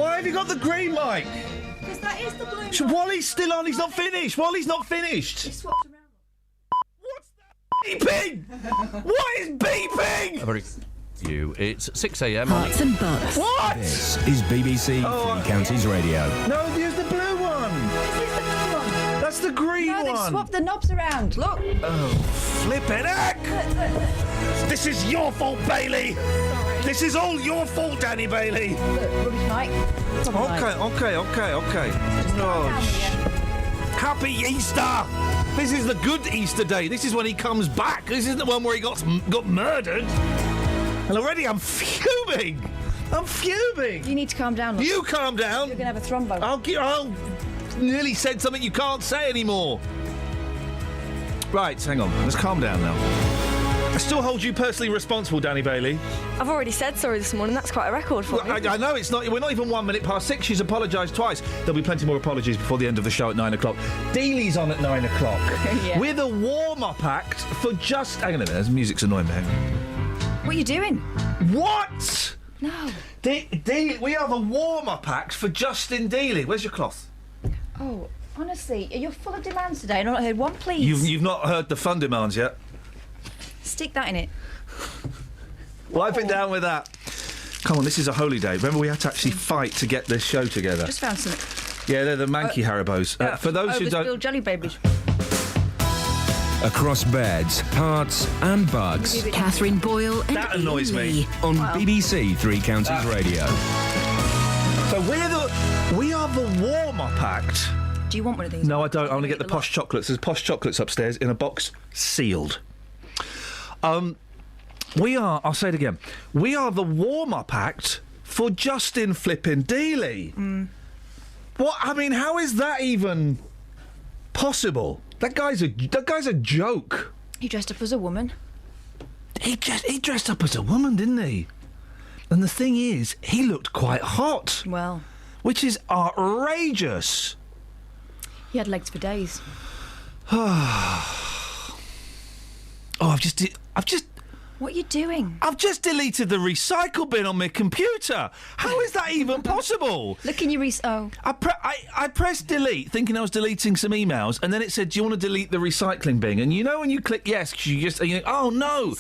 Why have you got the green mic? Because that is the blue mic. Wally's still on. He's not finished. Wally's not finished. He swapped around. What's that beeping? What is beeping? It's 6 a.m. Hearts and bucks. What? This is BBC Three Counties Radio. No, use the blue one. This is the blue one. That's the green No, they've one. swapped the knobs around. Look. Oh, flippin' heck! This is your fault, Bailey. Sorry. This is all your fault, Danny Bailey. Look, rubbish mic. Okay. Oh, Happy Easter! This is the good Easter day. This is when he comes back. This isn't the one where he got murdered. And already I'm fuming. You need to calm down. Look. You calm down. You're going to have a thrombo. I'll nearly said something you can't say anymore. Right, hang on. Let's calm down now. I still hold you personally responsible, Danny Bailey. I've already said sorry this morning. That's quite a record for me. I know it's not. We're not even 1 minute past 6. She's apologised twice. There'll be plenty more apologies before the end of the show at 9 o'clock. Dealey's on at 9 o'clock. Yeah. With a warm-up act for just... Hang on a minute. This music's annoying me. What are you doing? What? No. We have a warm-up act for Justin Dealey. Where's your cloth? Oh, honestly, you're full of demands today. I've not heard one, please. You've not heard the fun demands yet. Stick that in it. Wipe it down with that. Come on, this is a holy day. Remember, we had to actually fight to get this show together. Just found something. Yeah, they're the Manky Haribos. For those who don't... Overspilled jelly babies. Across beds, hearts and bugs. Catherine Boyle and That annoys Iain me. Lee. On BBC Three Counties Radio. So we are the warm-up act. Do you want one of these? No, I don't. I want to get the posh chocolates. There's posh chocolates upstairs in a box, sealed. We are, I'll say it again, we are the warm-up act for Justin flippin' Dealey. What? I mean, how is that even possible? That guy's a joke. He dressed up as a woman. He dressed up as a woman, didn't he? And the thing is, he looked quite hot, Well, which is outrageous. he had legs for days. What are you doing? I've just deleted the recycle bin on my computer. How is that even possible? Look in your I pressed delete, thinking I was deleting some emails, and then it said, "Do you want to delete the recycling bin?" And you know when you click yes, you think, "Oh no,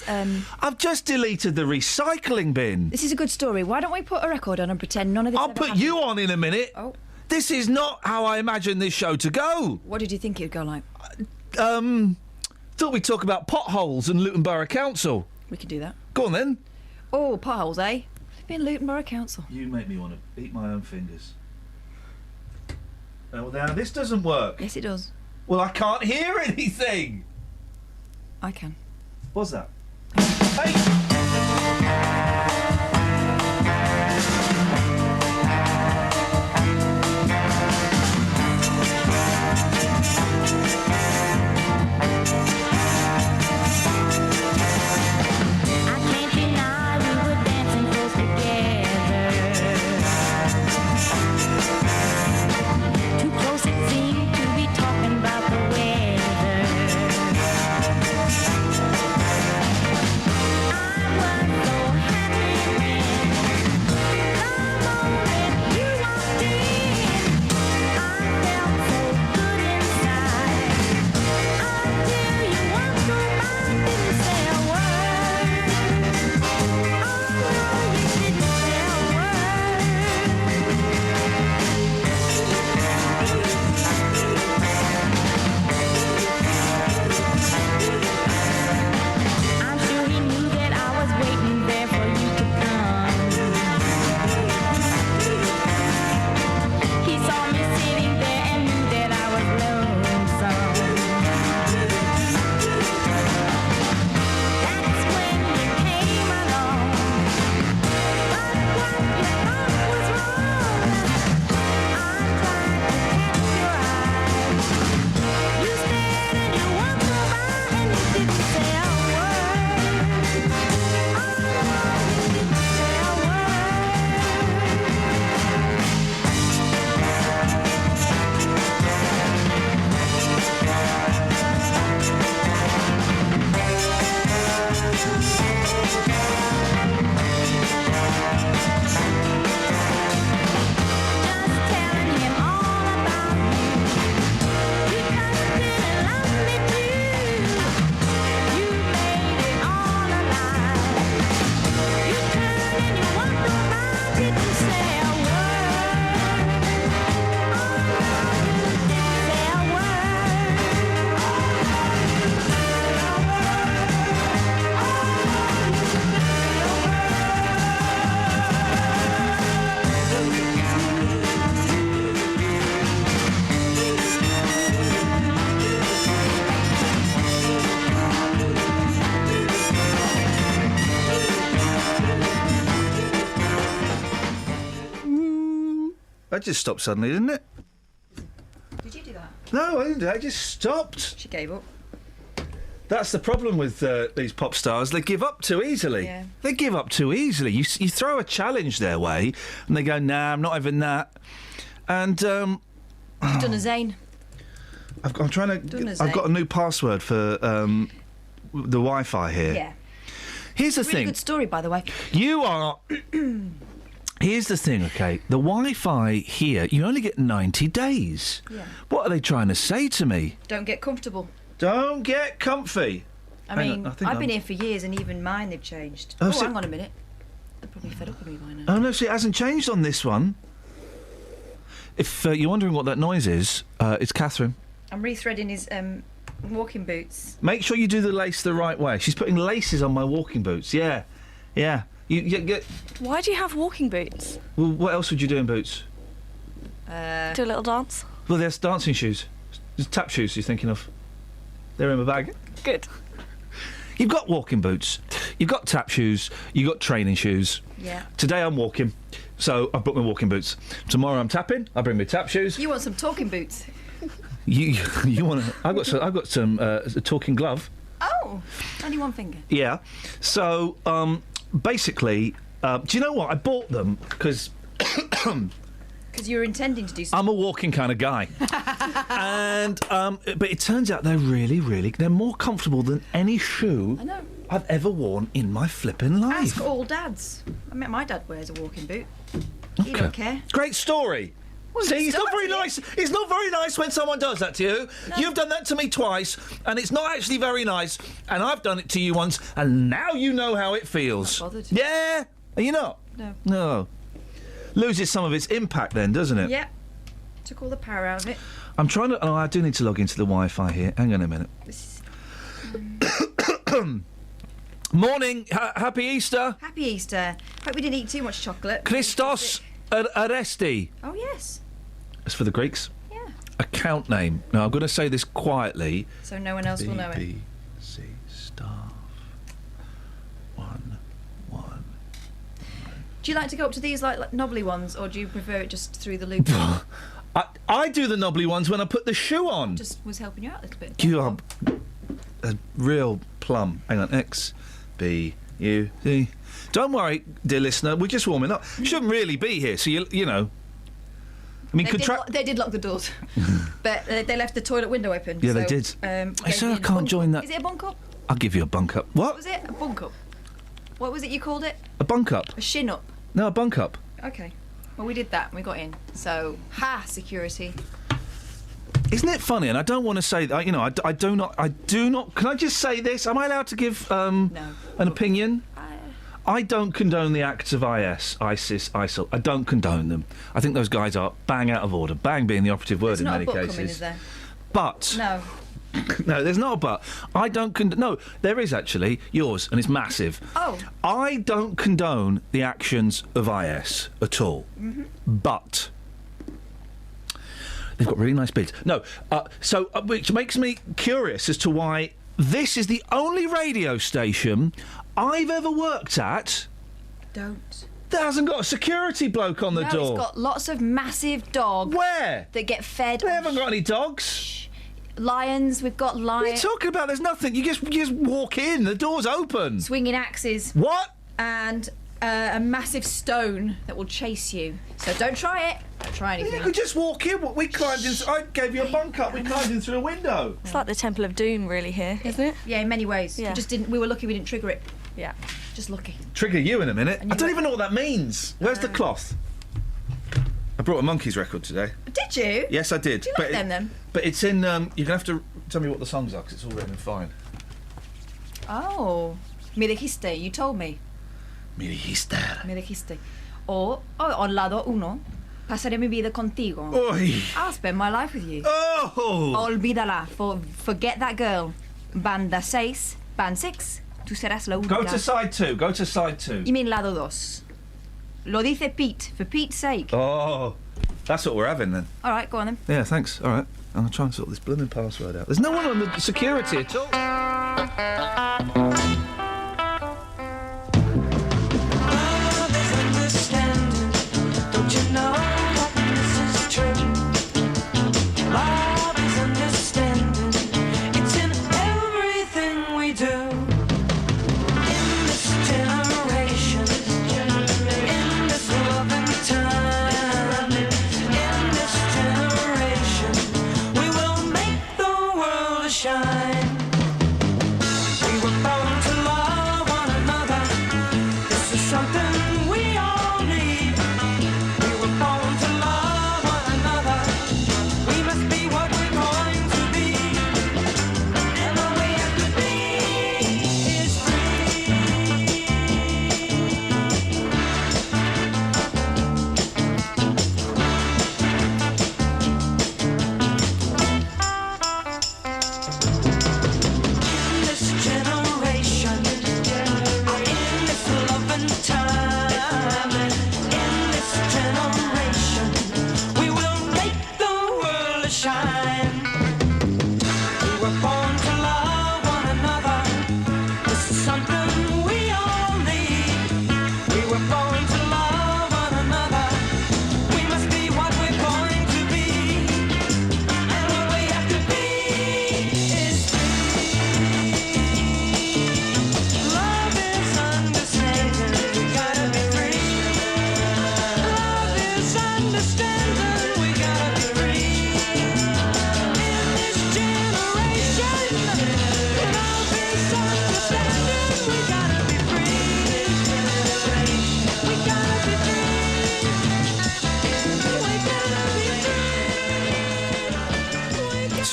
I've just deleted the recycling bin." This is a good story. Why don't we put a record on and pretend none of this I'll ever put happened? you on in a minute. Oh. This is not how I imagined this show to go. What did you think it would go like? Thought we'd talk about potholes and Luton Borough Council. We could do that. Go on then. Oh, potholes, eh? Flipping Luton Borough Council. You make me want to eat my own fingers. Oh, now this doesn't work. Yes, it does. Well, I can't hear anything. I can. What's that? Hey! That just stopped suddenly, didn't it? Did you do that? No, I didn't do that. It just stopped. She gave up. That's the problem with these pop stars. They give up too easily. Yeah. They give up too easily. You throw a challenge their way, and they go, nah, I'm not having that. And, You've done a Zayn. I'm trying to... I've got a new password for the Wi-Fi here. Yeah. Here's the Really thing. good story, by the way. You are... Here's the thing, OK? The Wi-Fi here, you only get 90 days. Yeah. What are they trying to say to me? Don't get comfortable. Don't get comfy. I Hang mean, on, I think I've been I'm- here for years, and even mine, they've changed. Oh, Oh, so- hang on a minute. They're probably fed up with me by now. Oh, no, see, it hasn't changed on this one. If you're wondering what that noise is, it's Catherine. I'm rethreading his walking boots. Make sure you do the lace the right way. She's putting laces on my walking boots. Yeah. Yeah. You get... Why do you have walking boots? Well, what else would you do in boots? Do a little dance? Well, there's dancing shoes. There's tap shoes you're thinking of. They're in my bag. Good. You've got walking boots. You've got tap shoes. You've got training shoes. Yeah. Today I'm walking, so I've brought my walking boots. Tomorrow I'm tapping. I bring my tap shoes. You want some talking boots? You want to? I've got some a talking glove. Oh, only one finger. Yeah. So basically, do you know what? I bought them because Because you were intending to do something. I'm a walking kind of guy, and but it turns out they're more comfortable than any shoe I know. I've ever worn in my flipping life. Ask all dads. I mean, my dad wears a walking boot. He don't care. Great story. Well, See, you it's not very started nice. It's not very nice when someone does that to you. No. You've done that to me twice, and it's not actually very nice. And I've done it to you once, and now you know how it feels. I'm not bothered. Yeah? Are you not? No. No. Loses some of its impact then, doesn't it? Yeah. Took all the power out of it. I'm trying to... Oh, I do need to log into the Wi-Fi here. Hang on a minute. This Morning. Happy Easter. Happy Easter. Hope we didn't eat too much chocolate. Christos Aresti. Oh, yes. That's for the Greeks. Yeah. Account name. Now, I'm going to say this quietly. So no one else will know it. BBC staff 1. Do you like to go up to these like knobbly ones, or do you prefer it just through the loop? I do the knobbly ones when I put the shoe on. Just was helping you out a little bit. You are a real plum. Hang on. X, B, U, C. Don't worry, dear listener. We're just warming up. Shouldn't really be here, so you know. I mean, They did lock the doors, but they left the toilet window open. Yeah, so, they did. I said I can't join that. Is it a bunk up? I'll give you a bunk up. What What? was it? A bunk up. What was it you called it? A bunk up? A shin up. No, a bunk up. Okay. Well, we did that and we got in. So, security. Isn't it funny? And I don't want to say that. You know, I do not. Can I just say this? Am I allowed to give an opinion? I don't condone the acts of IS, ISIS, ISIL. I don't condone them. I think those guys are bang out of order. Bang being the operative word There's in not many a book cases. coming, is there? But No. no, there's not a but. I don't condone. No, there is actually yours, and it's massive. Oh. I don't condone the actions of IS at all. Mm-hmm. But they've got really nice beards. No, which makes me curious as to why this is the only radio station I've ever worked at Don't. that hasn't got a security bloke on the No, door. it's got lots of massive dogs Where? that get fed. They on haven't got any dogs. lions. We've got What are you lions talking about? There's nothing. You just walk in. The door's open. swinging axes What? and a massive stone that will chase you. So don't try it. Don't try You anything. could just walk in. We climbed in. I gave you a bunk up. We climbed in through a window. It's like the Temple of Doom, really, here, isn't it? Yeah, in many ways. Yeah. We just didn't. We were lucky we didn't trigger it. Yeah. Just lucky. Trigger you in a minute. And I you don't were- even know what that means. Where's the cloth? I brought a Monkeys record today. Did you? Yes, I did. Do you like them then? But it's in. You're gonna have to tell me what the songs are because it's all written in fine. Oh, me dijiste. You told me. Me dijiste. Me dijiste. O on lado uno, pasaré mi vida contigo. Oi. I'll spend my life with you. Oh. Olvídala. Forget that girl. Banda 6, band 6. Tú serás la única. Go to side 2. Go to side 2. You mean lado dos. Lo dice Pete, for Pete's sake. Oh, that's what we're having then. All right, go on then. Yeah, thanks. All right. I'll try and sort this blooming password out. There's no one on the security at all. Don't you know happiness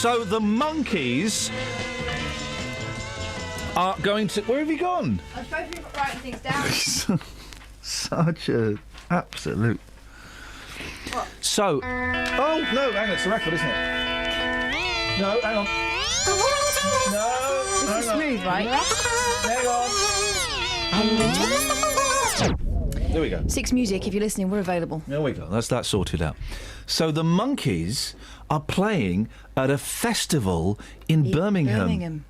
So the monkeys are going to... Where have you gone? I'm supposed to be writing things down. Such a absolute... What? So... Oh, no, hang on, it's the record, isn't it? No, hang on. No, This is smooth, right? Hang on. There we go. Six Music, if you're listening, we're available. There we go. That's that sorted out. So the monkeys are playing at a festival in Birmingham.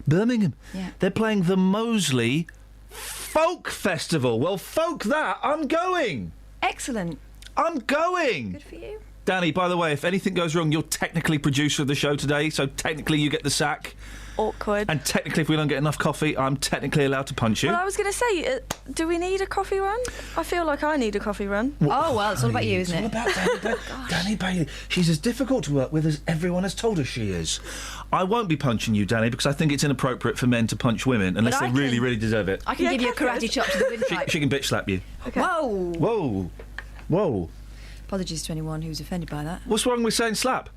Birmingham. Yeah. They're playing the Moseley Folk Festival. Well, folk that. I'm going. Excellent. I'm going. Good for you. Danny, by the way, if anything goes wrong, you're technically producer of the show today, so technically you get the sack. Awkward. And technically, if we don't get enough coffee, I'm technically allowed to punch you. Well, I was going to say, do we need a coffee run? I feel like I need a coffee run. Oh, well, it's all about you, It's isn't all it? about Danny, Danny Bailey. She's as difficult to work with as everyone has told us she is. I won't be punching you, Danny, because I think it's inappropriate for men to punch women unless they I really, can- really deserve it. I can give you a karate chop to the windpipe. She can bitch slap you. Okay. Whoa! Whoa. Whoa. Apologies to anyone who's offended by that. What's wrong with saying slap?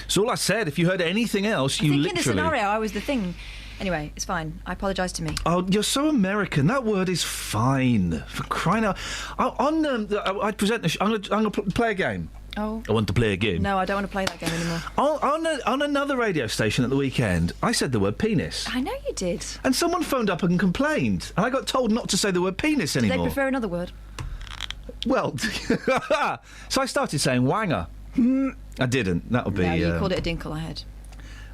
It's all I said. If you heard anything else, you I think literally... in the scenario, I was the thing. Anyway, it's fine. I apologise to me. Oh, you're so American. That word is fine. For crying out... I present... I'm going to play a game. Oh. I want to play a game. No, I don't want to play that game anymore. On another radio station at the weekend, I said the word penis. I know you did. And someone phoned up and complained. And I got told not to say the word penis They anymore. prefer another word. Well, so I started saying wanger. I didn't. That would be... No, you called it a dinkle, I heard.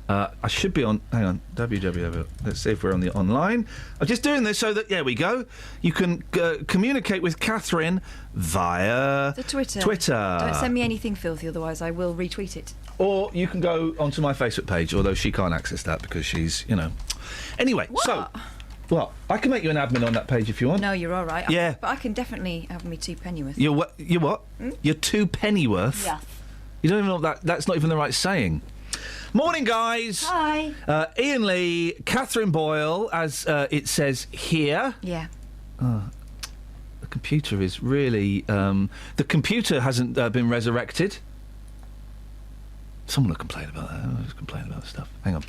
I should be on... Hang on. www. Let's see if we're on the online. I'm just doing this so that... There we go. You can communicate with Catherine via... The Twitter. Twitter. Don't send me anything filthy, otherwise I will retweet it. Or you can go onto my Facebook page, although she can't access that because she's, Anyway, so... What? I can make you an admin on that page if you want. No, you're all right. Yeah. But I can definitely have me two pennyworth. You're what? You're 2 pennyworth? Yeah. You don't even know that's not even the right saying. Morning, guys. Hi. Iain Lee, Catherine Boyle, as it says here. Yeah. The computer is really... the computer hasn't been resurrected. Someone will complain about that. I'll just complain about stuff. Hang on.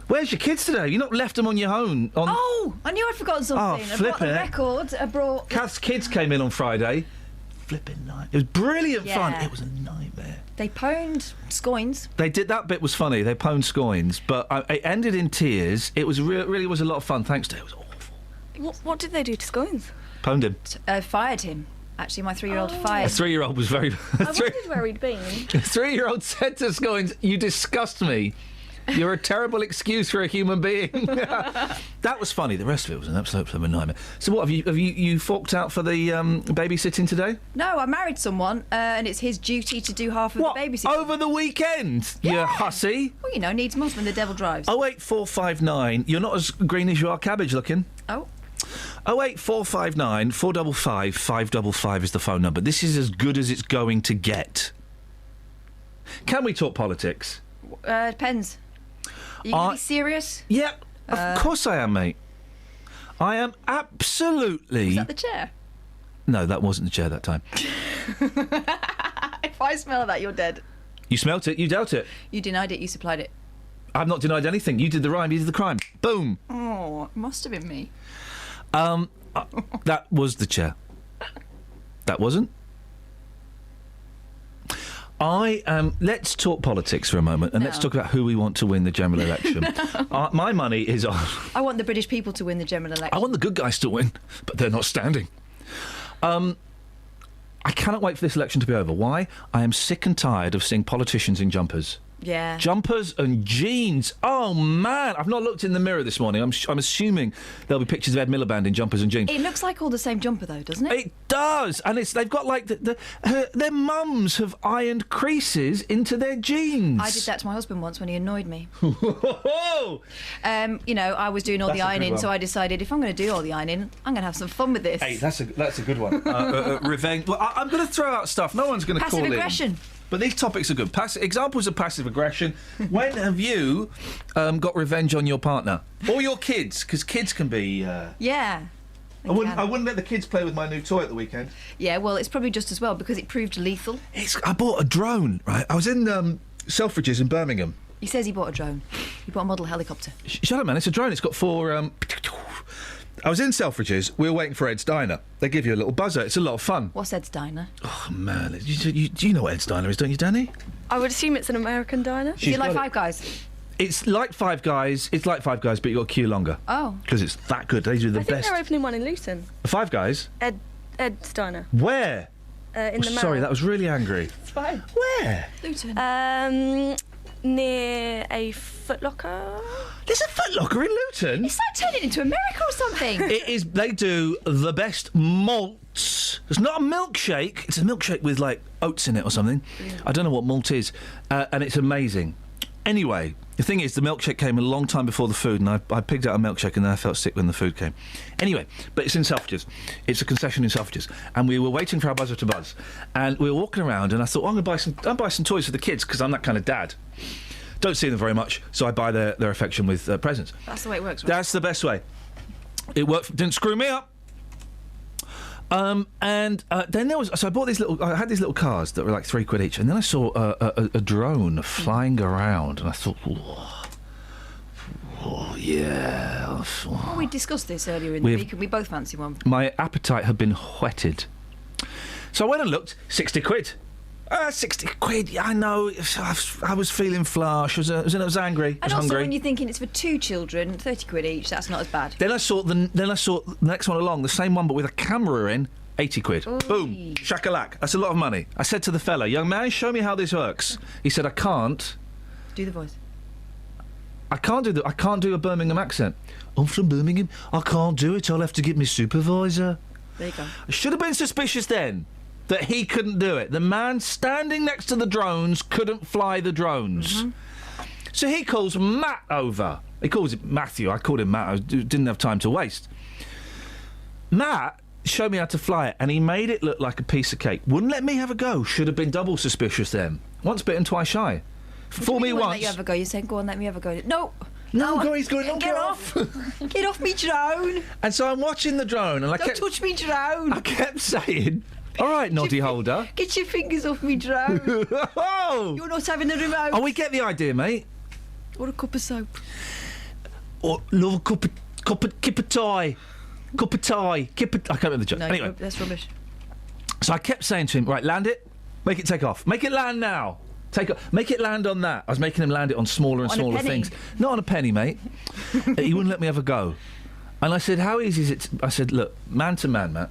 Where's your kids today? You've not left them on your own. Oh, I knew I'd forgotten something. I brought flipping the it. record. I brought... Kath's kids came in on Friday. Flipping night. It was brilliant fun. Yeah. It was a nightmare. They pwned scoins. They did. That bit was funny. They pwned scoins, but it ended in tears. It was really was a lot of fun. Thanks to it was awful. What did they do to scones? Pwned him. Fired him. Actually, my 3-year-old fired. A 3-year-old was very. I wondered where he'd been. A 3-year-old said to scoins, "You disgust me. You're a terrible excuse for a human being." That was funny. The rest of it was an absolute nightmare. So what have you forked out for the babysitting today? No, I married someone, and it's his duty to do half of What? the babysitting. Over the weekend? You hussy. Well, needs must when the devil drives. 08459. You're not as green as you are cabbage looking. Oh. 08459 455 555 is the phone number. This is as good as it's going to get. Can we talk politics? Depends. Are you going to be serious? Yep, of course I am, mate. I am absolutely... Is that the chair? No, that wasn't the chair that time. If I smell that, you're dead. You smelt it, you dealt it. You denied it, you supplied it. I've not denied anything. You did the rhyme, you did the crime. Boom. Oh, it must have been me. That was the chair. That wasn't. Let's talk politics for a moment, and let's talk about who we want to win the general election. My money is on... I want the British people to win the general election. I want the good guys to win, but they're not standing. I cannot wait for this election to be over. Why? I am sick and tired of seeing politicians in jumpers. Yeah. Jumpers and jeans. Oh, man. I've not looked in the mirror this morning. I'm assuming there'll be pictures of Ed Miliband in jumpers and jeans. It looks like all the same jumper, though, doesn't it? It does. And they've got, like, their mums have ironed creases into their jeans. I did that to my husband once when he annoyed me. Whoa! I was doing all That's the a good ironing, one. so I decided if I'm going to do all the ironing, I'm going to have some fun with this. Hey, that's a good one. Revenge. Well, I'm going to throw out stuff. No one's going to call in. Passive aggression. But these topics are good. Examples of passive aggression. When have you got revenge on your partner? Or your kids? Because kids can be... Yeah. I wouldn't let the kids play with my new toy at the weekend. Yeah, well, it's probably just as well because it proved lethal. I bought a drone, right? I was in Selfridges in Birmingham. He says he bought a drone. He bought a model helicopter. Shut up, man. It's a drone. It's got 4... I was in Selfridges. We were waiting for Ed's Diner. They give you a little buzzer. It's a lot of fun. What's Ed's Diner? Oh, man. You know what Ed's Diner is, don't you, Danny? I would assume it's an American diner. Is it like got Five Guys? It's like Five Guys. It's like Five Guys, but you got to queue longer. Oh. Because it's that good. They do the I think best. they're opening one in Luton. Five Guys? Ed's diner. Where? In the Sorry, Mall. that was really angry. It's fine. Where? Luton. Near a Foot Locker. There's a Foot Locker in Luton. It's like turning into America or something. It is. They do the best malts. It's not a milkshake. It's a milkshake with like oats in it or something. I don't know what malt is, and it's amazing. Anyway, the thing is, the milkshake came a long time before the food, and I picked out a milkshake, and then I felt sick when the food came. Anyway, but it's in Selfridges. It's a concession in Selfridges, and we were waiting for our buzzer to buzz, and we were walking around, and I thought, I'm going to buy some toys for the kids because I'm that kind of dad. Don't see them very much, so I buy their affection with presents. That's the way it works, right? That's the best way. It worked. Didn't screw me up. And then there was. So I bought these little. I had these little cars that were like £3 each, and then I saw a drone flying around, and I thought, oh yeah. Well, we discussed this earlier in the week, and we both fancy one. My appetite had been whetted, so I went and looked. £60. 60 quid, yeah, I know. I was feeling flush. I was angry. I was And also, hungry. when you're thinking it's for 2 children, £30 each, that's not as bad. Then I saw the next one along, the same one but with a camera in, £80. Ooh. Boom, shakalak. That's a lot of money. I said to the fella, young man, show me how this works. He said, I can't. Do the voice. I can't do a Birmingham accent. I'm from Birmingham. I can't do it. I'll have to get my supervisor. There you go. I should have been suspicious then that he couldn't do it. The man standing next to the drones couldn't fly the drones. So he calls Matt over. He calls it Matthew. I called him Matt. I didn't have time to waste. Matt showed me how to fly it, and he made it look like a piece of cake. Wouldn't let me have a go. Should have been double suspicious then. Once bitten, twice shy. Fool me once. Let you have a go. You're saying, go on, let me have a go. No. No, he's going, Get off. Get off me drone. And so I'm watching the drone, and Don't touch me drone. I kept saying, all right, noddy holder. Get your fingers off me drone. Oh! You're not having the remote. Oh, we get the idea, mate. Or a cup of soap. Or love a cup of tea. I can't remember the joke. No, Anyway, that's rubbish. so I kept saying to him, right, land it, make it take off. Make it land now. Make it land on that. I was making him land it on smaller and On a smaller penny? things. Not on a penny, mate. He wouldn't let me have a go. And I said, how easy is it? I said, look, man to man, Matt,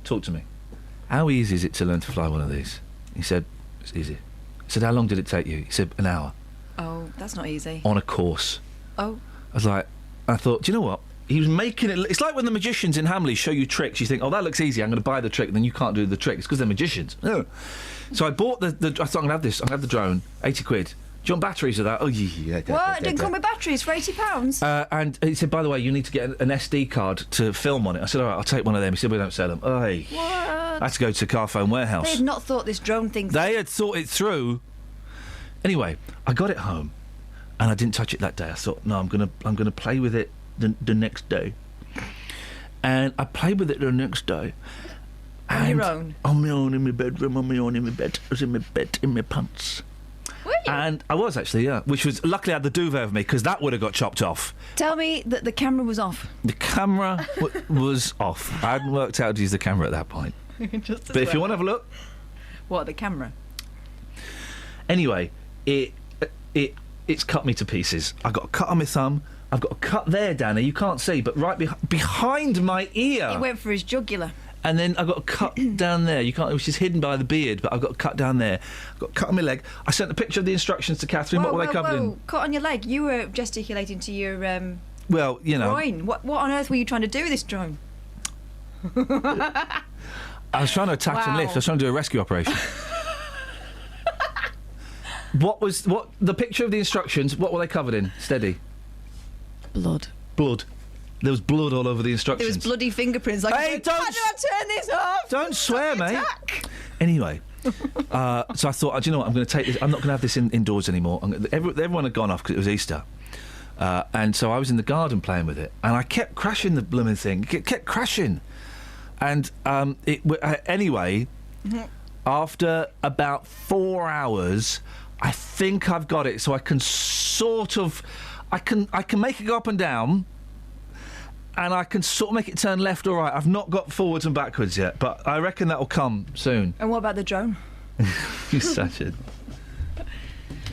talk to me. How easy is it to learn to fly one of these? He said, it's easy. I said, how long did it take you? He said, an hour. Oh, that's not easy. On a course. Oh. I thought, do you know what? He was making it... It's like when the magicians in Hamley show you tricks. You think, oh, that looks easy, I'm going to buy the trick, and then you can't do the trick. It's because they're magicians. No. So I bought the... I thought, I'm going to have this. I'm going to have the drone. £80. Do you want batteries of that? Oh, yeah. What? It didn't come with batteries for £80? And he said, by the way, you need to get an SD card to film on it. I said, all right, I'll take one of them. He said, we don't sell them. Oh, hey. What? I had to go to Carphone Warehouse. They had not thought this drone thing... They had thought it through. Anyway, I got it home, and I didn't touch it that day. I thought, no, I'm gonna play with it the next day. And I played with it the next day. On your own? On my own, in my bedroom, on my own, in my bed. I was in my bed, in my pants. Were you? And I was actually, yeah. Which was, luckily I had the duvet over me, because that would have got chopped off. Tell me that the camera was off. The camera was off. I hadn't worked out how to use the camera at that point. But if you want to have a look. What, the camera? Anyway, it's cut me to pieces. I got a cut on my thumb. I've got a cut there, Danny. You can't see, but right behind my ear. It went for his jugular. And then I've got a cut down there. You can't, which is hidden by the beard, but I've got a cut down there. I've got a cut on my leg. I sent a picture of the instructions to Catherine. What were they covered in? Cut on your leg. You were gesticulating to your Well, you know. groin. What on earth were you trying to do with this drone? I was trying to attach and Wow. lift. I was trying to do a rescue operation. What the picture of the instructions? What were they covered in? Steady. Blood. Blood. There was blood all over the There instructions. was bloody fingerprints. Like, Hey, how do I turn this off? Don't swear, mate. Attack. Anyway, so I thought, do you know what? I'm going to take this. I'm not going to have this indoors anymore. Everyone had gone off because it was Easter, and so I was in the garden playing with it, and I kept crashing the blooming thing. It kept crashing, and anyway, after about 4 hours, I think I've got it, so I can sort of... I can make it go up and down, and I can sort of make it turn left or right. I've not got forwards and backwards yet, but I reckon that'll come soon. And what about the drone? You're such a...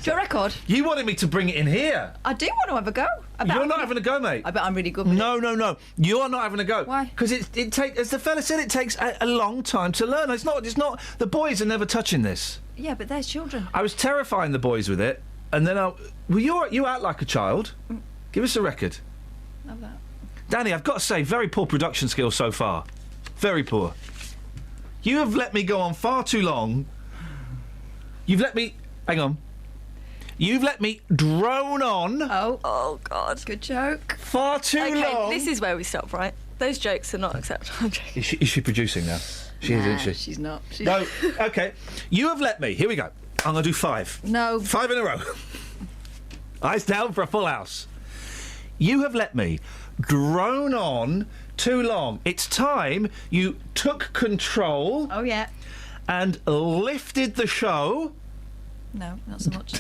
Do you want a record? You wanted me to bring it in here. I do want to have a go. You're not having a go, mate. I bet I'm really good with it. No. You're not having a go. Why? Because it takes, as the fella said, it takes a long time to learn. It's not. The boys are never touching this. Yeah, but there's children. I was terrifying the boys with it, and then you act like a child. Give us a record. Love that. Danny, I've got to say, very poor production skills so far. Very poor. You have let me go on far too long. You've let me... Hang on. You've let me drone on Oh, God. Good joke. far too Okay, long. this is where we stop, right? Those jokes are not acceptable. Is she producing now? She is, isn't she? She's not. She's... No, OK. You have let me... Here we go. I'm going to do 5. No. 5 in a row. Eyes down for a full house. You have let me drone on too long. It's time you took control Oh, yeah. and lifted the show No, not so much.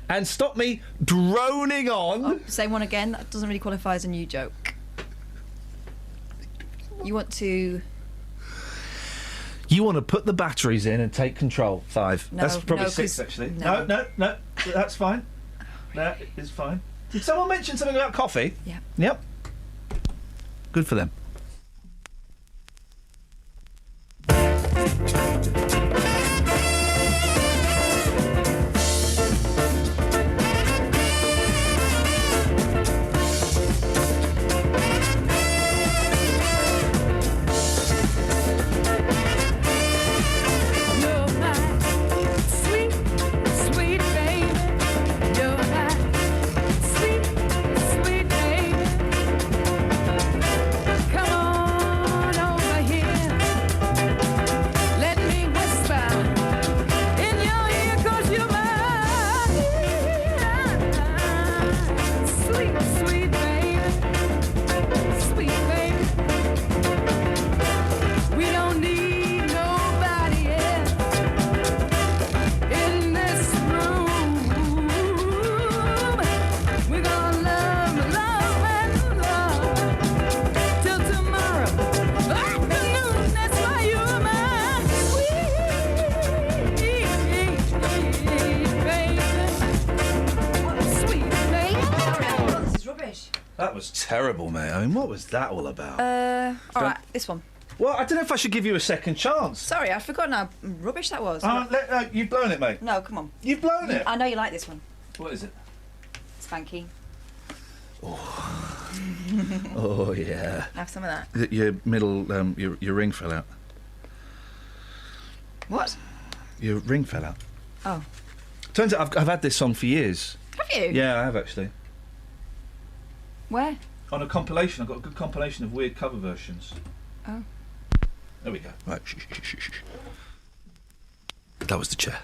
and stopped me droning on. Oh, say one again. That doesn't really qualify as a new joke. You want to... You want to put the batteries in and take control. 5. No, That's probably no, 6, 'cause- actually. no. No. That's fine. That is fine. Did someone mention something about coffee? Yeah. Yep. Good for them. That was terrible, mate. I mean, what was that all about? All right, this one. Well, I don't know if I should give you a second chance. Sorry, I've forgotten how rubbish that was. You've blown it, mate. No, come on. You've blown it. I know you like this one. What is it? Spanky. Oh, yeah. Have some of that. Your middle, your ring fell out. What? Your ring fell out. Oh. Turns out I've had this song for years. Have you? Yeah, I have actually. Where? On a compilation. I've got a good compilation of weird cover versions. Oh. There we go. Right. Shh. That was the chair.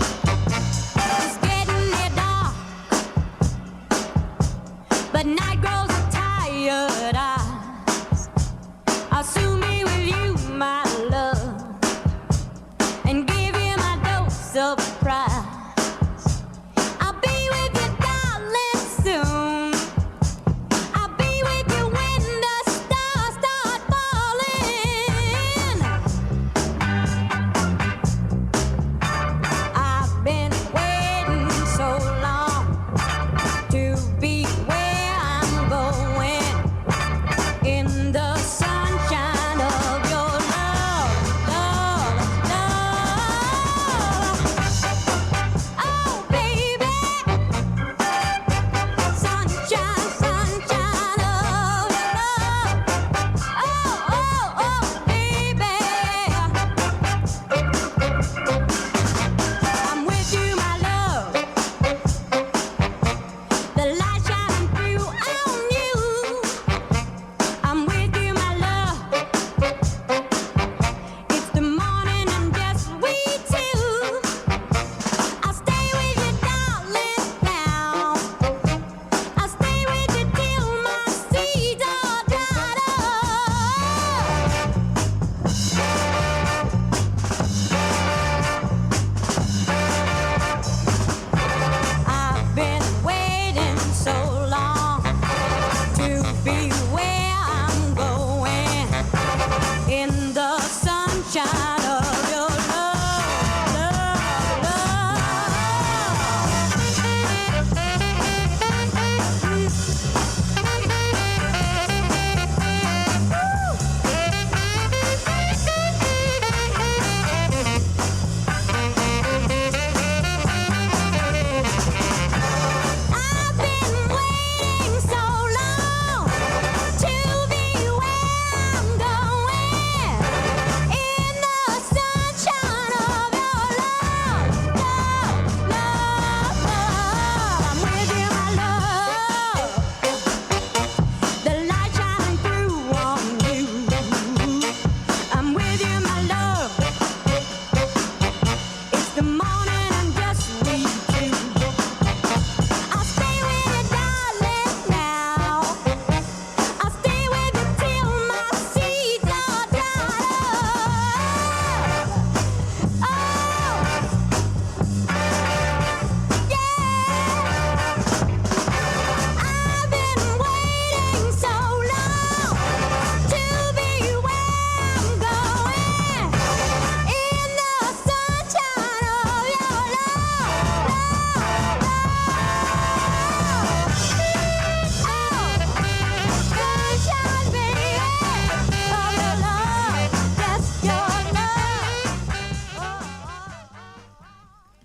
It's getting near dark, but night grows tired.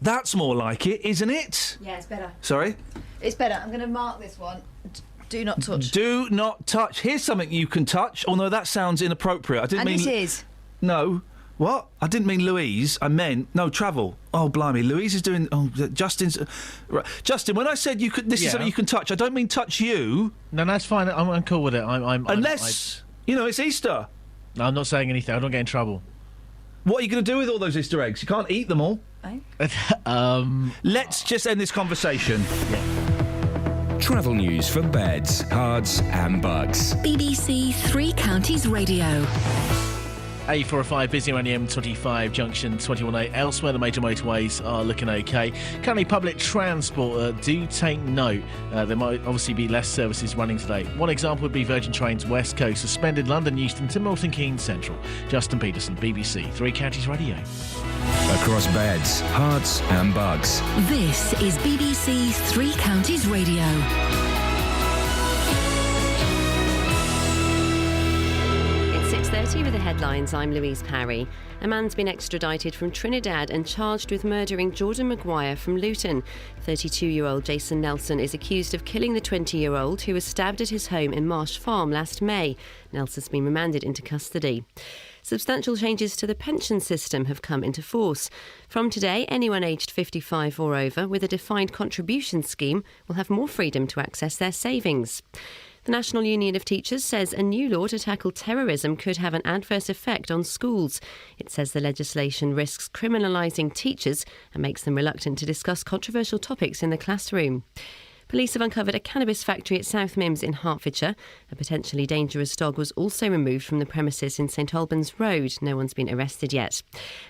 That's more like it, isn't it? Yeah, it's better. Sorry? It's better. I'm going to mark this one. Do not touch. Do not touch. Here's something you can touch, although that sounds inappropriate. I didn't And mean... it is. No. What? I didn't mean Louise. I meant... No, travel. Oh, blimey. Louise is doing... Oh, Justin's... Right. Justin, when I said you could... This is something you can touch, I don't mean touch you. No, that's fine. I'm cool with it. Unless, you know, it's Easter. No, I'm not saying anything. I don't get in trouble. What are you going to do with all those Easter eggs? You can't eat them all. Let's just end this conversation. Travel news for beds, cards, and bugs. BBC Three Counties Radio. A405 busy around the M25 junction 21A. Elsewhere, the major motorways are looking okay. Currently, public transport, do take note. There might obviously be less services running today. One example would be Virgin Trains West Coast, suspended London Euston to Milton Keynes Central. Justin Peterson, BBC Three Counties Radio. Across beds, hearts, and bugs. This is BBC Three Counties Radio. It's 6:30 with the headlines. I'm Louise Parry. A man's been extradited from Trinidad and charged with murdering Jordan Maguire from Luton. 32-year-old Jason Nelson is accused of killing the 20-year-old who was stabbed at his home in Marsh Farm last May. Nelson's been remanded into custody. Substantial changes to the pension system have come into force. From today, anyone aged 55 or over with a defined contribution scheme will have more freedom to access their savings. The National Union of Teachers says a new law to tackle terrorism could have an adverse effect on schools. It says the legislation risks criminalising teachers and makes them reluctant to discuss controversial topics in the classroom. Police have uncovered a cannabis factory at South Mimms in Hertfordshire. A potentially dangerous dog was also removed from the premises in St Albans Road. No one's been arrested yet.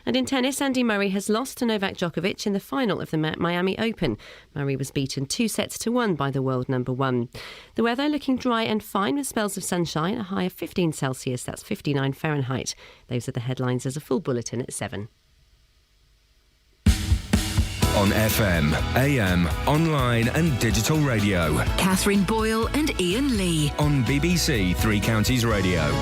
And in tennis, Andy Murray has lost to Novak Djokovic in the final of the Miami Open. Murray was beaten 2-1 by the world number one. The weather looking dry and fine with spells of sunshine, a high of 15 Celsius, that's 59 Fahrenheit. Those are the headlines. There's a full bulletin at 7. On FM, AM, online and digital radio. Catherine Boyle and Iain Lee. On BBC Three Counties Radio.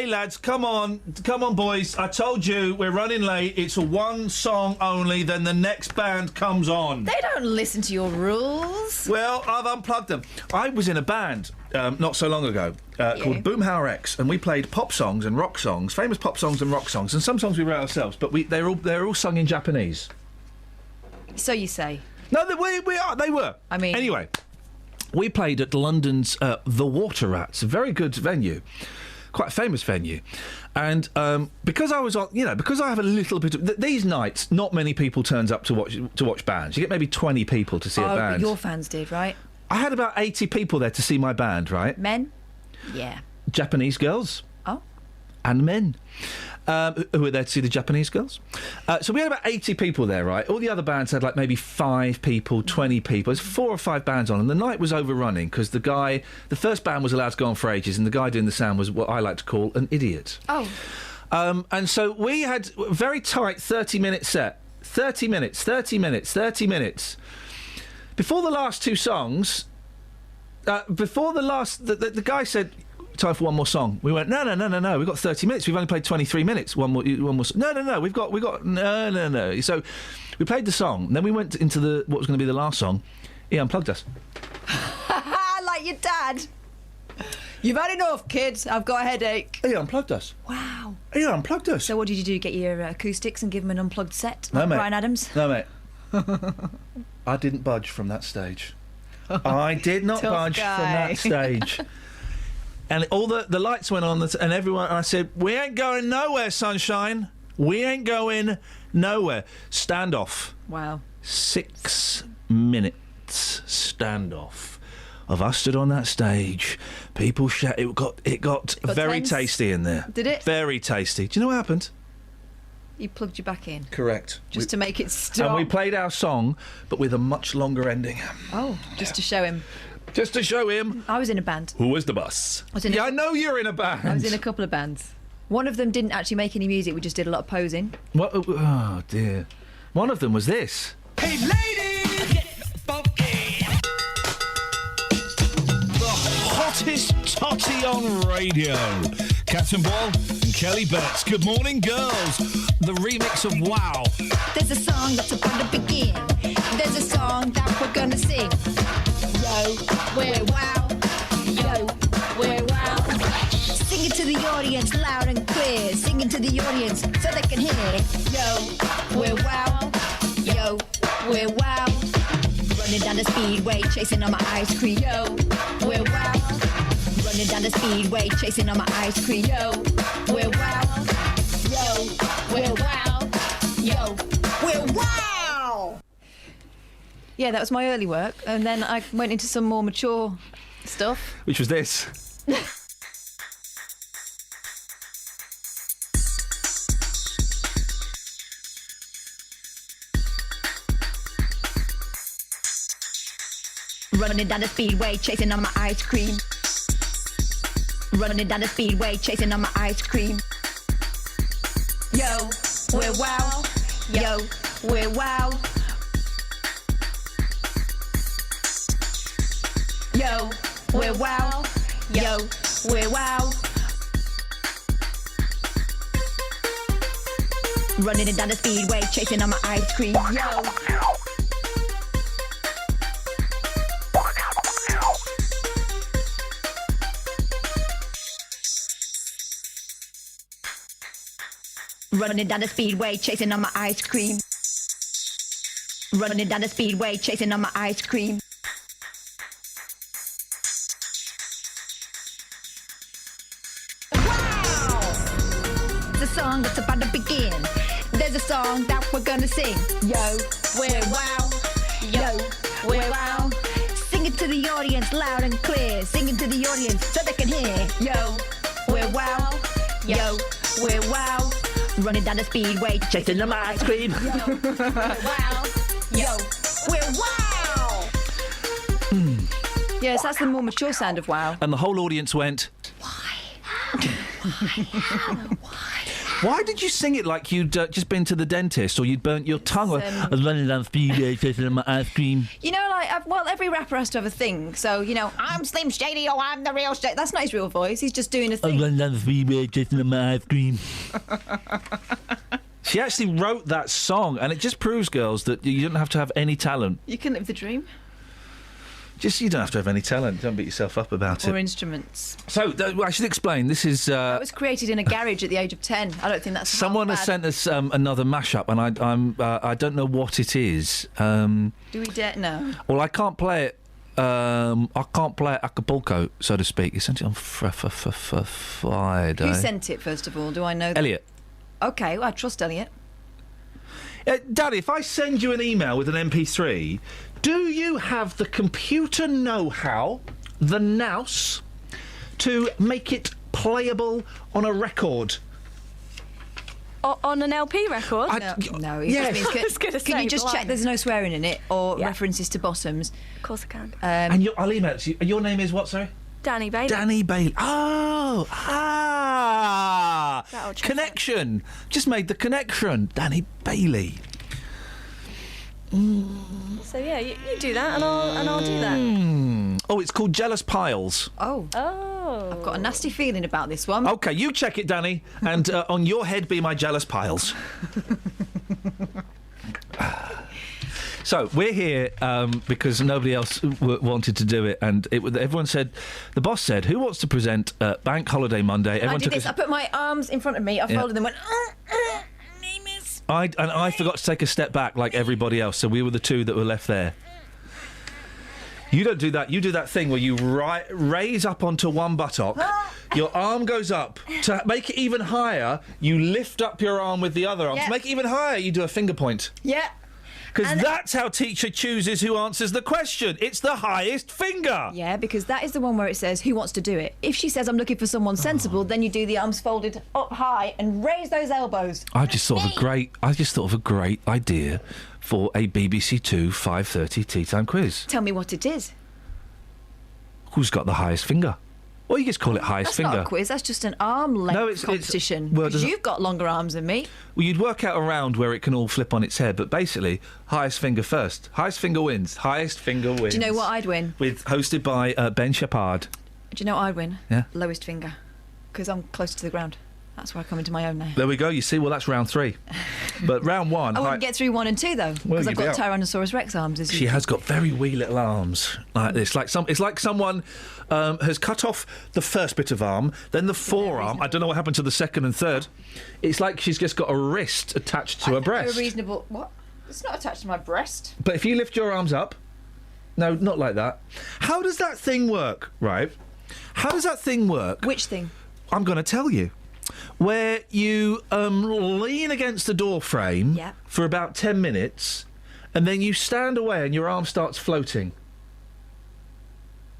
lads, come on, boys. I told you we're running late. It's a one song only. Then the next band comes on. They don't listen to your rules. Well, I've unplugged them. I was in a band not so long ago called Boomhauer X, and we played pop songs and rock songs, famous pop songs and rock songs, and some songs we wrote ourselves. But they're all sung in Japanese. So you say? No, they were. I mean, anyway. We played at London's The Water Rats, a very good venue, quite a famous venue. And because I was on, because I have a little bit of... these nights, not many people turns up to watch bands. You get maybe 20 people to see a band. But your fans did, right? I had about 80 people there to see my band, right? Men? Yeah. Japanese girls. Oh. And men. Who were there to see the Japanese girls. So we had about 80 people there, right? All the other bands had like maybe 5 people, 20 people. There's 4 or 5 bands on, and the night was overrunning because the first band was allowed to go on for ages, and the guy doing the sound was what I like to call an idiot. Oh. And so we had a very tight 30-minute set. 30 minutes. Before the last 2 songs, the guy said... time for one more song. We went, no, we've got 30 minutes. We've only played 23 minutes. One more no, we've got no. So we played the song, and then we went into what was going to be the last song. He unplugged us. Like your dad. You've had enough, kids. I've got a headache. He unplugged us. Wow. He unplugged us. So what did you do? Get your acoustics and give him an unplugged set? No, Like mate. Bryan Adams? No, mate. I didn't budge from that stage. I did not Tough budge guy. from that stage. And all the lights went on, and everyone... And I said, we ain't going nowhere, sunshine. We ain't going nowhere. Standoff. Wow. 6 minutes standoff of us stood on that stage. People shout. It got very tense? tasty in there. Did it? Very tasty. Do you know what happened? You plugged you back in. Correct. Just to make it stop. And we played our song, but with a much longer ending. Oh, just to show him. Just to show him. I was in a band. Who was the boss? I know you're in a band. I was in a couple of bands. One of them didn't actually make any music. We just did a lot of posing. What? Oh dear. One of them was this. Hey ladies, get funky. The hottest totty on radio. Captain Ball and Kelly Betts. Good morning, girls. The remix of Wow. There's a song that's about to begin. There's a song that we're gonna sing. Yo, we're wow. Yo, we're wow. Sing it to the audience loud and clear. Sing it to the audience so they can hear. Yo, we're wow. Yo, we're wow. Running down the speedway, chasing on my ice cream. Yo, we're wow. Running down the speedway, chasing on my ice cream. Yo, we're wow. Yo, we're wow. Yo, we're wow. Yeah, that was my early work, and then I went into some more mature stuff. Which was this. Running down the speedway, chasing on my ice cream. Running down the speedway, chasing on my ice cream. Yo, we're wow. Yo, we're wow. Yo, we're wow. Yo, we're wow. Running down the speedway, chasing on my ice cream. Yo. Running down the speedway, chasing on my ice cream. Running down the speedway, chasing on my ice cream. Wow! It's a song that's about to begin. There's a song that we're gonna sing. Yo, we're wow. Yo, we're wow. Sing it to the audience loud and clear. Sing it to the audience so they can hear. Yo, we're wow. Yo, we're wow. Running down the speedway, chasing on my ice cream. Yo, we're wow. Yo, we're wow. Yes, that's the more mature sound of wow. And the whole audience went... Why did you sing it like you'd just been to the dentist or you'd burnt your tongue? Ice cream. You know, like, well, every rapper has to have a thing. So, you know, I'm Slim Shady or I'm the real Shady. That's not his real voice. He's just doing a thing. Ice cream. She actually wrote that song, and it just proves, girls, that you don't have to have any talent. You can live the dream. You don't have to have any talent. Don't beat yourself up about it. Or instruments. So, I should explain. This is... That was created in a garage at the age of 10. I don't think that's someone has sent us another mashup, and I don't know what it is. Do we dare? No. Well, I can't play it. I can't play it Acapulco, so to speak. You sent it on Friday. Who sent it, first of all? Do I know that? Elliot. OK, well, I trust Elliot. Daddy, if I send you an email with an MP3, do you have the computer know-how, the nous, to make it playable on a record? On an LP record? No. Yes. Can you just check there's no swearing in it or references to bottoms? Of course I can. And I'll email it to you. Your name is what, sorry? Danny Bailey. Danny Bailey. Connection. Just made the connection. Danny Bailey. So yeah, you do that, and I'll do that. Oh, it's called Jealous Piles. Oh. I've got a nasty feeling about this one. Okay, you check it, Danny, and on your head be my jealous piles. So we're here because nobody else wanted to do it, and everyone said, the boss said, who wants to present Bank Holiday Monday? Everyone I did this. I put my arms in front of me. I folded them. Went. I forgot to take a step back like everybody else, so we were the two that were left there. You don't do that. You do that thing where you raise up onto one buttock, your arm goes up. To make it even higher, you lift up your arm with the other arm. Yeah. To make it even higher, you do a finger point. Yeah. Because that's how teacher chooses who answers the question. It's the highest finger. Yeah, because that is the one where it says who wants to do it. If she says I'm looking for someone sensible, then you do the arms folded up high and raise those elbows. I just thought of a great idea for a BBC Two 5:30 tea time quiz. Tell me what it is. Who's got the highest finger? Well, you just call it highest That's finger. not a quiz. That's just an arm length competition. Because you've got longer arms than me. Well, you'd work out a round where it can all flip on its head, but basically, highest finger first. Highest finger wins. Highest finger wins. Do you know what I'd win? Hosted by Ben Shepard. Do you know what I'd win? Yeah. Lowest finger. Because I'm closer to the ground. That's where I come into my own now. There we go. You see, well, that's round 3. But round 1... I wouldn't get through 1 and 2, though. Because I've got Tyrannosaurus Rex arms. She has got very wee little arms like this. It's like someone has cut off the first bit of arm, then the forearm. I don't know what happened to the second and third. It's like she's just got a wrist attached to her breast. A reasonable... What? It's not attached to my breast. But if you lift your arms up... No, not like that. How does that thing work, right? How does that thing work? Which thing? I'm going to tell you. Where you lean against the door frame for about 10 minutes, and then you stand away and your arm starts floating.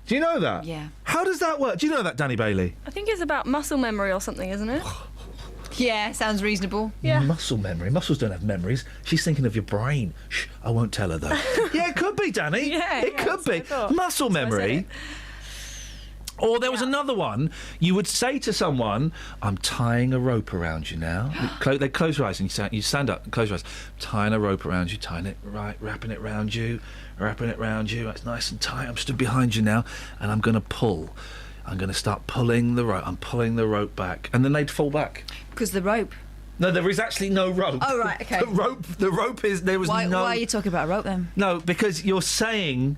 Do you know that? Yeah. How does that work? Do you know that, Danny Bailey? I think it's about muscle memory or something, isn't it? Yeah, sounds reasonable. Yeah. Muscle memory. Muscles don't have memories. She's thinking of your brain. Shh, I won't tell her, though. Yeah, it could be, Danny. Yeah, it could be. Muscle memory. Or there was another one. You would say to someone, I'm tying a rope around you now. They close your eyes and you stand up and close your eyes. Tying a rope around you, tying it right, wrapping it round you, wrapping it round you. It's nice and tight. I'm stood behind you now and I'm going to pull. I'm going to start pulling the rope. I'm pulling the rope back. And then they'd fall back. Because the rope. No, there is actually no rope. Oh, right, OK. The rope is... There was Why are you talking about a rope, then? No, because you're saying...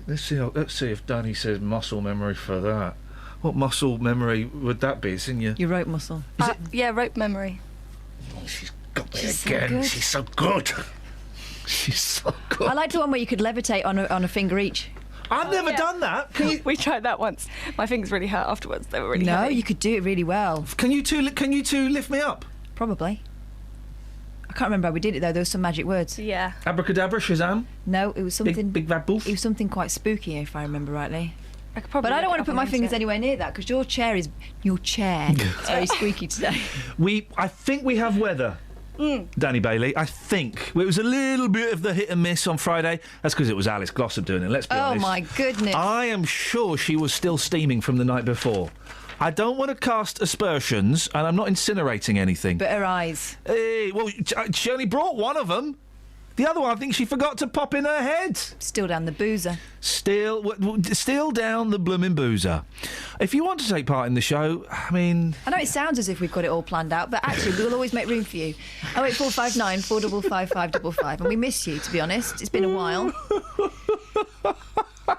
Let's see if Danny says muscle memory for that. What muscle memory would that be? It's in your rope muscle. Yeah, rope memory. Oh, she's got me again. She's so good. She's so good. I like the one where you could levitate on a finger each. I've never done that. We tried that once. My fingers really hurt afterwards. They were really heavy. No, you could do it really well. Can you two lift me up? Probably. I can't remember how we did it, though. There were some magic words. Yeah. Abracadabra, Shazam? No, it was something... Big bad boof? It was something quite spooky, if I remember rightly. But I don't want to put my fingers anywhere near that, because your chair is... Your chair is very squeaky today. I think we have weather. Danny Bailey. I think it was a little bit of the hit and miss on Friday. That's because it was Alice Glossop doing it. Let's be honest. Oh my goodness! I am sure she was still steaming from the night before. I don't want to cast aspersions, and I'm not incinerating anything. But her eyes. Well, she only brought one of them. The other one, I think she forgot to pop in her head. Still down the boozer. Still down the blooming boozer. If you want to take part in the show, I mean... I know it sounds as if we've got it all planned out, but actually we'll always make room for you. 08459 455 555. And we miss you, to be honest. It's been a while.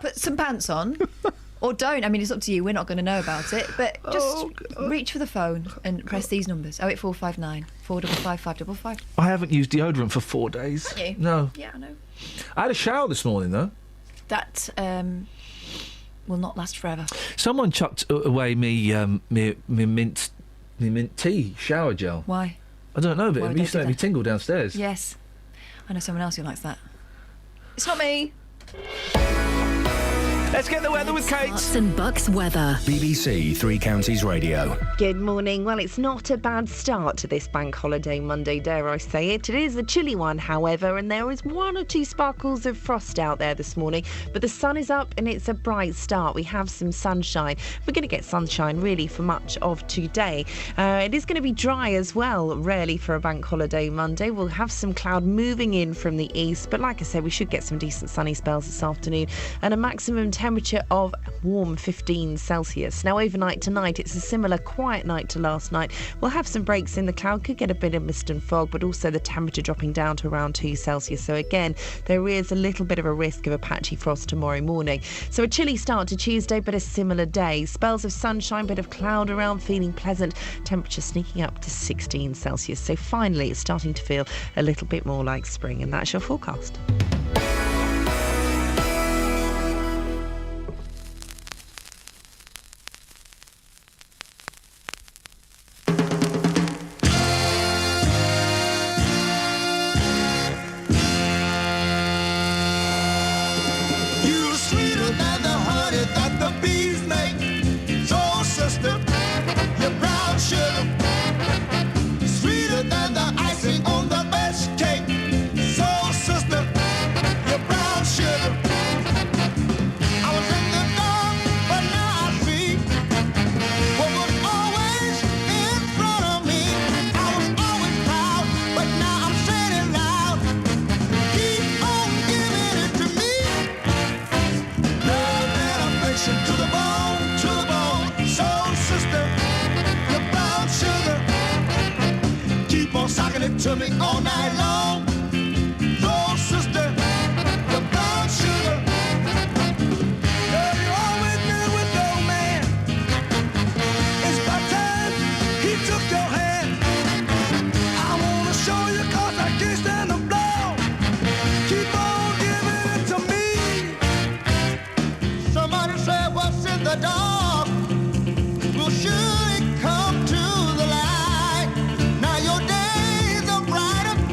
Put some pants on. Or don't. I mean, it's up to you. We're not going to know about it. But just reach for the phone and press these numbers. 08459 455 555. I haven't used deodorant for 4 days. Have you? No. Yeah, I know. I had a shower this morning, though. That will not last forever. Someone chucked away me mint tea shower gel. Why? I don't know, but Why it would used to they make do me tingle downstairs. Yes. I know someone else who likes that. It's not me. Let's get the weather with Kate. Bucks and Bucks weather. BBC Three Counties Radio. Good morning. Well, it's not a bad start to this bank holiday Monday, dare I say it. It is a chilly one, however, and there is 1 or 2 sparkles of frost out there this morning. But the sun is up and it's a bright start. We have some sunshine. We're going to get sunshine really for much of today. It is going to be dry as well, rarely for a bank holiday Monday. We'll have some cloud moving in from the east, but like I said, we should get some decent sunny spells this afternoon and a maximum temperature of warm 15 Celsius. Now overnight tonight it's a similar quiet night to last night. We'll have some breaks in the cloud, could get a bit of mist and fog, but also the temperature dropping down to around 2 Celsius. So again, there is a little bit of a risk of a patchy frost tomorrow morning. So a chilly start to Tuesday, but a similar day. Spells of sunshine, bit of cloud around, feeling pleasant. Temperature sneaking up to 16 Celsius. So finally it's starting to feel a little bit more like spring, and that's your forecast. To me all night long. Soul sister, the brown sugar. Girl, you always been with no man. It's about time he took your hand. I wanna show you 'cause I can't stand the blow. Keep on giving it to me. Somebody said what's in the dark will surely come to the light. Now your day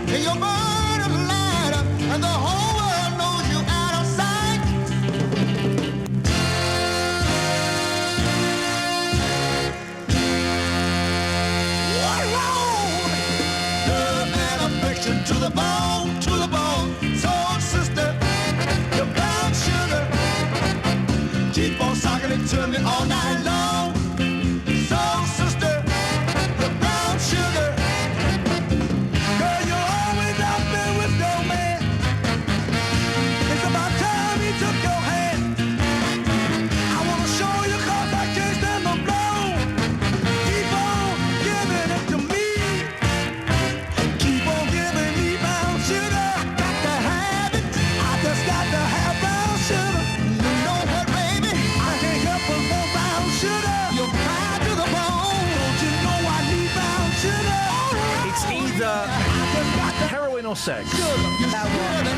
and your burn is lighter, and the whole world knows you out of sight. What wrong? Love and affection to the bone, to the bone. Soul sister, your brown sugar. Keep on socking it to me all night long. Soul sister, your brown sugar. Or sex?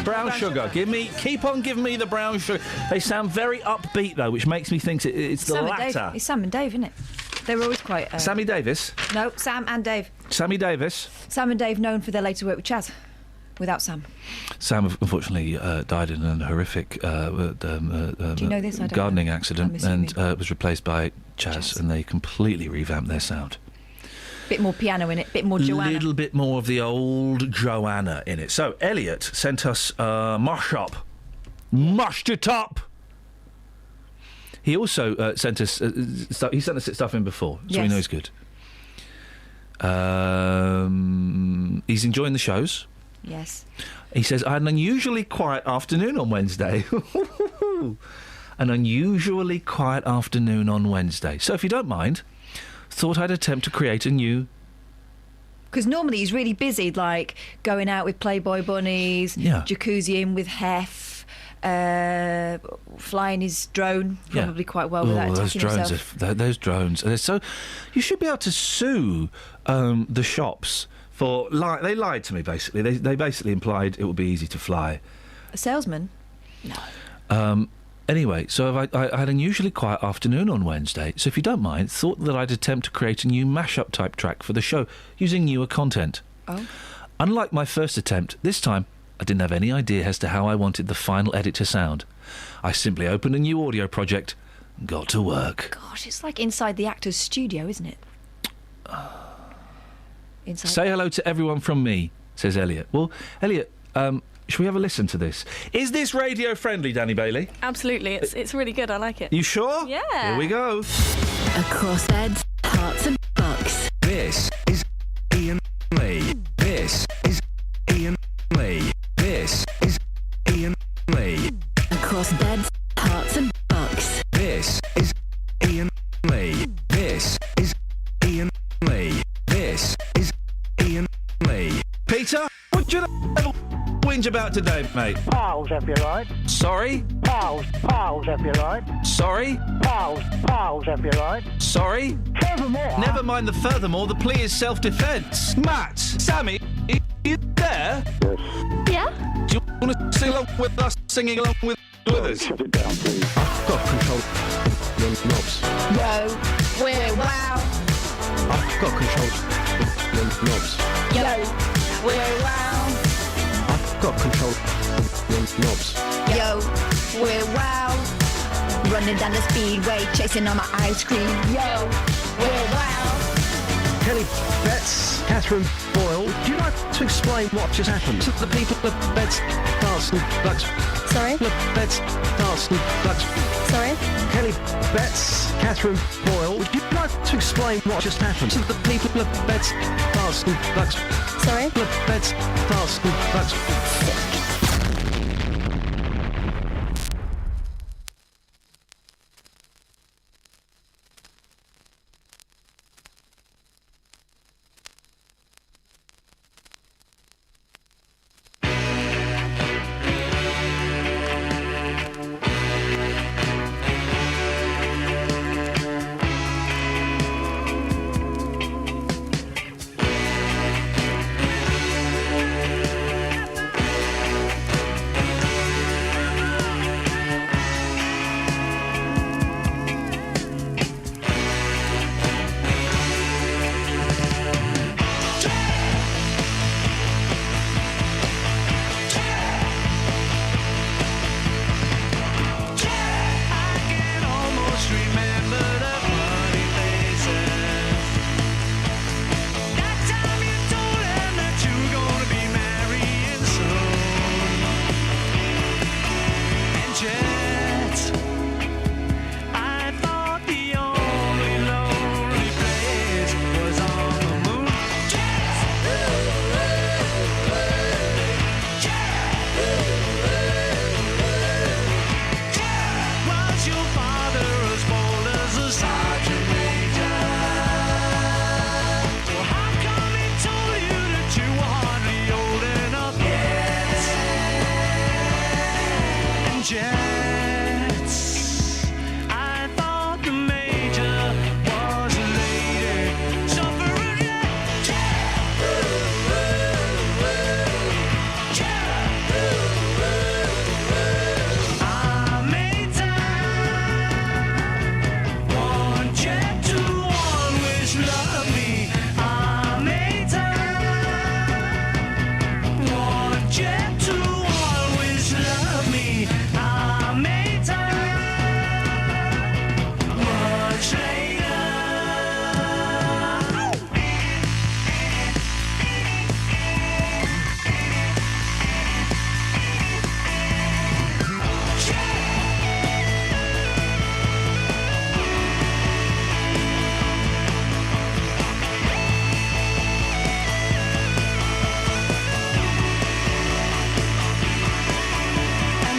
Brown sugar. Keep on giving me the brown sugar. They sound very upbeat though, which makes me think it's the latter. It's Sam and Dave, isn't it? They were always quite. Sammy Davis. No, Sam and Dave. Sammy Davis. Sam and Dave, known for their later work with Chaz. Without Sam. Sam unfortunately died in a horrific Do you know this? I don't gardening know. accident and was replaced by Chaz, and they completely revamped their sound. Bit more piano in it, bit more Joanna. Little bit more of the old Joanna in it. So, Elliot sent us mush up. Mushed it up! He also sent us... he sent us stuff in before, so we know he's good. He's enjoying the shows. Yes. He says, I had an unusually quiet afternoon on Wednesday. An unusually quiet afternoon on Wednesday. So, if you don't mind, thought I'd attempt to create a new... Because normally he's really busy, like going out with Playboy bunnies, jacuzziing with Hef, flying his drone probably quite well without attacking himself. Those drones. So, you should be able to sue the shops for... they lied to me, basically. They basically implied it would be easy to fly. A salesman? No. Anyway, so I had an unusually quiet afternoon on Wednesday, so if you don't mind, thought that I'd attempt to create a new mashup type track for the show using newer content. Oh. Unlike my first attempt, this time I didn't have any idea as to how I wanted the final edit to sound. I simply opened a new audio project and got to work. Gosh, it's like inside the actor's studio, isn't it? Say hello to everyone from me, says Elliot. Well, Elliot, should we have a listen to this? Is this radio friendly, Danny Bailey? Absolutely, it's really good. I like it. You sure? Yeah. Here we go. Across beds, hearts and bucks. This is Iain Lee. This is Iain Lee. This is Iain Lee. Across beds, hearts and bucks. This is Iain Lee. This is Iain Lee. This is Iain Lee. Peter, what you ever whinge about today, mate? Pals, if you like. Sorry? Pals, if you like. Sorry? Pals, if you like. Sorry? Furthermore. Never mind the furthermore, the plea is self-defence. Matt, Sammy, are you there? Yeah? Do you want to sing along with us, singing along with us? Shut it down, please. I've got control the knobs. Yo, we're wow. I've got control the knobs. Yo, we're wow. I've got control the knobs. Yo, we're wow. Running down the speedway, chasing on my ice cream. Yo, we're wow. Kelly Betts, Catherine Boyle, would you like to explain what just happened? To the people of Betts, Carson, Bucks. Sorry? Betts, Carson, Bucks. Sorry? Kelly Betts, Catherine Boyle, would you like to explain what just happened? To the people of Betts, Carson, Bucks. Sorry? Betts, Carson, Bucks.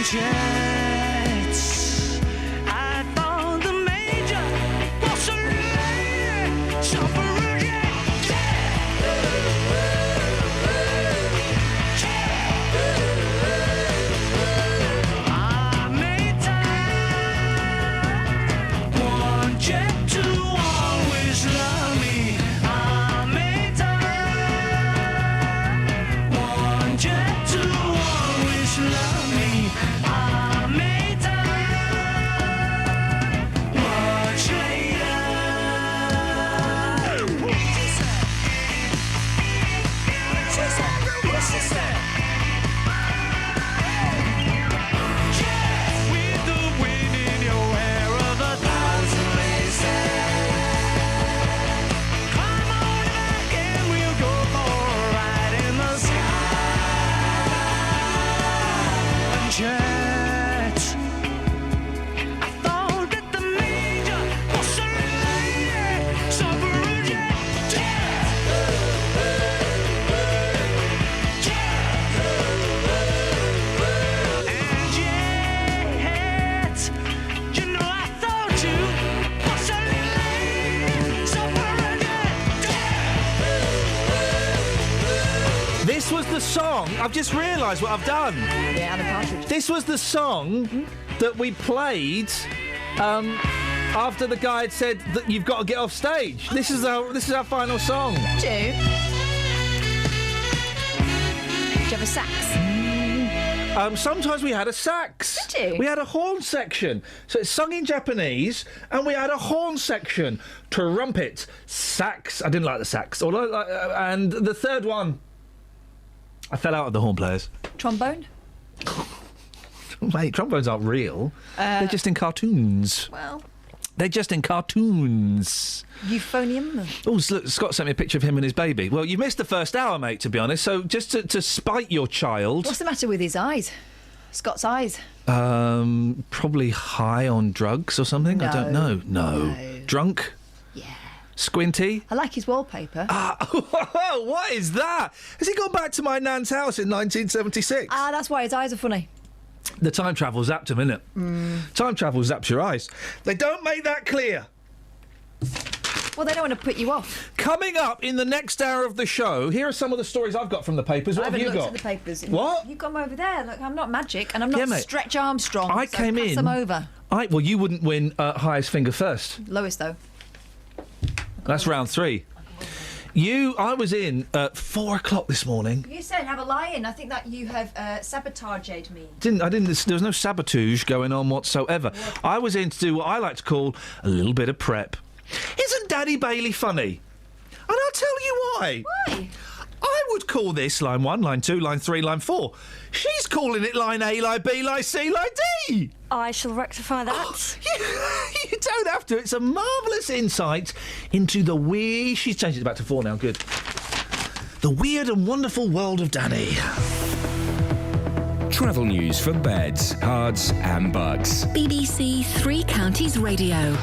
jets. I thought the major was a lady, super jet. I made time, one jet to always love me. I made time, one jet to always love me. I made time, much later. What she said? With the wind in your hair of a thousand laces. Come on back and we'll go for a ride in the sky. Jet. I thought that the major was a lady, super jet. And yet, you know I thought you was a lady, super jet. This was the song. I've just realised what I've done. Yeah, Anna Partridge. This was the song that we played after the guy had said that you've got to get off stage. This is our final song. Do you have a sax? Sometimes we had a sax. Did you? We had a horn section. So it's sung in Japanese, and we had a horn section. Trumpet, sax. I didn't like the sax. And the third one, I fell out of the horn players. Trombone? Mate, trombones aren't real. They're just in cartoons. Well, They're just in cartoons. euphonium. Oh, look, Scott sent me a picture of him and his baby. Well, you missed the first hour, mate, to be honest. So just to spite your child... What's the matter with his eyes? Scott's eyes. Probably high on drugs or something. I don't know. No. Drunk? Yeah. Squinty? I like his wallpaper. What is that? Has he gone back to my nan's house in 1976? That's why his eyes are funny. The time travel zapped him, innit? Time travel zaps your eyes. They don't make that clear. Well, they don't want to put you off. Coming up in the next hour of the show, here are some of the stories I've got from the papers. What I have you haven't got? looked at the papers. What? You've got them over there. Look, I'm not magic, and I'm not Yeah, mate. Stretch Armstrong. I so came pass in. them over. Well, you wouldn't win highest finger first. Lowest, though. That's round 3. I was in at 4 o'clock this morning. You said have a lie-in. I think that you have sabotaged me. There was no sabotage going on whatsoever. I was in to do what I like to call a little bit of prep. Isn't Daddy Bailey funny? And I'll tell you why. Why? I would call this line 1, line 2, line 3, line 4. She's calling it line A, line B, line C, line D. I shall rectify that. You don't have to. It's a marvellous insight into the weird... She's changed it back to 4 now. Good. The weird and wonderful world of Danny. Travel news for beds, cards and bugs. BBC Three Counties Radio.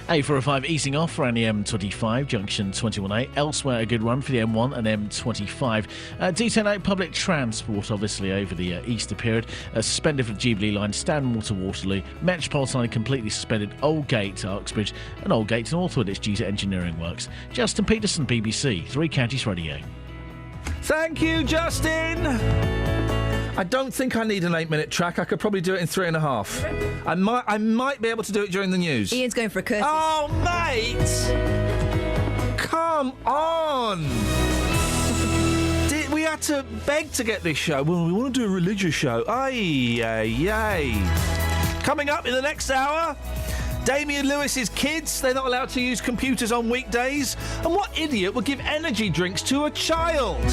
A405 easing off around the M25, junction 21A. Elsewhere, a good run for the M1 and M25. Do take note, public transport, obviously, over the Easter period. Suspended for the Jubilee line, Stanmore to Waterloo. Metropolitan line completely suspended. Aldgate to Uxbridge and Aldgate to Northwood. It's due to engineering works. Justin Peterson, BBC, Three Counties Radio. Thank you, Justin. I don't think I need an 8-minute track. I could probably do it in 3.5. I might be able to do it during the news. Ian's going for a curse. Oh, mate! Come on! We had to beg to get this show. Well, we want to do a religious show. Ay. Coming up in the next hour, Damian Lewis's kids, they're not allowed to use computers on weekdays. And what idiot would give energy drinks to a child?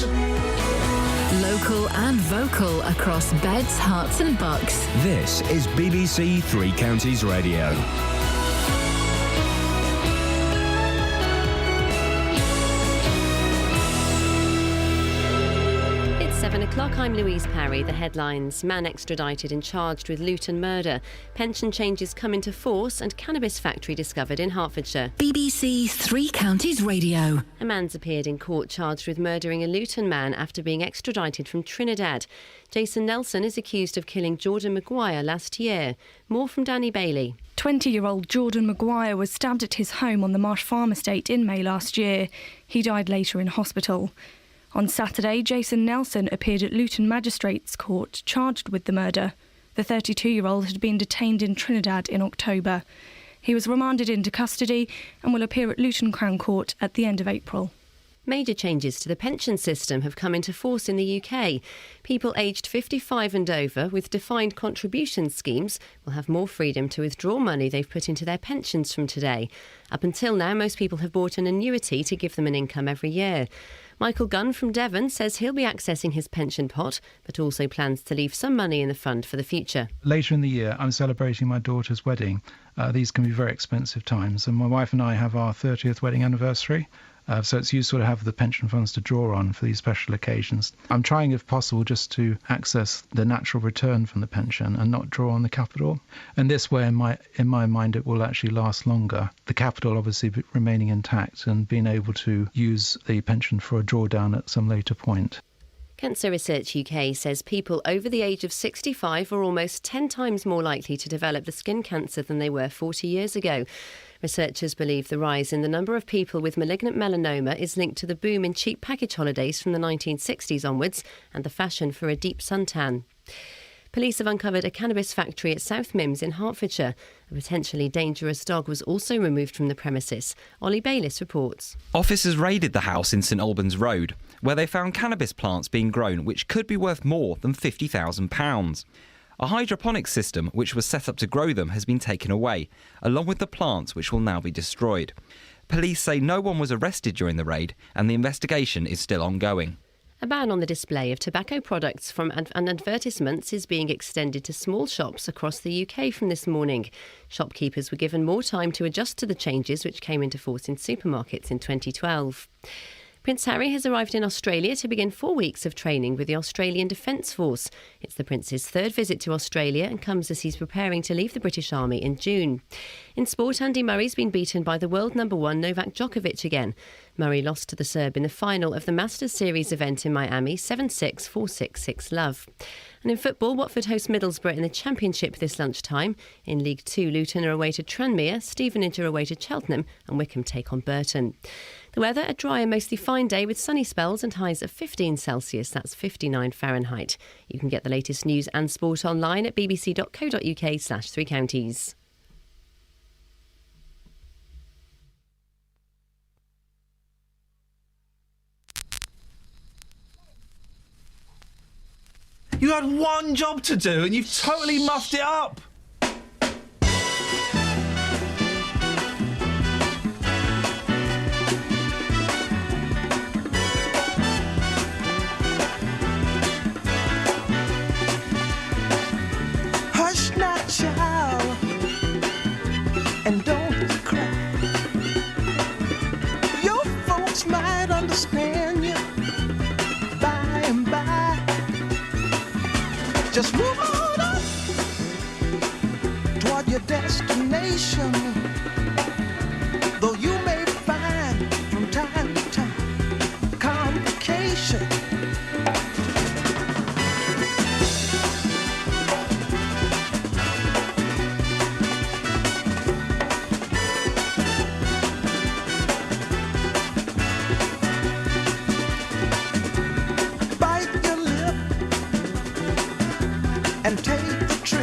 Local and vocal across beds, hearts and bucks. This is BBC Three Counties Radio. It's 7 o'clock. o'clock, I'm Louise Parry. The headlines: man extradited and charged with Luton murder. Pension changes come into force, and cannabis factory discovered in Hertfordshire. BBC Three Counties Radio. A man's appeared in court charged with murdering a Luton man after being extradited from Trinidad. Jason Nelson is accused of killing Jordan Maguire last year. More from Danny Bailey. 20-year-old Jordan Maguire was stabbed at his home on the Marsh Farm estate in May last year. He died later in hospital. On Saturday, Jason Nelson appeared at Luton Magistrates Court charged with the murder. The 32-year-old had been detained in Trinidad in October. He was remanded into custody and will appear at Luton Crown Court at the end of April. Major changes to the pension system have come into force in the UK. People aged 55 and over with defined contribution schemes will have more freedom to withdraw money they've put into their pensions from today. Up until now, most people have bought an annuity to give them an income every year. Michael Gunn from Devon says he'll be accessing his pension pot, but also plans to leave some money in the fund for the future. Later in the year, I'm celebrating my daughter's wedding. These can be very expensive times, and my wife and I have our 30th wedding anniversary. So it's useful to have the pension funds to draw on for these special occasions. I'm trying, if possible, just to access the natural return from the pension and not draw on the capital. And this way, in my mind, it will actually last longer. The capital obviously remaining intact and being able to use the pension for a drawdown at some later point. Cancer Research UK says people over the age of 65 are almost 10 times more likely to develop the skin cancer than they were 40 years ago. Researchers believe the rise in the number of people with malignant melanoma is linked to the boom in cheap package holidays from the 1960s onwards and the fashion for a deep suntan. Police have uncovered a cannabis factory at South Mimms in Hertfordshire. A potentially dangerous dog was also removed from the premises. Ollie Bayliss reports. Officers raided the house in St Albans Road, where they found cannabis plants being grown which could be worth more than £50,000. A hydroponic system which was set up to grow them has been taken away, along with the plants which will now be destroyed. Police say no one was arrested during the raid and the investigation is still ongoing. A ban on the display of tobacco products and advertisements is being extended to small shops across the UK from this morning. Shopkeepers were given more time to adjust to the changes which came into force in supermarkets in 2012. Prince Harry has arrived in Australia to begin 4 weeks of training with the Australian Defence Force. It's the Prince's third visit to Australia and comes as he's preparing to leave the British Army in June. In sport, Andy Murray's been beaten by the world number one Novak Djokovic again. Murray lost to the Serb in the final of the Masters Series event in Miami, 7-6, 4-6, 6-love. And in football, Watford host Middlesbrough in the Championship this lunchtime. In League 2, Luton are away to Tranmere, Stevenage are away to Cheltenham and Wickham take on Burton. The weather, a dry and mostly fine day with sunny spells and highs of 15 Celsius, that's 59 Fahrenheit. You can get the latest news and sport online at bbc.co.uk/3 counties. You had one job to do and you've totally muffed it up. Hush now, child, and don't cry. Your folks might understand you by and by. Just move on up toward your destination. Though you may find from time to time complications. And take the trip.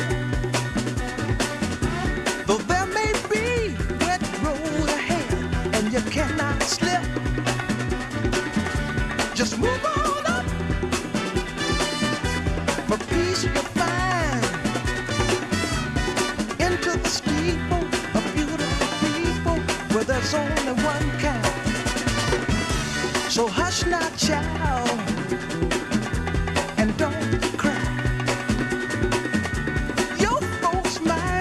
Though there may be wet road ahead and you cannot slip, just move on up. For peace you'll find into the steeple of beautiful people where there's only one kind. So hush now, child, and don't cry.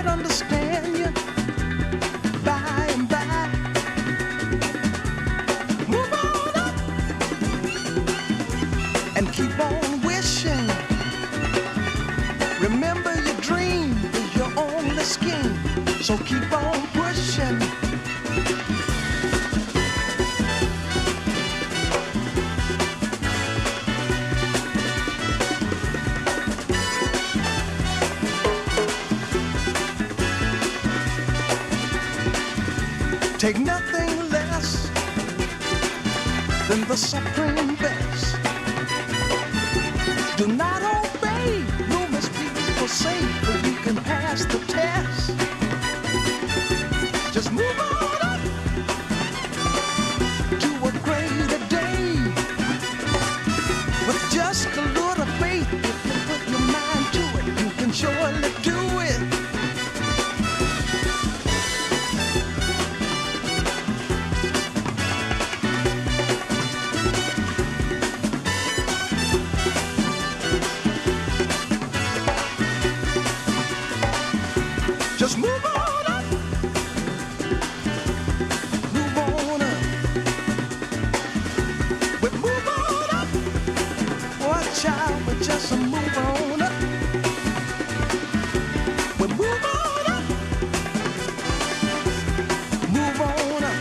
Understand you by and by. Move on up and keep on wishing Remember your dream is your only scheme, so keep on pushing. Take nothing less than the supreme best. Do not obey, rumors people say, but you can pass the test. Just move on up to a greater day. With just a little faith, if you put your mind to it, you can surely do it. Just move on up. Move on up. We move on up. Watch out, we just move on up. We move on up. Move on up.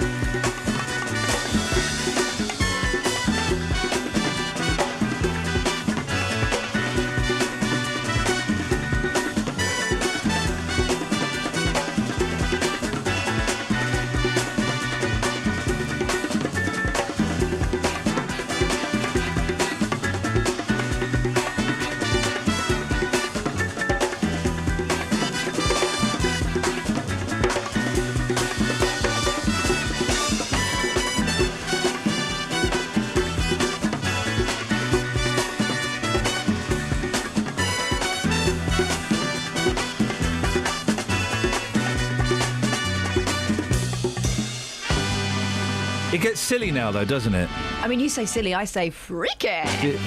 It gets silly now, though, doesn't it? I mean, you say silly, I say freaky.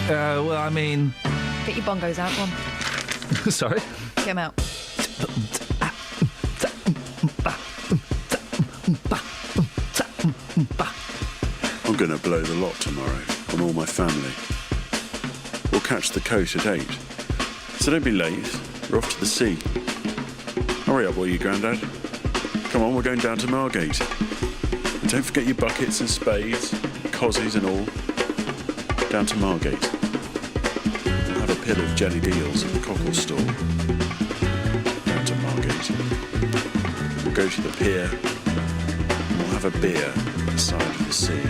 Well, I mean... Get your bongos out, one. Sorry? Get them out. I'm going to blow the lot tomorrow on all my family. We'll catch the coast at 8. So don't be late. We're off to the sea. Hurry up, will you, Grandad? Come on, we're going down to Margate. And don't forget your buckets and spades, cozzies and all. Down to Margate. We'll have a pill of jellied eels at the cockle stall. Down to Margate. We'll go to the pier. And we'll have a beer at the side of the sea.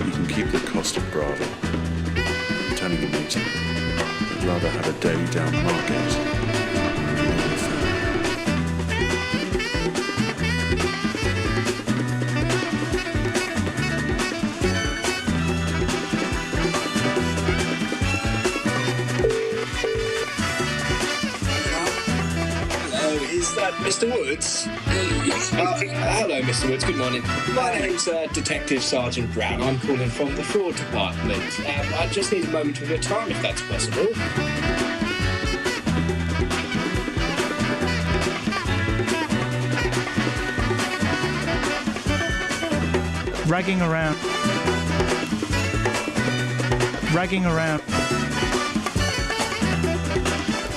You can keep the cost of Bravo. I'm telling you, matey, I'd rather have a day down Margate. Mr. Woods? Hello, Mr. Woods. Good morning. My name's Detective Sergeant Brown. I'm calling from the fraud department. I just need a moment of your time, if that's possible. Ragging around. Ragging around.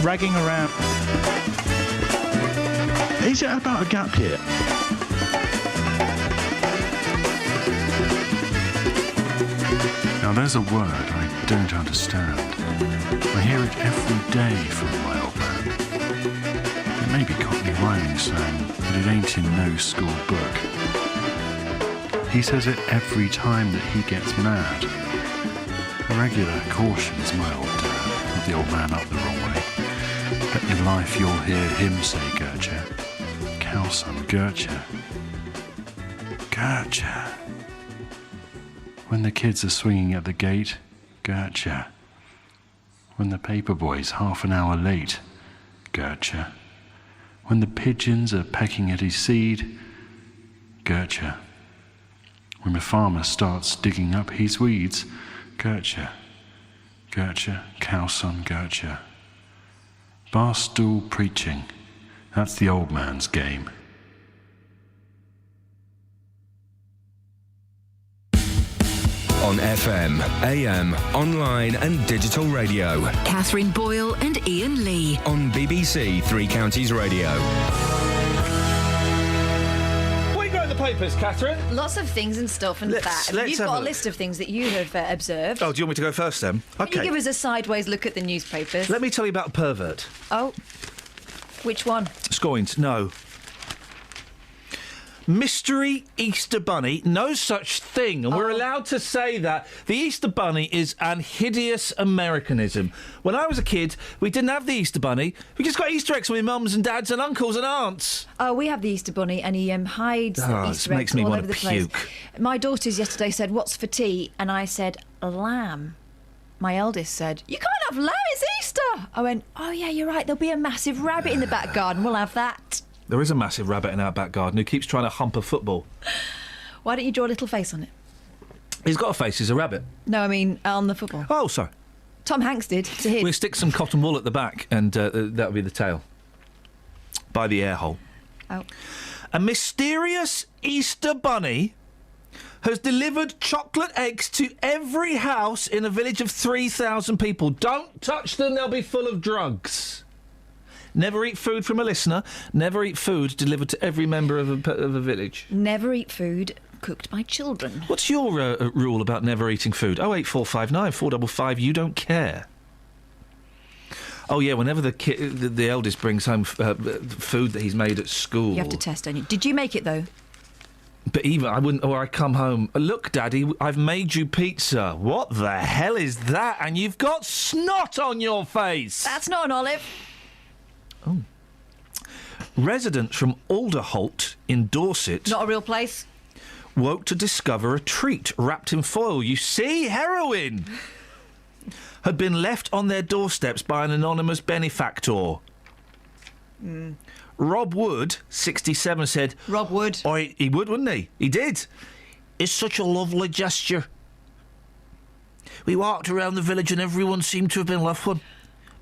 Ragging around. Is it about a gap year? Now there's a word I don't understand. I hear it every day from my old man. It may be Cockney rhyming slang, but it ain't in no school book. He says it every time that he gets mad. A regular cautions my old dad, not the old man up the wrong way. Bet your life you'll hear him say Gertcha. Cowson, Gertcha. Gertcha. When the kids are swinging at the gate, Gertcha. When the paper boy's half an hour late, Gertcha. When the pigeons are pecking at his seed, Gertcha. When the farmer starts digging up his weeds, Gertcha. Gertcha, Cowson, Gertcha. Barstool preaching. That's the old man's game. On FM, AM, online and digital radio. Catherine Boyle and Iain Lee. On BBC Three Counties Radio. What you got in the papers, Catherine? Lots of things and stuff and that. let's You've have got a a look. list of things that you have observed. Oh, do you want me to go first then? Can you give us a sideways look at the newspapers? Let me tell you about a pervert. Oh, which one? Scoins, no. Mystery Easter Bunny, no such thing. And we're allowed to say that. The Easter Bunny is an hideous Americanism. When I was a kid, we didn't have the Easter Bunny. We just got Easter eggs from my mums and dads and uncles and aunts. Oh, we have the Easter Bunny, and he hides Oh, the this Easter makes eggs me all wanna over the place. puke. My daughters yesterday said, "What's for tea?" And I said, "Lamb." My eldest said, "You can't have lamb, it's Easter." I went, "Oh yeah, you're right, there'll be a massive rabbit in the back garden, we'll have that." There is a massive rabbit in our back garden who keeps trying to hump a football. Why don't you draw a little face on it? He's got a face, he's a rabbit. No, I mean on the football. Oh, sorry. Tom Hanks did to his. We'll stick some cotton wool at the back and that'll be the tail. By the air hole. Oh. A mysterious Easter bunny has delivered chocolate eggs to every house in a village of 3,000 people. Don't touch them, they'll be full of drugs. Never eat food from a listener. Never eat food delivered to every member of a village. Never eat food cooked by children. What's your rule about never eating food? 08459 455. You don't care. Oh yeah, whenever the eldest brings home food that he's made at school, You have to test, don't you? Did you make it though? But even I wouldn't. Or I come home. Look, Daddy, I've made you pizza. What the hell is that? And you've got snot on your face. That's not an olive. Oh. Residents from Alderholt in Dorset Not a real place. woke to discover a treat wrapped in foil. You see, heroin had been left on their doorsteps by an anonymous benefactor. Rob Wood, 67, said... Rob Wood. Oh, he would, wouldn't he? He did. It's such a lovely gesture. We walked around the village and everyone seemed to have been left one.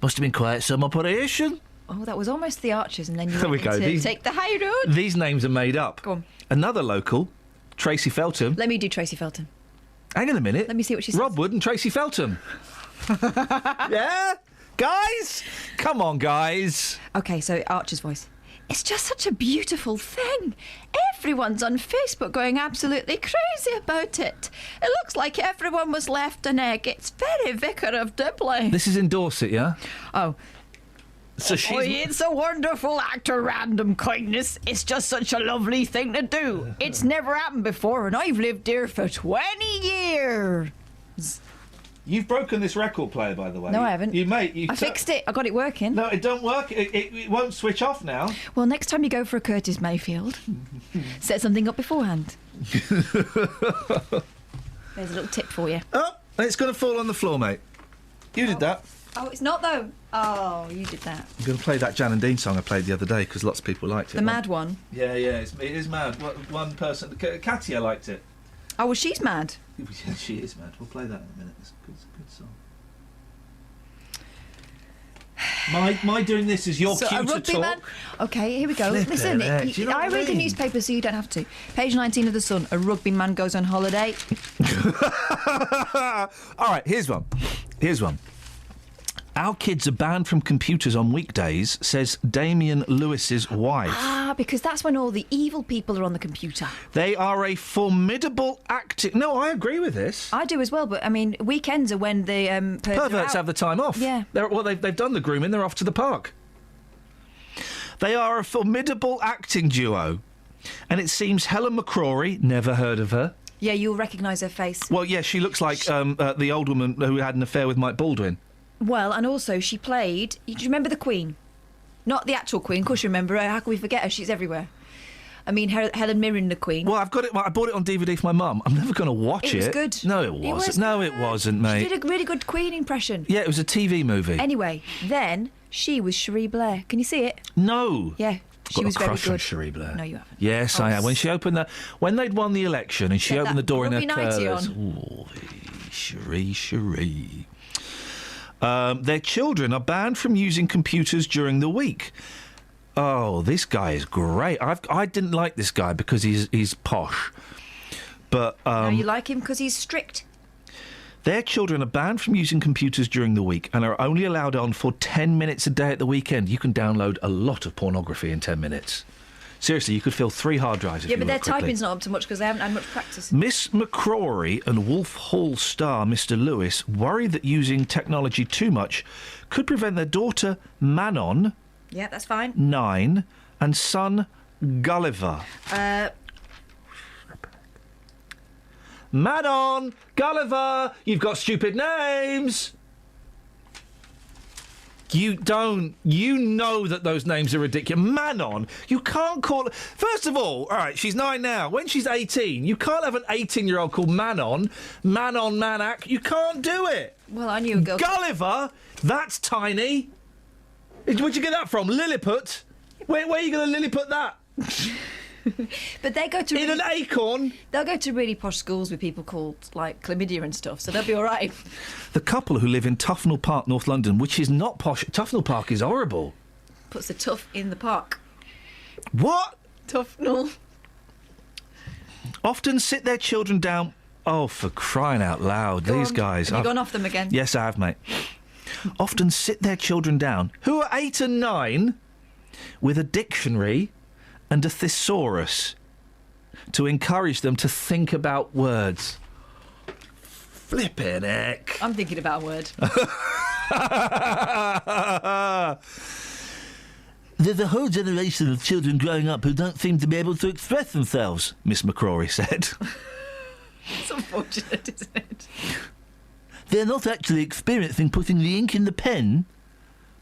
Must have been quite some operation. Oh, that was almost the Archers, and then you There we went go. to These- take the high road. These names are made up. Go on. Another local, Tracy Feltham. Let me do Tracy Felton. Hang on a minute. Let me see what she says. Rob Wood and Tracy Feltham. Yeah? Guys? Come on, guys. Okay, so Archer's voice. It's just such a beautiful thing. Everyone's on Facebook going absolutely crazy about it. It looks like everyone was left an egg. It's very Vicar of Dibley. This is in Dorset, yeah? Oh. So she's... It's a wonderful act of random kindness. It's just such a lovely thing to do. It's never happened before, and I've lived here for 20 years. You've broken this record player, by the way. No, I haven't. I fixed it. I got it working. No, it don't work. It won't switch off now. Well, next time you go for a Curtis Mayfield, set something up beforehand. There's a little tip for you. Oh, it's going to fall on the floor, mate. You did that. Oh, it's not, though. Oh, you did that. I'm going to play that Jan and Dean song I played the other day because lots of people liked it. The mad one? Yeah, it is mad. One person... Katia liked it. Oh, well, she's mad. Yeah, she is mad. We'll play that in a minute. It's a good song. My doing this is your So, cue a to rugby talk. man. Okay, here we go. Flippin' Listen, heck, do you know I what I read the mean? newspaper, so you don't have to. Page 19 of The Sun. A rugby man goes on holiday. All right, here's one. Our kids are banned from computers on weekdays, says Damian Lewis's wife. Ah, because that's when all the evil people are on the computer. They are a formidable active... No, I agree with this. I do as well, but, I mean, weekends are when the Perverts have the time off. Yeah. They've done the grooming, they're off to the park. They are a formidable acting duo. And it seems Helen McCrory, never heard of her. Yeah, you'll recognise her face. Well, yeah, she looks like the old woman who had an affair with Mike Baldwin. Well, and also she played... Do you remember the Queen? Not the actual Queen, of course you remember her. How can we forget her? She's everywhere. I mean, Helen Mirren, the Queen. Well, I've got it. I bought it on DVD for my mum. I'm never going to watch it. It was good. No, it wasn't. No, it wasn't, mate. She did a really good Queen impression. Yeah, it was a TV movie. Anyway, then she was Cherie Blair. Can you see it? No. Yeah, I've she got was a very crush good. on Cherie Blair. No, you haven't. Yes, I am. When she opened when they'd won the election and she Get opened that the door in her rugby nighty curlers. on. Ooh, Cherie. Their children are banned from using computers during the week. Oh, this guy is great. I didn't like this guy because he's posh, but Now you like him because he's strict. Their children are banned from using computers during the week and are only allowed on for 10 minutes a day at the weekend. You can download a lot of pornography in 10 minutes. Seriously, you could fill 3 hard drives if Yeah, you but their work quickly. typing's not up to much because they haven't had much practice. Miss McCrory and Wolf Hall star Mr. Lewis worry that using technology too much could prevent their daughter Manon, Yeah, that's fine. 9, and son Gulliver. Manon, Gulliver, you've got stupid names. You know that those names are ridiculous. Manon, you can't call... First of all right, she's 9 now. When she's 18, you can't have an 18-year-old called Manon. Manon Manak. You can't do it. Well, I knew a girl... Gulliver, that's tiny. Where'd you get that from? Lilliput? Where are you going to Lilliput that? But they go to... In an acorn? They'll go to really posh schools with people called, like, chlamydia and stuff, so they'll be all right. The couple who live in Tufnell Park, North London, which is not posh... Tufnell Park is horrible. Puts the tough in the park. What? Tufnell. Often sit their children down... Oh, for crying out loud, these guys... Have you gone off them again? Yes, I have, mate. Often sit their children down, who are 8 and 9, with a dictionary and a thesaurus to encourage them to think about words. Flippin' heck. I'm thinking about a word. There's a whole generation of children growing up who don't seem to be able to express themselves, Miss McCrory said. It's unfortunate, isn't it? They're not actually experiencing putting the ink in the pen.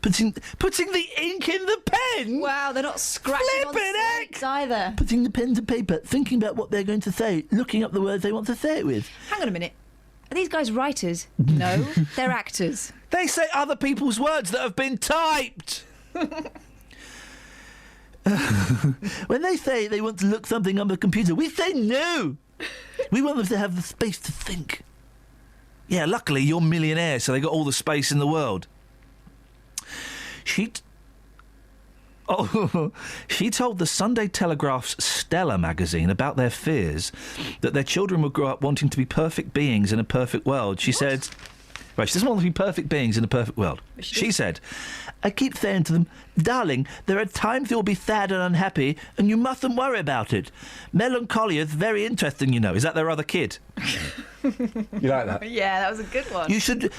Putting the ink in the pen? Wow, they're not scratching on slates either. Putting the pen to paper, thinking about what they're going to say, looking up the words they want to say it with. Hang on a minute. Are these guys writers? No, they're actors. They say other people's words that have been typed. When they say they want to look something on the computer, we say no. We want them to have the space to think. Yeah, luckily you're millionaire, so they got all the space in the world. She told the Sunday Telegraph's Stella magazine about their fears that their children would grow up wanting to be perfect beings in a perfect world. She said... Right, she doesn't want to be perfect beings in a perfect world. She said, I keep saying to them, darling, there are times you'll be sad and unhappy, and you mustn't worry about it. Melancholia is very interesting, you know. Is that their other kid? You like that? Yeah, that was a good one.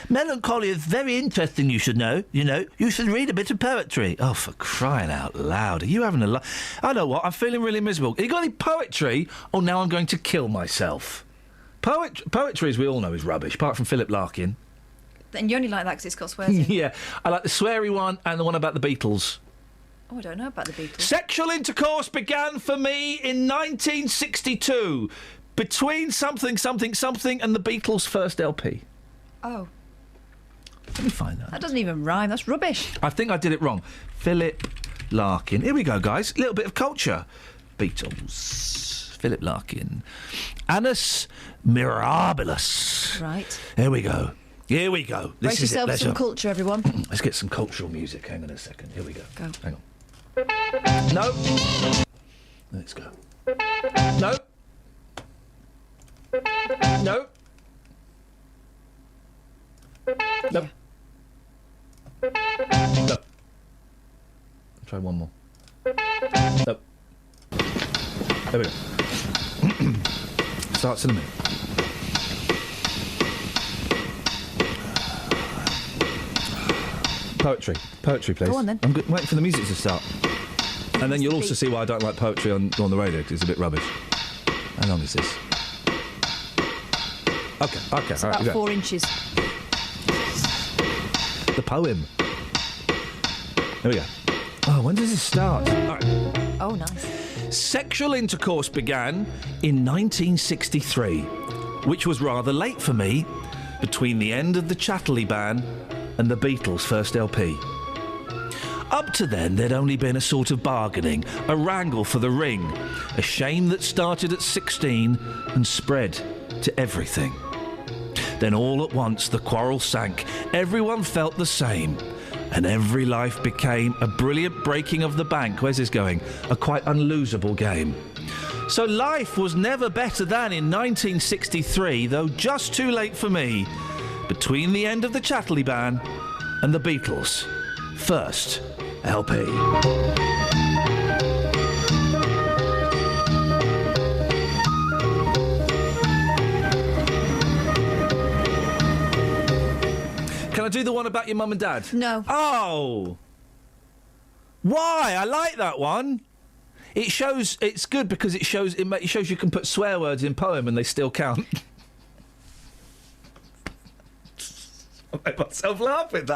Melancholia is very interesting, you should know. You know, you should read a bit of poetry. Oh, for crying out loud. Are you having a I know what, I'm feeling really miserable. Have you got any poetry? Oh, now I'm going to kill myself. Poetry, as we all know, is rubbish, apart from Philip Larkin. And you only like that because it's got swears in. Yeah, I like the sweary one and the one about the Beatles. Oh, I don't know about the Beatles. Sexual intercourse began for me in 1962, between something, something, something and the Beatles' first LP. Oh. Let me find that. That doesn't even rhyme. That's rubbish. I think I did it wrong. Philip Larkin. Here we go, guys. A little bit of culture. Beatles. Philip Larkin. Annus Mirabilis. Right. Here we go. Here we go. Brace yourself for some culture, everyone. Let's get some cultural music. Hang on a second. Here we go. Go. Hang on. No. Let's go. No. No. No. No. Try one more. No. There we go. Starts in a minute. Poetry, please. Go on, then. I'm waiting for the music to start. And then you'll also see why I don't like poetry on the radio, because it's a bit rubbish. How long is this? Okay. It's all right, about 4 inches. The poem. There we go. Oh, when does this start? All right. Oh, nice. Sexual intercourse began in 1963, which was rather late for me, between the end of the Chatterley ban and the Beatles' first LP. Up to then, there'd only been a sort of bargaining, a wrangle for the ring, a shame that started at 16 and spread to everything. Then all at once the quarrel sank, everyone felt the same, and every life became a brilliant breaking of the bank. Where's this going? A quite unlosable game. So life was never better than in 1963, though just too late for me. between the end of the Chatterley ban and the Beatles' first LP. Can I do the one about your mum and dad? No. Oh! Why? I like that one. It shows. It's good because it shows you can put swear words in poem and they still count. I made myself laugh with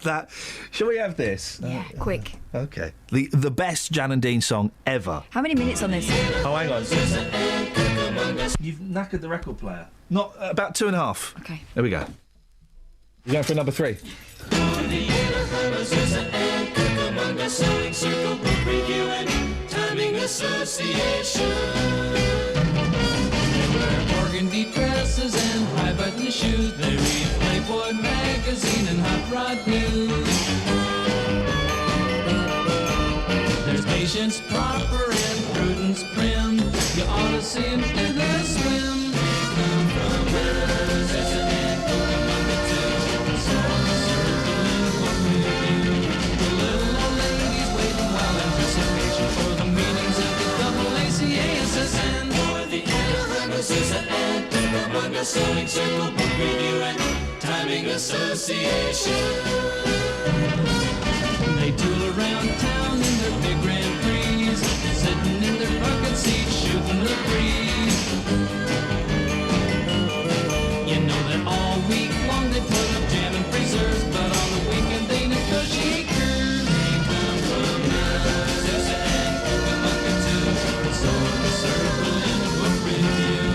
that. Shall we have this? Yeah, quick. Okay. The best Jan and Dean song ever. How many minutes on this? Oh, hang on. You've knackered the record player. Not about 2.5. Okay. There we go. You're going for number 3. Sewing Circle Book Review and Timing Association. They wear burgundy dresses and high-button shoes. They read Playboy magazine and Hot Rod News. There's patience proper and prudence prim. You ought to see them do their swim. They come from Massachusetts and Cucamonga too. So the Circle and Book Review. The little old ladies waiting while anticipation for the meetings of the AACASSN. For the Anaheim and Cucamonga Sewing Circle Book Review and Timing Association. They tool around town in their big Grand Prix, sitting in their bucket seats, shooting the breeze. You know that all week long they put up jam and freezers, but on the weekend they negotiate curves. They come from Massachusetts and Cucamonga too. So the Circle and the Book Review.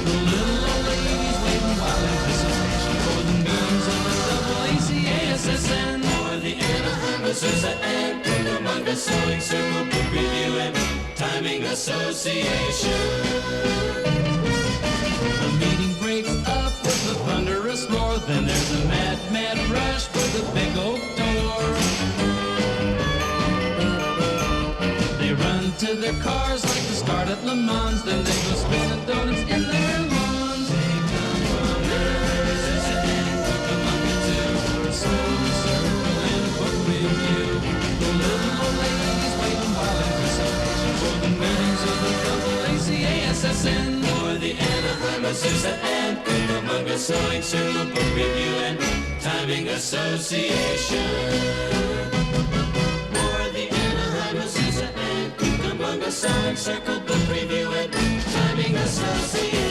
The little old ladies waiting while anticipation for the meetings of the AACASSN. For the Anaheim, Azusa and Cucamonga Sewing Circle Book Review and Timing Association. The meeting breaks up with a thunderous roar. Then there's a mad, mad rush for the big oak door. They run to their cars like the start at Le Mans. Then they go spinning donuts in their lawns. They come from Massachusetts and Cucamonga too. So the Circle and Book Review. The little old ladies waiting while anticipation for the meetings of the AACASSN. For the Anaheim, Azusa and Cucamonga Sewing Circle Book Review and Timing Association. For the Anaheim, Azusa and Cucamonga Sewing Circle Book Review and Timing Association.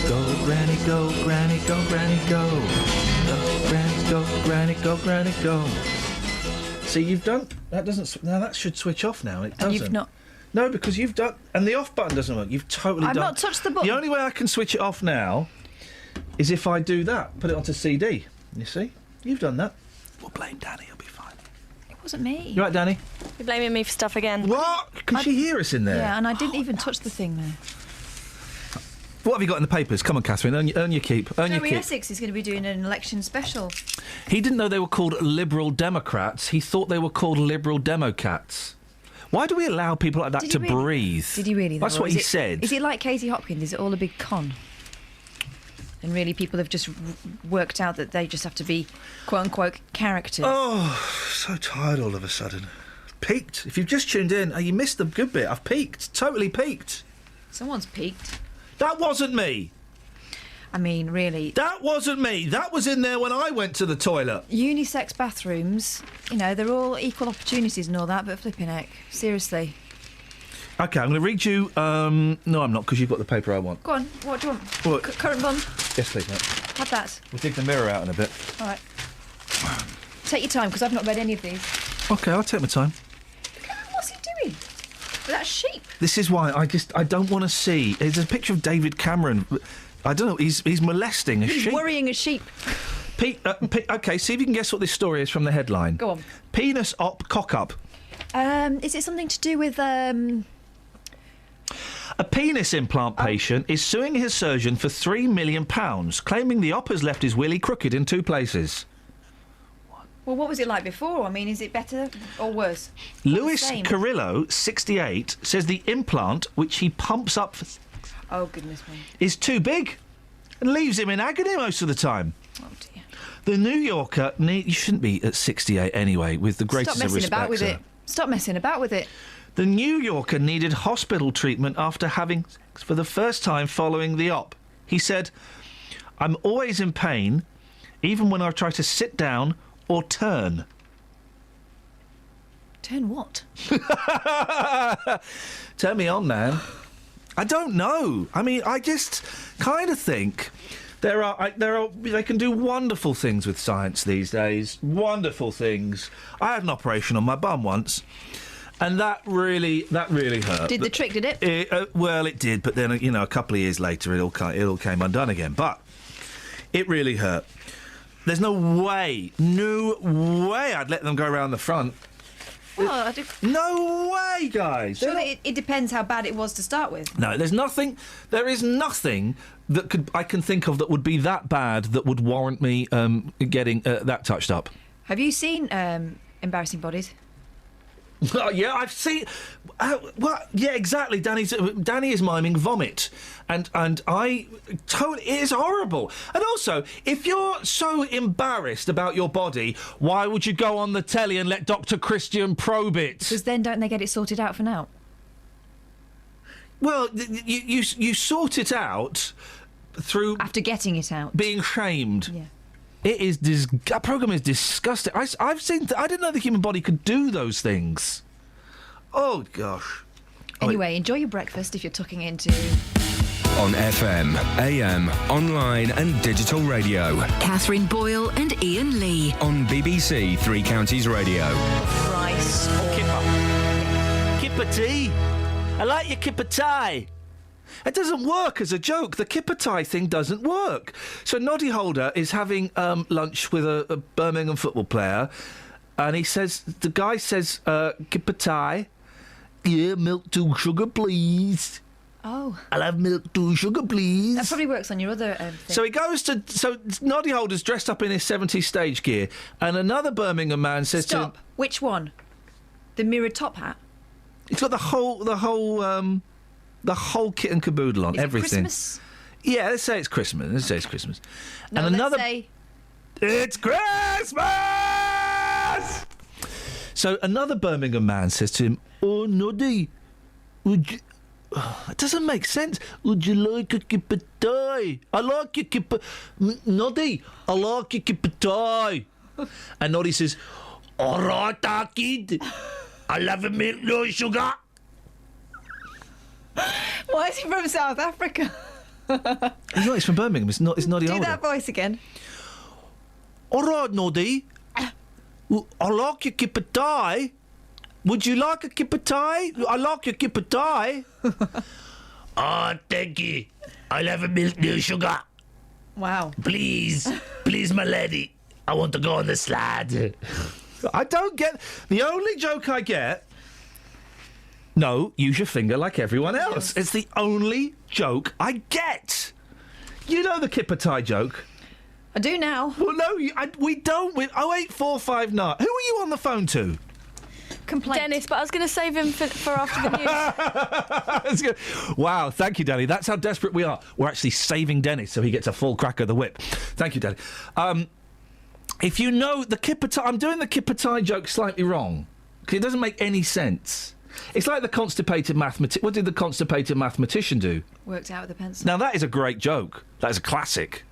Go, Granny, go, Granny, go, Granny, go. Go, Granny, go, Granny, go, Granny, go. See, you've done... That doesn't... Now, that should switch off now. It doesn't. And you've not... No, because you've done... And the off button doesn't work. You've totally I've done... not touched the button. The only way I can switch it off now is if I do that. Put it onto CD. You see? You've done that. We'll blame Danny. He'll be fine. It wasn't me. You right, Danny? You're blaming me for stuff again. What? Can she hear us in there? Yeah, and I didn't even touch the thing there. What have you got in the papers? Come on, Catherine. Earn your keep. Earn your Jerry keep. Essex is going to be doing an election special. He didn't know they were called Liberal Democrats. He thought they were called Liberal Democats. Why do we allow people like that Did to he really? breathe? Did he really? though, That's or what is he it- said. Is it like Katie Hopkins? Is it all a big con? And really, people have just worked out that they just have to be quote-unquote characters. Oh, so tired all of a sudden. Peaked. If you've just tuned in, you missed the good bit. I've peaked. Totally peaked. Someone's peaked. That wasn't me. I mean, really. That wasn't me. That was in there when I went to the toilet. Unisex bathrooms, you know, they're all equal opportunities and all that, but flipping heck. Seriously. OK, I'm going to read you... no, I'm not, because you've got the paper I want. Go on, what do you want? What? Current bum? Yes, please, mate. Have that. We'll dig the mirror out in a bit. All right. Take your time, because I've not read any of these. OK, I'll take my time. What's he doing? With that sheep? This is why I don't want to see... There's a picture of David Cameron... I don't know, he's molesting a He's sheep. worrying a sheep. OK, see if you can guess what this story is from the headline. Go on. Penis op cock up. Is it something to do with, A penis implant patient is suing his surgeon for £3 million, claiming the op has left his willy crooked in 2 places. Well, what was it like before? I mean, is it better or worse? Lewis Same. Carrillo, 68, says the implant, which he pumps up for, Oh, goodness me. is too big and leaves him in agony most of the time. Oh, dear. The New Yorker, you shouldn't be at 68 anyway, with the greatest Stop of messing respect. about with sir. it. Stop messing about with it. The New Yorker needed hospital treatment after having sex for the first time following the op. He said, "I'm always in pain, even when I try to sit down or turn." Turn what? Turn me on, man. I don't know. I mean, I just kind of think they can do wonderful things with science these days. Wonderful things. I had an operation on my bum once, and that really hurt. Did the trick, did it? Well, it did, but then a couple of years later, it all came undone again. But it really hurt. There's no way I'd let them go around the front. Well, I do. No way, guys. Surely it depends how bad it was to start with. No, there is nothing that I can think of that would be that bad that would warrant me getting that touched up. Have you seen embarrassing bodies? Yeah, I've seen. Well, yeah, exactly. Danny is miming vomit, and it is horrible. And also, if you're so embarrassed about your body, why would you go on the telly and let Dr. Christian probe it? Because then don't they get it sorted out for now? Well, you sort it out through after getting it out, being shamed. Yeah. It is that programme is disgusting. I've seen. I didn't know the human body could do those things. Oh gosh. Anyway, enjoy your breakfast if you're tucking into. On FM, AM, online and digital radio. Catherine Boyle and Iain Lee. On BBC Three Counties Radio. Rice. Kipper tea. I like your kipper tie. It doesn't work as a joke. The kipper tie thing doesn't work. So Noddy Holder is having lunch with a Birmingham football player, and the guy says, kipper tie. Yeah, milk 2 sugar, please. Oh. I'll have milk 2 sugar, please. That probably works on your other thing. So he goes to... So Noddy Holder's dressed up in his 70s stage gear, and another Birmingham man says to him... Which one? The mirrored top hat? He's got the whole kit and caboodle on, Is everything. It Christmas? Yeah, let's say it's Christmas. No, and another... let's say... It's Christmas! So another Birmingham man says to him, "Oh, Noddy, would you..." It doesn't make sense. "Would you like a kipper tie? I like your kipper... Noddy, I like your kipper tie." And Noddy says, "All right, kid. I'll have a milk, no sugar." Why is he from South Africa? He's from Birmingham. It's Noddy Do Holder. that voice again. "All right, Noddy. I like your kipper tie. Would you like a kipper tie? I like your kipper tie." "Oh, thank you. I'll have a milk, no sugar. Wow. Please, my lady. I want to go on the slide." I don't get... The only joke I get... No, use your finger like everyone else. It's the only joke I get. You know the kipper tie joke. I do now. Well, no, we don't. 08459. Who are you on the phone to? Complaint. Dennis, but I was going to save him for after the news. Wow, thank you, Danny. That's how desperate we are. We're actually saving Dennis so he gets a full crack of the whip. Thank you, Danny. If you know the kipper tie... I'm doing the kipper tie joke slightly wrong, because it doesn't make any sense. It's like the constipated mathematician... What did the constipated mathematician do? Worked out with a pencil. Now, that is a great joke. That is a classic.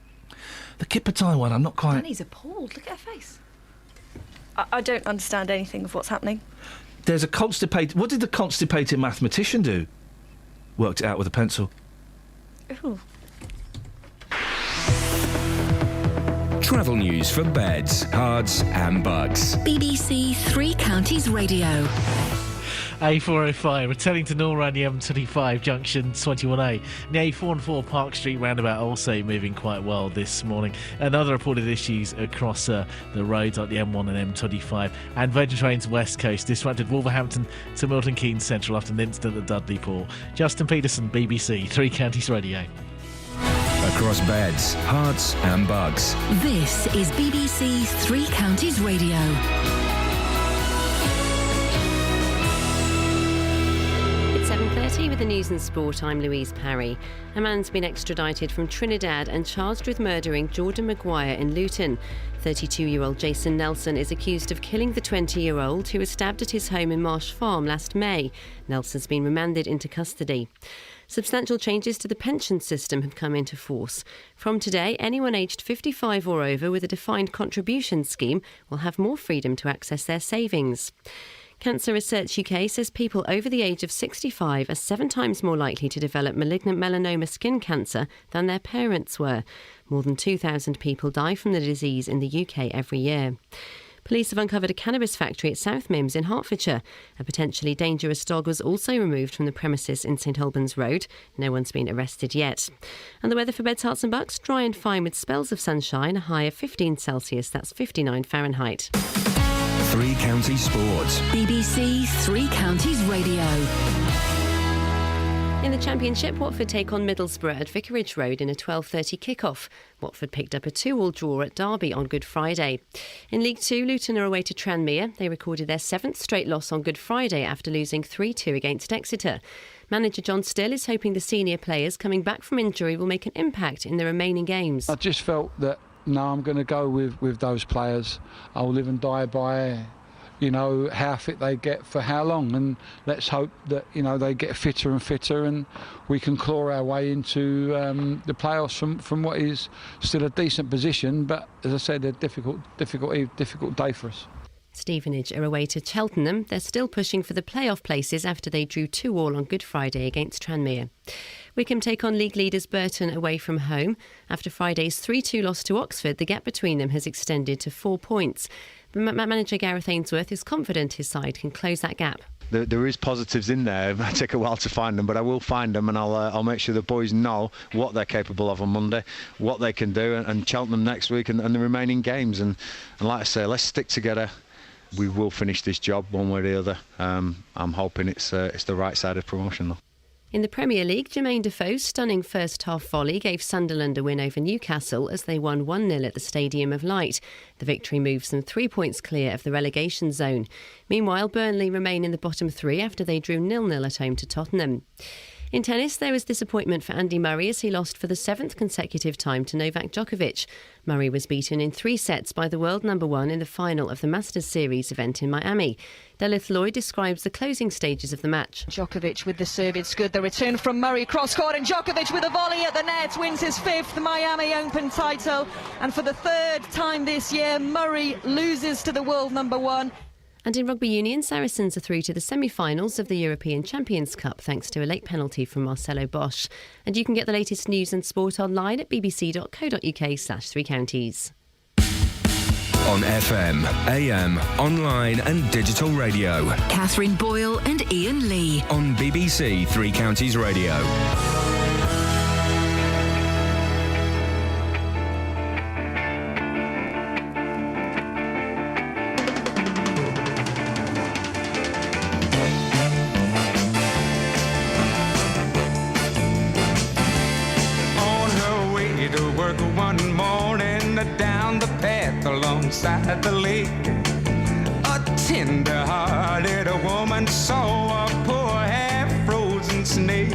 The kipper tie one, I'm not quite... Danny's appalled. Look at her face. I don't understand anything of what's happening. There's a constipated... What did the constipated mathematician do? Worked it out with a pencil. Ooh. Travel news for beds, cards and bugs. BBC Three Counties Radio. A405, returning to normal around the M25 junction 21A. The A414 Park Street roundabout also moving quite well this morning. And other reported issues across the roads like the M1 and M25. And Virgin Trains West Coast disrupted Wolverhampton to Milton Keynes Central after an incident at Dudley Port. Justin Peterson, BBC Three Counties Radio. across beds, hearts and bugs. This is BBC Three Counties Radio. It's 7:30 with the news and sport. I'm Louise Parry. A man's been extradited from Trinidad and charged with murdering Jordan Maguire in Luton. 32-year-old Jason Nelson is accused of killing the 20-year-old who was stabbed at his home in Marsh Farm last May. Nelson's been remanded into custody. Substantial changes to the pension system have come into force. From today, anyone aged 55 or over with a defined contribution scheme will have more freedom to access their savings. Cancer Research UK says people over the age of 65 are 7 times more likely to develop malignant melanoma skin cancer than their parents were. More than 2,000 people die from the disease in the UK every year. Police have uncovered a cannabis factory at South Mims in Hertfordshire. A potentially dangerous dog was also removed from the premises in St Albans Road. No one's been arrested yet. And the weather for Beds, Herts and Bucks, dry and fine with spells of sunshine, a high of 15 Celsius, that's 59 Fahrenheit. Three Counties Sports. BBC Three Counties Radio. In the Championship, Watford take on Middlesbrough at Vicarage Road in a 12:30 kick-off. Watford picked up a 2-2 draw at Derby on Good Friday. In League 2, Luton are away to Tranmere. They recorded their 7th straight loss on Good Friday after losing 3-2 against Exeter. Manager John Still is hoping the senior players coming back from injury will make an impact in the remaining games. I just felt that, no, I'm going to go with those players. I'll live and die by, how fit they get for how long, and let's hope that they get fitter and fitter and we can claw our way into the playoffs from what is still a decent position, but as I said, a difficult day for us. Stevenage are away to Cheltenham. They're still pushing for the playoff places after they drew 2-2 on Good Friday against Tranmere. Wickham take on league leaders Burton away from home. After Friday's 3-2 loss to Oxford, the gap between them has extended to 4 points. Manager Gareth Ainsworth is confident his side can close that gap. There is positives in there. It might take a while to find them, but I will find them, and I'll make sure the boys know what they're capable of on Monday, what they can do, and Cheltenham next week and the remaining games. And like I say, let's stick together. We will finish this job one way or the other. I'm hoping it's the right side of promotion, though. In the Premier League, Jermaine Defoe's stunning first-half volley gave Sunderland a win over Newcastle as they won 1-0 at the Stadium of Light. The victory moves them 3 points clear of the relegation zone. Meanwhile, Burnley remain in the bottom 3 after they drew 0-0 at home to Tottenham. In tennis, there was disappointment for Andy Murray as he lost for the 7th consecutive time to Novak Djokovic. Murray was beaten in 3 sets by the world number 1 in the final of the Masters Series event in Miami. Delith Lloyd describes the closing stages of the match. Djokovic with the serve, it's good. The return from Murray, cross-court, and Djokovic with a volley at the net wins his 5th Miami Open title. And for the 3rd time this year, Murray loses to the world number 1. And in rugby union, Saracens are through to the semi-finals of the European Champions Cup thanks to a late penalty from Marcelo Bosch. And you can get the latest news and sport online at bbc.co.uk/3 counties. On FM, AM, online and digital radio. Catherine Boyle and Iain Lee. On BBC Three Counties Radio. One morning down the path alongside the lake, a tender-hearted woman saw a poor half-frozen snake.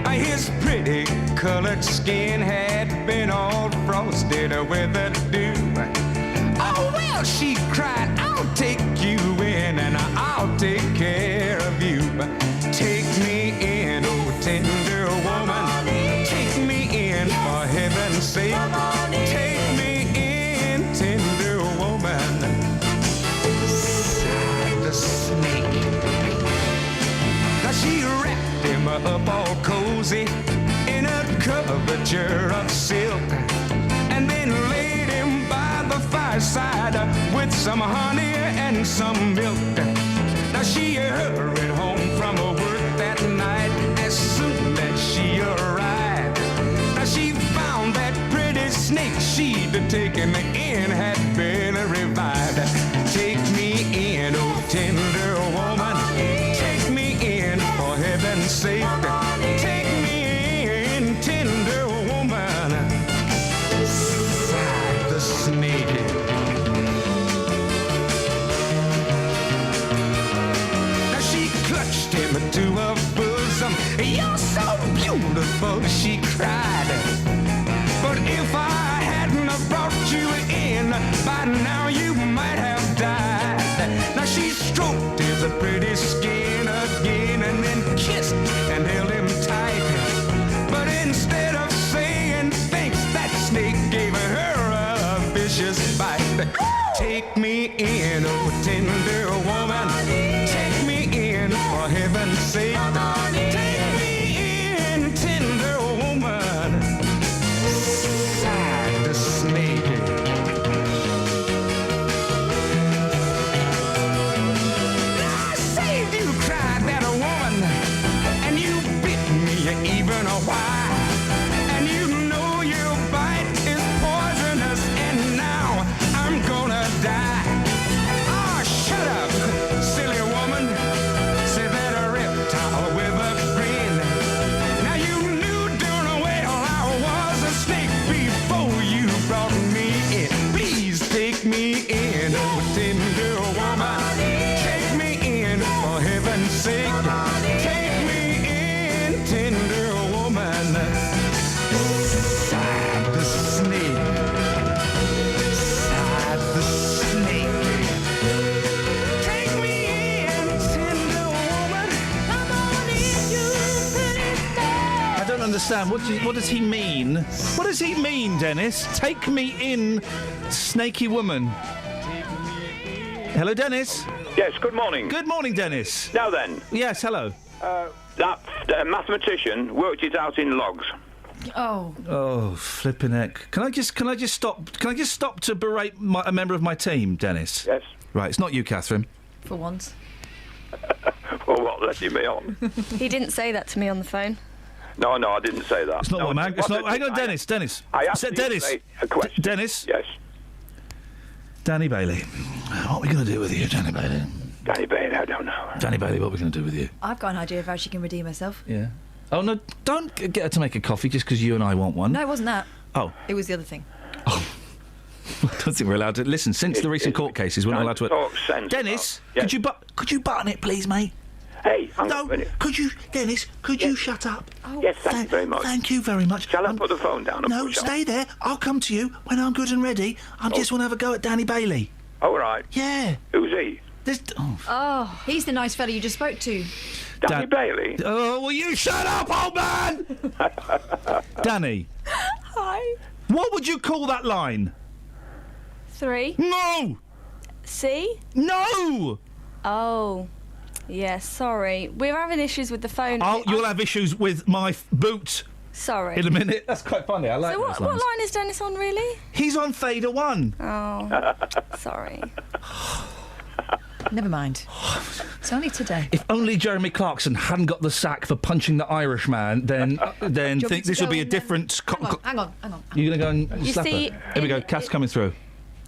His pretty colored skin had been all frosted with the dew. Oh well, she cried, I'll take you in and I'll take care of you. Take me in, oh tender woman, take me in for heaven's sake. Take me in, tender woman, sighed the snake. Now she wrapped him up all cozy in a coverture of silk, and then laid him by the fireside with some honey and some milk. Now she hurried home from her work that night as soon as she arrived. Now she found that pretty snake she'd taken in had been revived. Take me in, oh tender woman, take me in for heaven's sake. Take me in, tender woman, tried. But if I hadn't have brought you in, by now you might have died. Now she stroked his pretty skin again and then kissed and held him tight. But instead of saying thanks, that snake gave her a vicious bite. Take me in, oh tender woman. Take me in, for heaven's sake. Take me in, tender woman. Sighed the snake. I saved you, cried that woman, and you bit me even a while. And you know your bite is poisonous, and now I'm gonna die. Ah, shut up, silly woman, said that a reptile with a grin. Now you knew darn well I was a snake before you brought me in. Please take me in, oh tender woman. Take me in, for heaven's sake. Take me in, tender woman. Sighed the snake. Sighed the snake. Take me in, tender woman. Come on in, you pretty thing. I don't understand. What does he mean? What does he mean, Dennis? Take me in, snaky woman. Hello, Dennis. Yes, good morning. Good morning, Dennis. Now then. Yes, hello. That mathematician worked it out in logs. Oh. Oh, flipping heck. Can I just stop to berate a member of my team, Dennis? Yes. Right, it's not you, Catherine. For once. Well, what, letting me on? He didn't say that to me on the phone. No, I didn't say that. It's not no, one man. It's not. Hang on, Dennis. Dennis. I asked you to Dennis. say a question. Dennis. Yes. Danny Bailey. What are we going to do with you, Danny Bailey? Danny Bailey, I don't know. Danny Bailey, what are we going to do with you? I've got an idea of how she can redeem herself. Yeah. Oh, no, don't get her to make a coffee just because you and I want one. No, it wasn't that. Oh. It was the other thing. I don't think we're allowed to... Listen, since the recent court cases, we're not allowed to... Talk sense. Dennis, Yes. could you button it, please, mate? Hey, hang no, on a minute. could you... Dennis, could you shut up? Yes, thank you very much. Thank you very much. Shall I put the phone down? And No, push on? stay there. I'll come to you when I'm good and ready. I just want to have a go at Danny Bailey. All right. Yeah. Who's he? Oh, he's the nice fella you just spoke to. Danny Bailey? Oh, will you shut up, old man? Danny. Hi. What would you call that line? 3. No! C? No! Oh. Yeah, sorry. We're having issues with the phone. You'll have issues with my boot Sorry. in a minute. That's quite funny. I like So those what lines. line is Dennis on, really? He's on Fader 1. Oh. Sorry. Never mind. It's only today. If only Jeremy Clarkson hadn't got the sack for punching the Irishman, then me think to this would go be a and different... Hang on. You're going to go and You slap see, her? Here we go. Cass coming through.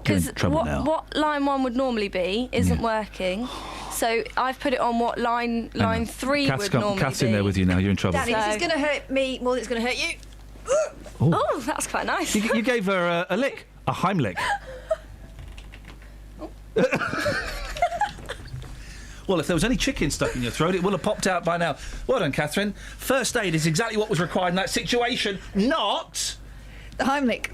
You're in Because trouble now. what line 1 would normally be isn't working. So I've put it on what line 3 would normally Cass be. in there with you now. You're in trouble. Danny, this is going to hurt me more than it's going to hurt you. Oh, that's quite nice. You gave her a lick. A Heimlich. Well, if there was any chicken stuck in your throat, it would have popped out by now. Well done, Catherine. First aid is exactly what was required in that situation, not... The Heimlich.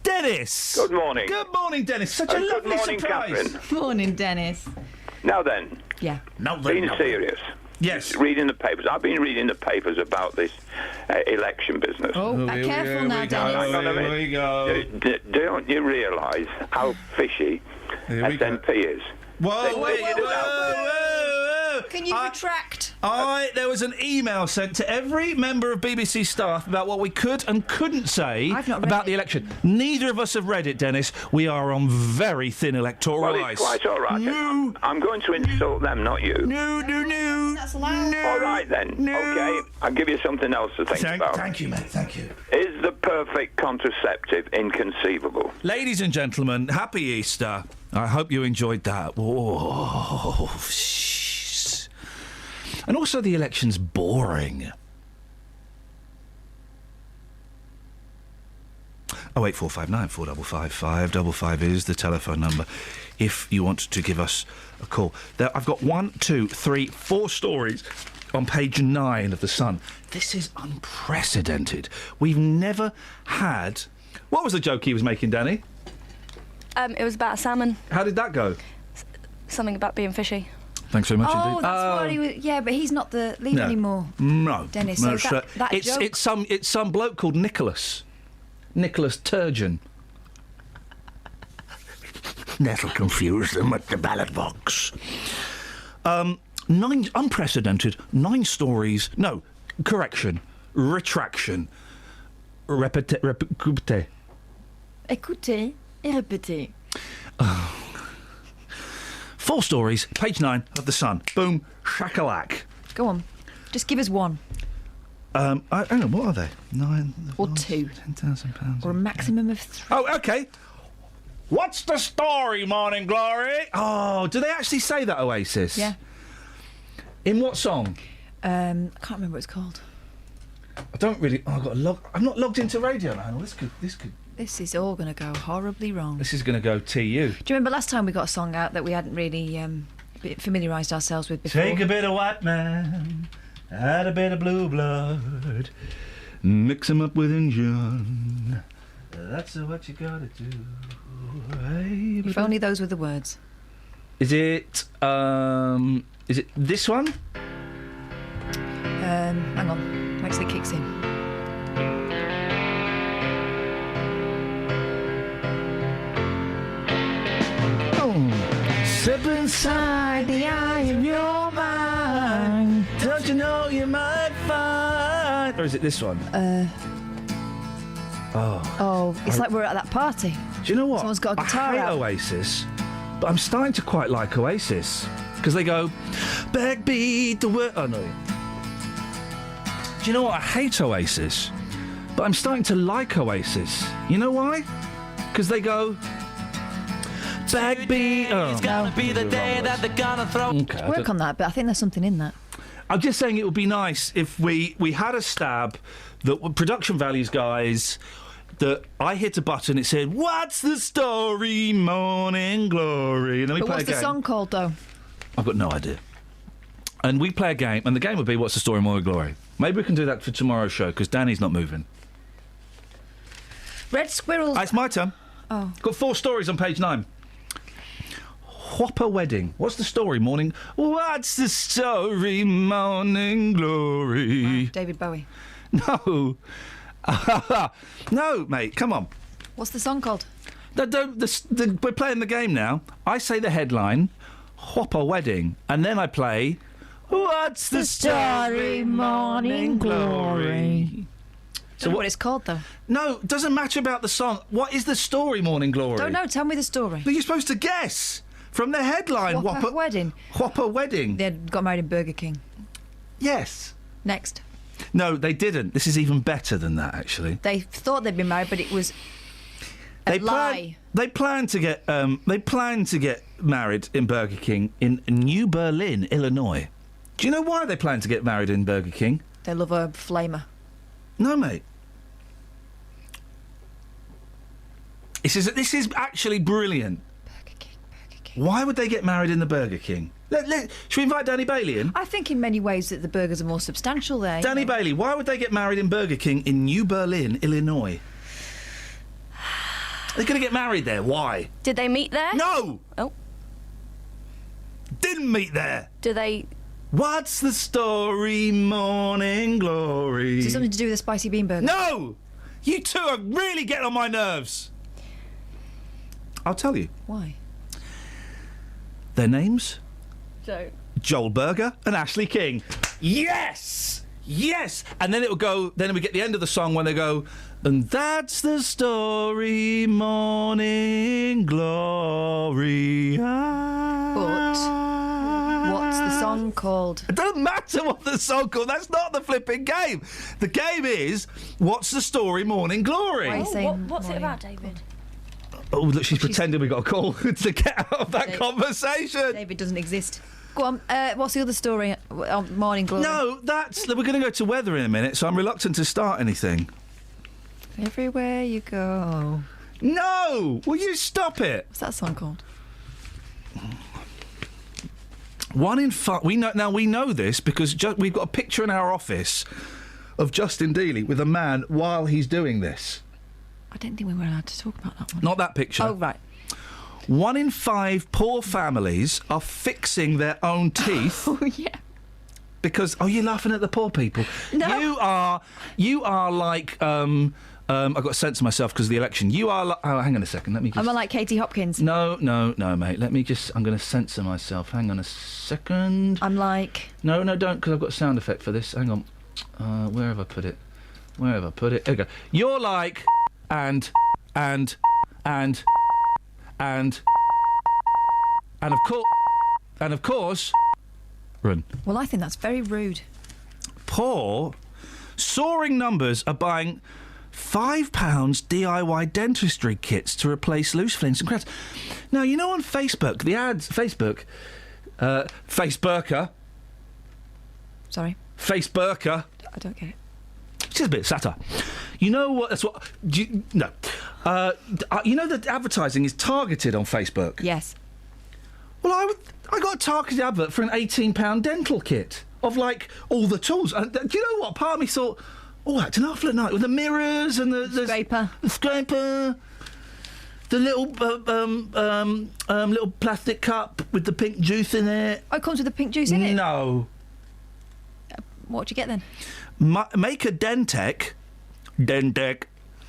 Dennis! Good morning. Good morning, Dennis. Such a lovely good morning, surprise. Catherine. Morning, Dennis. Now then. Yeah. Being serious. Yes. Reading the papers. I've been reading the papers about this election business. Oh, careful now, Dennis. Hang on a minute. Here we go. Don't you realise how fishy SNP is? Whoa, wait, Can you retract? There was an email sent to every member of BBC staff about what we could and couldn't say about the election. Neither of us have read it, Dennis. We are on very thin electoral Well, ice. it's quite all right. No. I'm going to insult them, not you. No. That's allowed. All right, then. Okay, I'll give you something else to think about. Thank you, mate. Thank you. Is the perfect contraceptive inconceivable? Ladies and gentlemen, happy Easter. I hope you enjoyed that. Whoa. And also the election's boring. 08459 455 555 is the telephone number if you want to give us a call. I've got 1, 2, 3, 4 stories on page 9 of The Sun. This is unprecedented. We've never had... What was the joke he was making, Danny? It was about salmon. How did that go? Something about being fishy. Thanks very much Oh, indeed. that's what he was... Yeah, but he's not the lead No. anymore. No. Dennis, No, so that joke... It's some bloke called Nicholas. Nicholas Turgeon. That'll confuse them at the ballot box. 9 unprecedented, 9 stories. No, correction, retraction. Écoutez et répétez. 4 stories, page 9 of The Sun. Boom, shakalak. Go on. Just give us one. I don't know, what are they? 9... Or 2. £10,000. Or a maximum of 3. Oh, OK. What's the story, Morning Glory? Oh, do they actually say that, Oasis? Yeah. In what song? I can't remember what it's called. I don't really... Oh, I've got to log... I'm not logged into Radio Now. This could... This is all going to go horribly wrong. This is going to go TU. Do you remember last time we got a song out that we hadn't really familiarised ourselves with before? Take a bit of white man, add a bit of blue blood, mix 'em up with Injun. That's what you gotta do. Hey, If only those were the words. Is it this one? Hang on. Wait till it kicks in. Step inside the eye of your mind. Don't you know you might find... Or is it this one? Oh, it's like we're at that party. Do you know what? Someone's got a guitar I hate out. Oasis, but I'm starting to quite like Oasis. Because they go, backbeat the word... Oh, no. Do you know what? I hate Oasis, but I'm starting to like Oasis. You know why? Because they go... Backbeat... Oh. It's gonna be the day that they're gonna throw... Okay, Work on that, but I think there's something in that. I'm just saying it would be nice if we had a stab that production values guys that I hit a button, it said, "What's the story, Morning Glory?" And then we But play what's a game. the song called, though? I've got no idea. And we play a game, and the game would be "What's the story, Morning Glory?" Maybe we can do that for tomorrow's show because Danny's not moving. Red Squirrel. It's my turn. Oh. Got 4 stories on page 9. Whopper wedding. What's the story, Morning? What's the story, Morning Glory? David Bowie. No. No, mate, come on. What's the song called? We're playing the game now. I say the headline, Whopper wedding, and then I play, What's the story, Morning Glory? Don't know what it's called, though. No, it doesn't matter about the song. What is the story, Morning Glory? Don't know. Tell me the story. But you're supposed to guess from the headline. Whopper wedding. Whopper wedding. They got married in Burger King. Yes. Next. No, they didn't. This is even better than that, actually. They thought they'd been married, but it was a lie. They planned to get married in Burger King in New Berlin, Illinois. Do you know why they planned to get married in Burger King? They love a flamer. No, mate. This is actually brilliant. Burger King. Why would they get married in the Burger King? Should we invite Danny Bailey in? I think in many ways that the burgers are more substantial there. Danny Bailey, why would they get married in Burger King in New Berlin, Illinois? They're going to get married there. Why? Did they meet there? No! Oh. Didn't meet there. Do they... What's the story, Morning Glory? Is it something to do with the spicy bean burger? No! You two are really getting on my nerves. I'll tell you. Why? Their names? So... Joel Berger and Ashley King. Yes! Yes! And then it will go... Then we get the end of the song when they go... And that's the story, Morning Glory. But what's the song called? It doesn't matter what the song called. That's not the flipping game. The game is, what's the story, Morning Glory? Why are you saying What's it about, David? Oh, look, she's pretending we got a call to get out of that conversation. David doesn't exist. Go on, what's the other story on Morning Glory? No, we're going to go to weather in a minute, so I'm reluctant to start anything. Everywhere you go. No! Will you stop it? What's that song called? 1 in 5... We know this because we've got a picture in our office of Justin Dealey with a man while he's doing this. I don't think we were allowed to talk about that one. Not that picture. Oh, right. 1 in 5 poor families are fixing their own teeth. Oh, yeah. Because... Oh, you're laughing at the poor people. No. You are like... I've got to censor myself because of the election. You are like... Oh, hang on a second. Let me just... Am I like Katie Hopkins? No, mate. Let me just... I'm going to censor myself. Hang on a second. I'm like... No, don't, because I've got a sound effect for this. Hang on. Where have I put it? There we go. You're like... And of course... Run. Well, I think that's very rude. Poor, soaring numbers are buying £5 DIY dentistry kits to replace loose flints and cracks. Now, you know on Facebook, the ads... Facebooker. Sorry? Facebooker. I don't get it. It's just a bit of satire. You know what... That's what... No. You know that advertising is targeted on Facebook? Yes. Well, I got a targeted advert for an £18 dental kit of, like, all the tools. And, do you know what? Part of me thought, oh, that's an awful night with the mirrors and the scraper, the little little plastic cup with the pink juice in it. Oh, it comes with the pink juice in it? No. What do you get then? Make a Dentec. Dentec.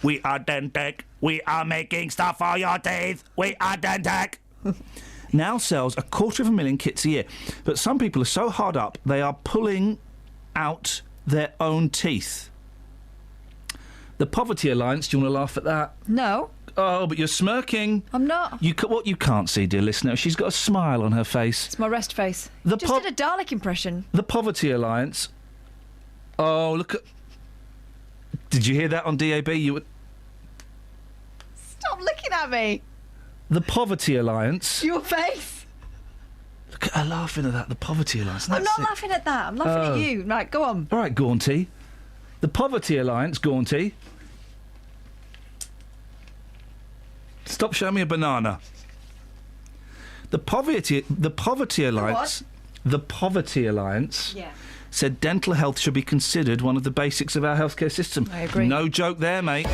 We are Dentec. We are making stuff for your teeth. We are Dentec. Now sells 250,000 kits a year. But some people are so hard up, they are pulling out their own teeth. The Poverty Alliance, do you want to laugh at that? No. Oh, but you're smirking. I'm not. What you can't see, dear listener, she's got a smile on her face. It's my rest face. Just did a Dalek impression. The Poverty Alliance. Oh, look at... Did you hear that on DAB? You would... Stop looking at me. The Poverty Alliance. Your face. Look at her laughing at that. The Poverty Alliance. I'm not laughing at that. I'm laughing at you. Right, go on. All right, Gaunty. The Poverty Alliance, Gaunty. Stop showing me a banana. The Poverty Alliance. The Poverty Alliance. Yeah. Said dental health should be considered one of the basics of our healthcare system. I agree. No joke there, mate.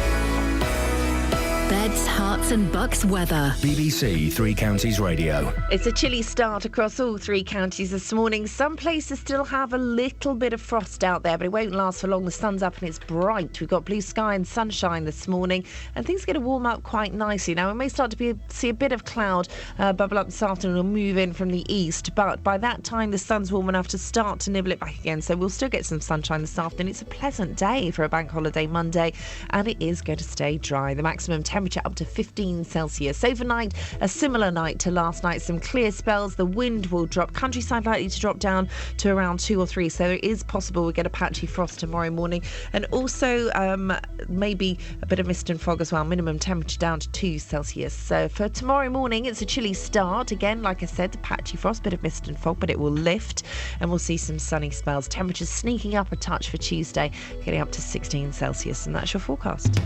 Beds, Herts and Bucks weather. BBC Three Counties Radio. It's a chilly start across all 3 counties this morning. Some places still have a little bit of frost out there, but it won't last for long. The sun's up and it's bright. We've got blue sky and sunshine this morning, and things are going to warm up quite nicely. Now, we may start to see a bit of cloud bubble up this afternoon or move in from the east, but by that time the sun's warm enough to start to nibble it back again, so we'll still get some sunshine this afternoon. It's a pleasant day for a bank holiday Monday, and it is going to stay dry. The maximum temperature up to 15 Celsius. Overnight, a similar night to last night. Some clear spells. The wind will drop. Countryside likely to drop down to around 2 or 3. So it is possible we get a patchy frost tomorrow morning. And also maybe a bit of mist and fog as well. Minimum temperature down to 2 Celsius. So for tomorrow morning, it's a chilly start. Again, like I said, the patchy frost, bit of mist and fog, but it will lift. And we'll see some sunny spells. Temperatures sneaking up a touch for Tuesday, getting up to 16 Celsius. And that's your forecast.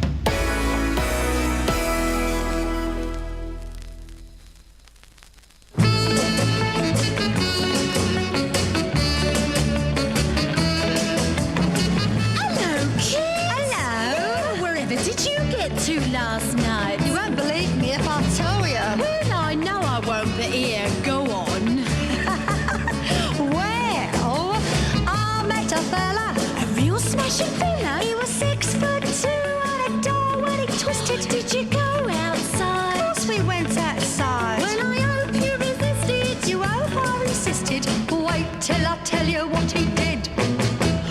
Last night. You won't believe me if I tell you. Well, I know I won't, but here, go on. Well, I met a fella. A real smashing fella. He was 6'2" and a door when he twisted. Did you go outside? Of course we went outside. Well, I hope you resisted. You hope I insisted. Wait till I tell you what he did.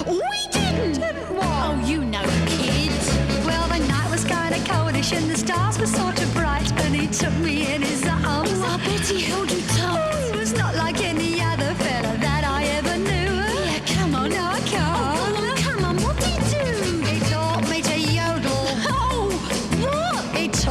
We didn't. Didn't what? Oh, you know, kid. Well, the night was kind of coldish and the stars were sort of bright, and he took me in his arms. Oh, I bet he held you tight. Oh, he was not like any other fella that I ever knew. Yeah, come on. No, I can't. Oh, come on, what did he do? He taught me to yodel. Oh, what? He taught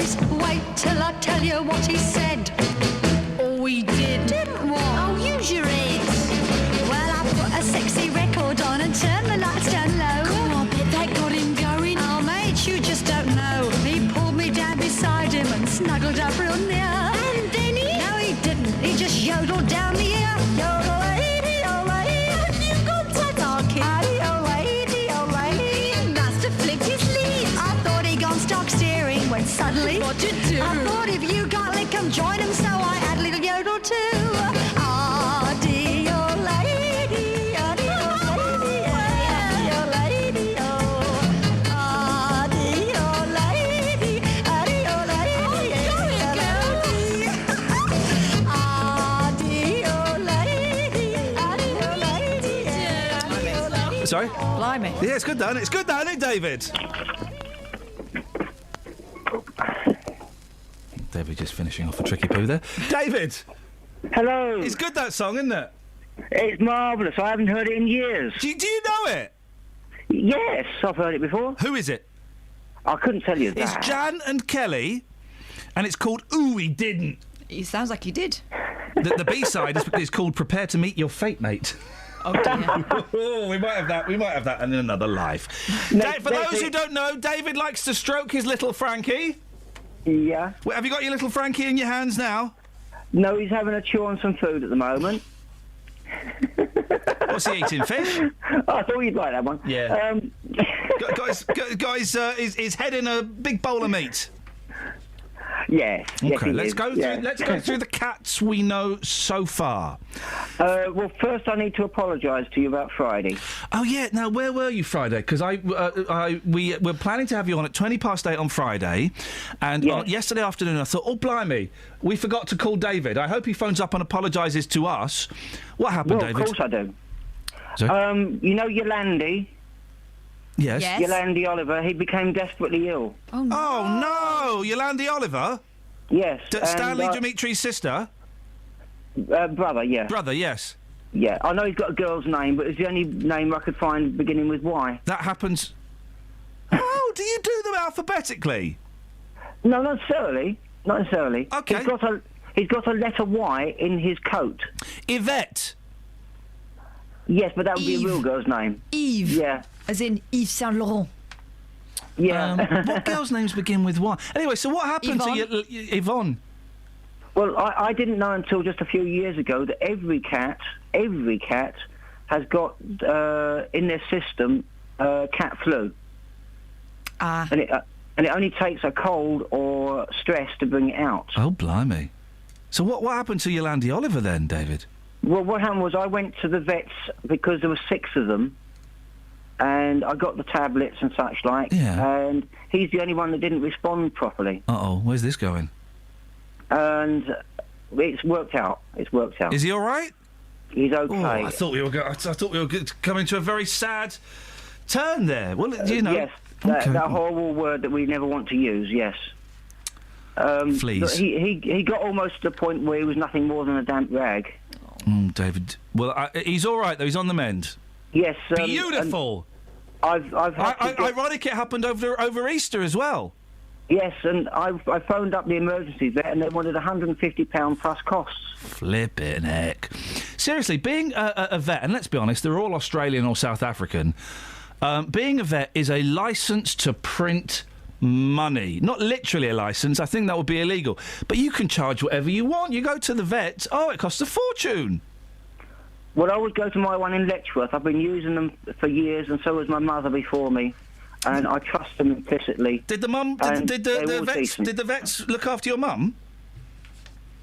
voice. Wait till I tell you what he said. Oh, he did. Didn't what? Oh, use your heads. Well, I put a sexy record on and turned the lights down low. Oh, I bet that got him going. Oh, mate, you just don't know. He pulled me down beside him and snuggled up real near. And then he... No, he didn't. He just yodeled down the ear. Yodel-lady, oh-lady. You've got to talk it. Aye-oh-lady, oh-lady. He must have flicked his lead. I thought he'd gone stock steering when suddenly... What'd you do? I thought if you got it, come join him, so I had a little yodel too. Ah, dear lady, ah, dear lady, oh. Ah, dear lady, ah, dear lady, ah, dear lady, ah, dear lady. Sorry? Blimey. Yeah, it's good, done. It's good, done, isn't it, David? David just finishing off a tricky poo there. David! Hello. It's good, that song, isn't it? It's marvellous. I haven't heard it in years. Do you know it? Yes, I've heard it before. Who is it? I couldn't tell you that. It's Jan and Kelly, and it's called Ooh, He Didn't. It sounds like you did. The B-side is called Prepare to Meet Your Fate Mate. Oh, dear. Oh, we might have that. We might have that in another life. For those who don't know, David likes to stroke his little Frankie. Yeah. Well, have you got your little Frankie in your hands now? No, he's having a chew on some food at the moment. What's he eating? Fish? I thought you'd like that one. Yeah. Guys, is head in a big bowl of meat. Yeah. Okay, let's go through the cats we know so far. Well, first I need to apologise to you about Friday. Oh yeah, now where were you Friday? Because we were planning to have you on at 8:20 on Friday, and yesterday afternoon I thought, oh blimey, we forgot to call David. I hope he phones up and apologises to us. What happened, Well, David? of course I do. Sorry? You know Yolandi? Yes. Yolandi Oliver, he became desperately ill. Oh, no. Oh, no! Yolandi Oliver? Yes. Stanley Dimitri's sister? Brother, yeah. Brother, yes. Yeah, I know he's got a girl's name, but it's the only name I could find beginning with Y. That happens... Oh, do you do them alphabetically? No, not necessarily. Not necessarily. Okay. He's got a letter Y in his coat. Yvette? Yes, but that would be a real girl's name. Eve. Yeah. As in Yves Saint Laurent. Yeah. What girls' names begin with Y? Anyway, so what happened to Yvonne? Well, I didn't know until just a few years ago that every cat has got in their system cat flu. Ah. And it only takes a cold or stress to bring it out. Oh, blimey. So what happened to Yolandi Oliver then, David? Well, what happened was I went to the vets because there were 6 of them, and I got the tablets and such like, and he's the only one that didn't respond properly. Uh-oh, where's this going? And it's worked out. It's worked out. Is he all right? He's okay. Oh, I thought we were coming to a very sad turn there. Well, you know... Yes, that horrible word that we never want to use, yes. Fleas. He got almost to the point where he was nothing more than a damp rag. David. Well, he's all right, though. He's on the mend. Yes. Beautiful. I've had ironic it happened over Easter as well. Yes, and I phoned up the emergency vet and they wanted £150 plus costs. Flippin' heck. Seriously, being a vet, and let's be honest, they're all Australian or South African, being a vet is a licence to print money. Not literally a licence, I think that would be illegal. But you can charge whatever you want. You go to the vet, it costs a fortune. Well, I would go to my one in Letchworth. I've been using them for years, and so has my mother before me. And I trust them implicitly. Did the vets look after your mum?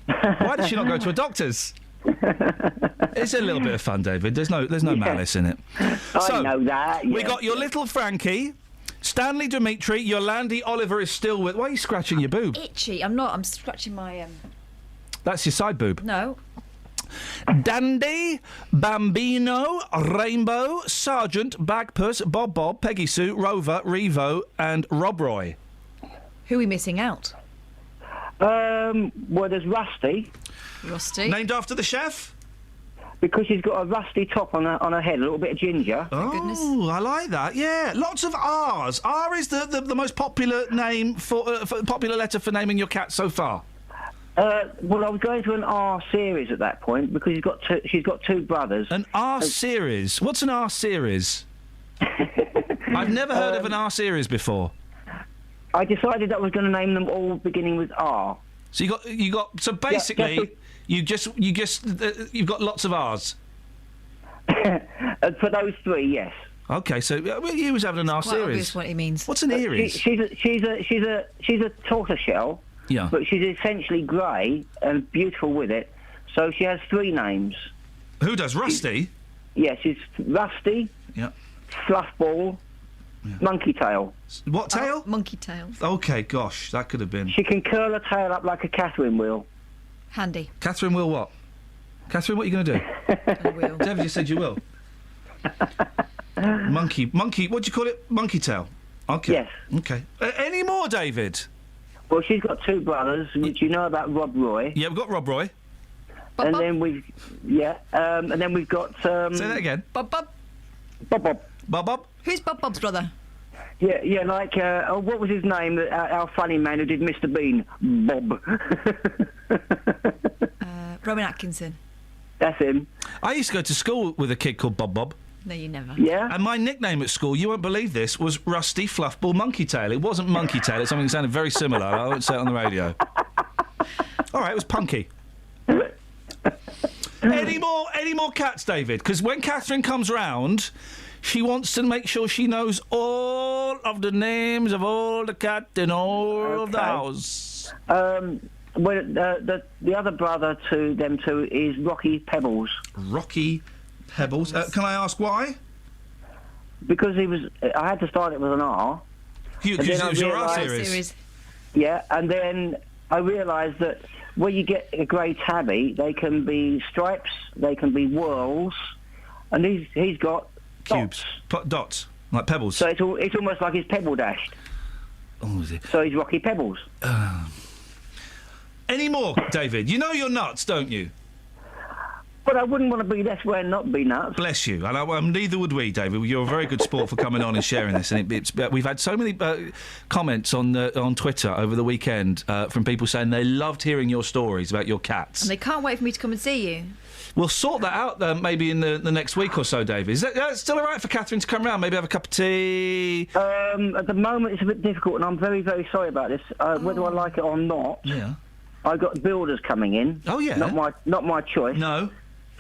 Why did she not go to a doctor's? It's a little bit of fun, David. There's no malice in it. I know that. We got your little Frankie, Stanley Dimitri, Yolandi Oliver is still with... Why are you scratching your boob? Itchy. I'm not. I'm scratching my... That's your side boob? No. Dandy, Bambino, Rainbow, Sergeant, Bagpuss, Bob, Peggy Sue, Rover, Revo and Rob Roy. Who are we missing out? Well, there's Rusty. Rusty. Named after the chef? Because she's got a rusty top on her head, a little bit of ginger. Oh, I like that. Yeah, lots of R's. R is the most popular name for popular letter for naming your cat so far. Well, I was going to an R series at that point because she's got two brothers. An R series? What's an R series? I've never heard of an R series before. I decided I was going to name them all beginning with R. So so basically, you've got lots of R's. For those three, yes. Okay, so you was having an R Quite series. obvious what he means. What's an Aries? She's a tortoiseshell. Yeah. But she's essentially grey and beautiful with it. So she has three names. Who does? Rusty? Yes, she's Rusty. Yeah. Fluffball. Yeah. Monkey tail. What tail? Monkey tail. Okay, gosh, that could have been. She can curl her tail up like a Catherine wheel. Handy. Catherine will what? Catherine, what are you going to do? I will. David just said you will. Monkey, what do you call it? Monkey tail. Okay. Yes. Okay. Any more, David? Well, she's got two brothers. Do you know about Rob Roy? Yeah, we've got Rob Roy. And then we've got. Say that again. Bob. Bob. Who's Bob's brother? Yeah, like what was his name? Our funny man who did Mr. Bean, Bob. Rowan Atkinson. That's him. I used to go to school with a kid called Bob. No, you never. Yeah. And my nickname at school, you won't believe this, was Rusty Fluffball Monkey Tail. It wasn't Monkey Tail. It's something that sounded very similar. I won't say it on the radio. All right, it was Punky. Any more cats, David? Because when Catherine comes round, she wants to make sure she knows all of the names of all the cats in all of the house. Well, the other brother to them two is Rocky Pebbles. Rocky Pebbles. Can I ask why? Because I had to start it with an R. Because it was your R series. Yeah, and then I realised that when you get a grey tabby, they can be stripes, they can be whorls, and he's got cubes, dots, like pebbles. So it's almost like he's pebble dashed. Oh, is it? So he's Rocky Pebbles. Any more, David? You know you're nuts, don't you? But I wouldn't want to be this way and not be nuts. Bless you. And neither would we, David. You're a very good sport for coming on and sharing this. And we've had so many comments on Twitter over the weekend from people saying they loved hearing your stories about your cats. And they can't wait for me to come and see you. We'll sort that out maybe in the next week or so, David. Is that still all right for Catherine to come round? Maybe have a cup of tea? At the moment, it's a bit difficult, and I'm very, very sorry about this. Whether I like it or not, yeah, I've got builders coming in. Oh yeah, not my choice. No.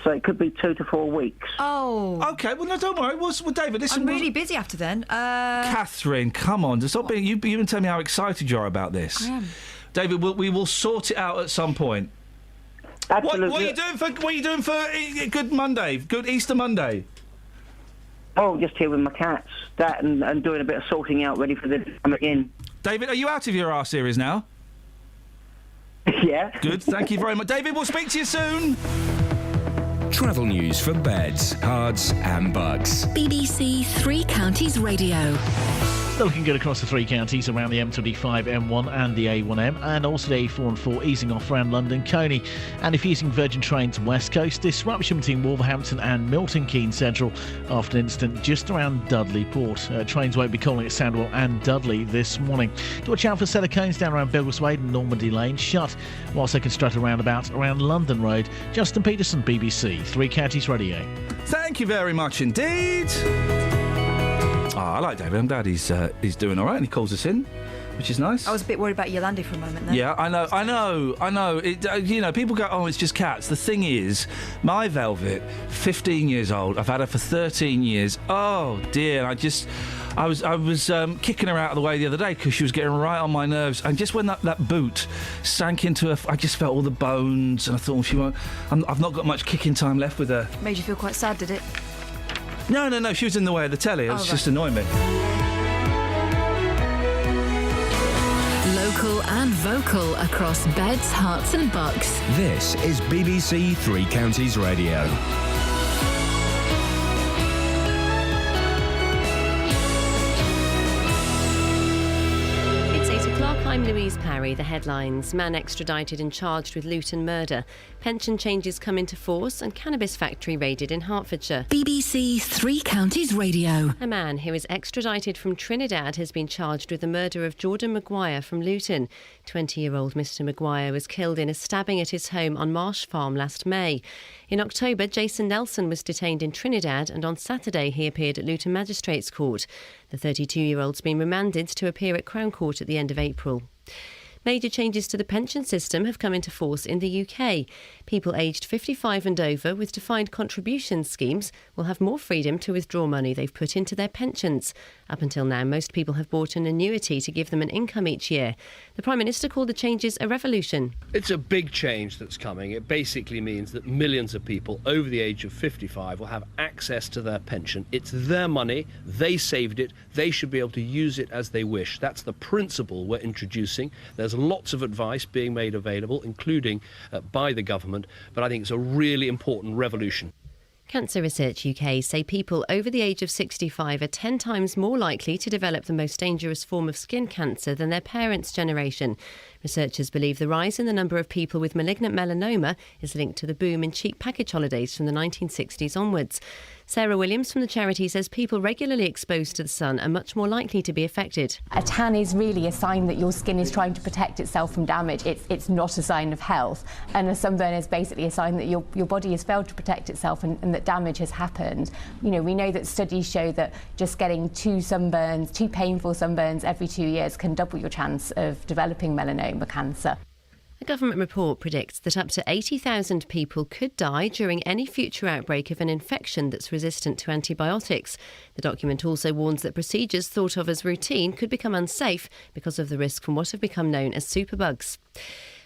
So it could be 2 to 4 weeks. Oh. Okay, well, no, don't worry. Well, David, listen... I'm really busy after then. Catherine, come on. Stop being... You even tell me how excited you are about this. I am. David, we will sort it out at some point. Absolutely. What are you doing for Good Monday? Good Easter Monday? Oh, just here with my cats. That and doing a bit of sorting out, ready for them to come in. David, are you out of your R series now? Yeah. Good, thank you very much. David, we'll speak to you soon. Travel news for beds, cards and bugs. BBC Three Counties Radio. Still looking good across the three counties around the M25, M1 and the A1M, and also the A4 and 4 easing off around London Coney. And if using Virgin Trains West Coast, disruption between Wolverhampton and Milton Keynes Central after an incident just around Dudley Port. Trains won't be calling at Sandwell and Dudley this morning. To watch out for set of cones down around Biggleswade and Normandy Lane shut, whilst they construct a roundabout around London Road. Justin Peterson, BBC Three Counties Radio. Thank you very much indeed. I like David. I'm glad he's doing all right, and he calls us in, which is nice. I was a bit worried about Yolandi for a moment then. Yeah, I know. It, people go, oh, it's just cats. The thing is, my Velvet, 15 years old. I've had her for 13 years. Oh dear, I was kicking her out of the way the other day because she was getting right on my nerves. And just when that boot sank into her, I just felt all the bones, and I thought, she won't. I've not got much kicking time left with her. Made you feel quite sad, did it? No, she was in the way of the telly. It was just annoying me. Local and vocal across beds, hearts and bucks. This is BBC Three Counties Radio. It's 8 o'clock. I'm Louise Parry. Parry. The headlines. Man extradited and charged with Luton murder. Pension changes come into force and cannabis factory raided in Hertfordshire. BBC Three Counties Radio. A man who is extradited from Trinidad has been charged with the murder of Jordan Maguire from Luton. 20-year-old Mr Maguire was killed in a stabbing at his home on Marsh Farm last May. In October, Jason Nelson was detained in Trinidad and on Saturday he appeared at Luton Magistrates Court. The 32-year-old's been remanded to appear at Crown Court at the end of April. Major changes to the pension system have come into force in the UK. People aged 55 and over with defined contribution schemes will have more freedom to withdraw money they've put into their pensions. Up until now, most people have bought an annuity to give them an income each year. The Prime Minister called the changes a revolution. It's a big change that's coming. It basically means that millions of people over the age of 55 will have access to their pension. It's their money, they saved it, they should be able to use it as they wish. That's the principle we're introducing. There's lots of advice being made available, including by the government, but I think it's a really important revolution. Cancer Research UK say people over the age of 65 are 10 times more likely to develop the most dangerous form of skin cancer than their parents' generation. Researchers believe the rise in the number of people with malignant melanoma is linked to the boom in cheap package holidays from the 1960s onwards. Sarah Williams from the charity says people regularly exposed to the sun are much more likely to be affected. A tan is really a sign that your skin is trying to protect itself from damage. It's not a sign of health. And a sunburn is basically a sign that your body has failed to protect itself and that damage has happened. You know, we know that studies show that just getting two painful sunburns every 2 years can double your chance of developing melanoma cancer. A government report predicts that up to 80,000 people could die during any future outbreak of an infection that's resistant to antibiotics. The document also warns that procedures thought of as routine could become unsafe because of the risk from what have become known as superbugs.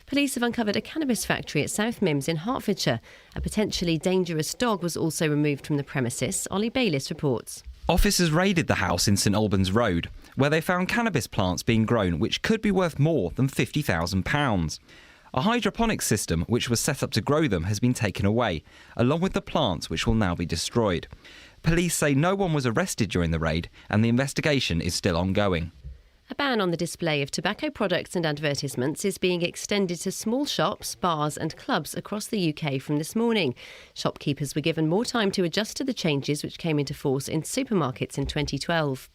Police have uncovered a cannabis factory at South Mimms in Hertfordshire. A potentially dangerous dog was also removed from the premises. Ollie Bayliss reports. Officers raided the house in St Albans Road, where they found cannabis plants being grown which could be worth more than £50,000. A hydroponic system which was set up to grow them has been taken away, along with the plants which will now be destroyed. Police say no one was arrested during the raid and the investigation is still ongoing. A ban on the display of tobacco products and advertisements is being extended to small shops, bars and clubs across the UK from this morning. Shopkeepers were given more time to adjust to the changes which came into force in supermarkets in 2012.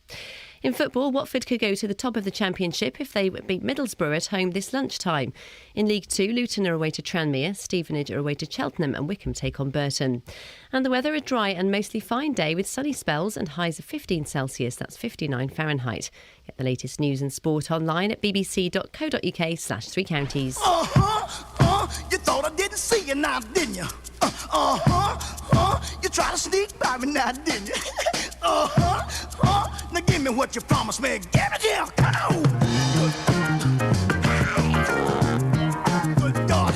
In football, Watford could go to the top of the Championship if they beat Middlesbrough at home this lunchtime. In League 2, Luton are away to Tranmere, Stevenage are away to Cheltenham and Wickham take on Burton. And the weather, a dry and mostly fine day with sunny spells and highs of 15 Celsius, that's 59 Fahrenheit. Get the latest news and sport online at bbc.co.uk/3 counties. You thought I didn't see you now, didn't you? You tried to sneak by me now, didn't you? Now give me what you promised me. Give it here, come on! Good God.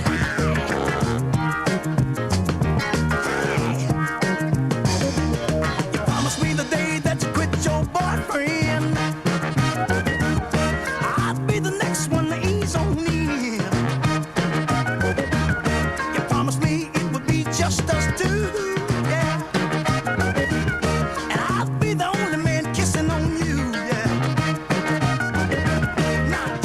You promised me the day that you quit your boyfriend, I'd be the next one to ease on in. You promised me it would be just us two, yeah. And I'd be the only man kissing on you, yeah. Now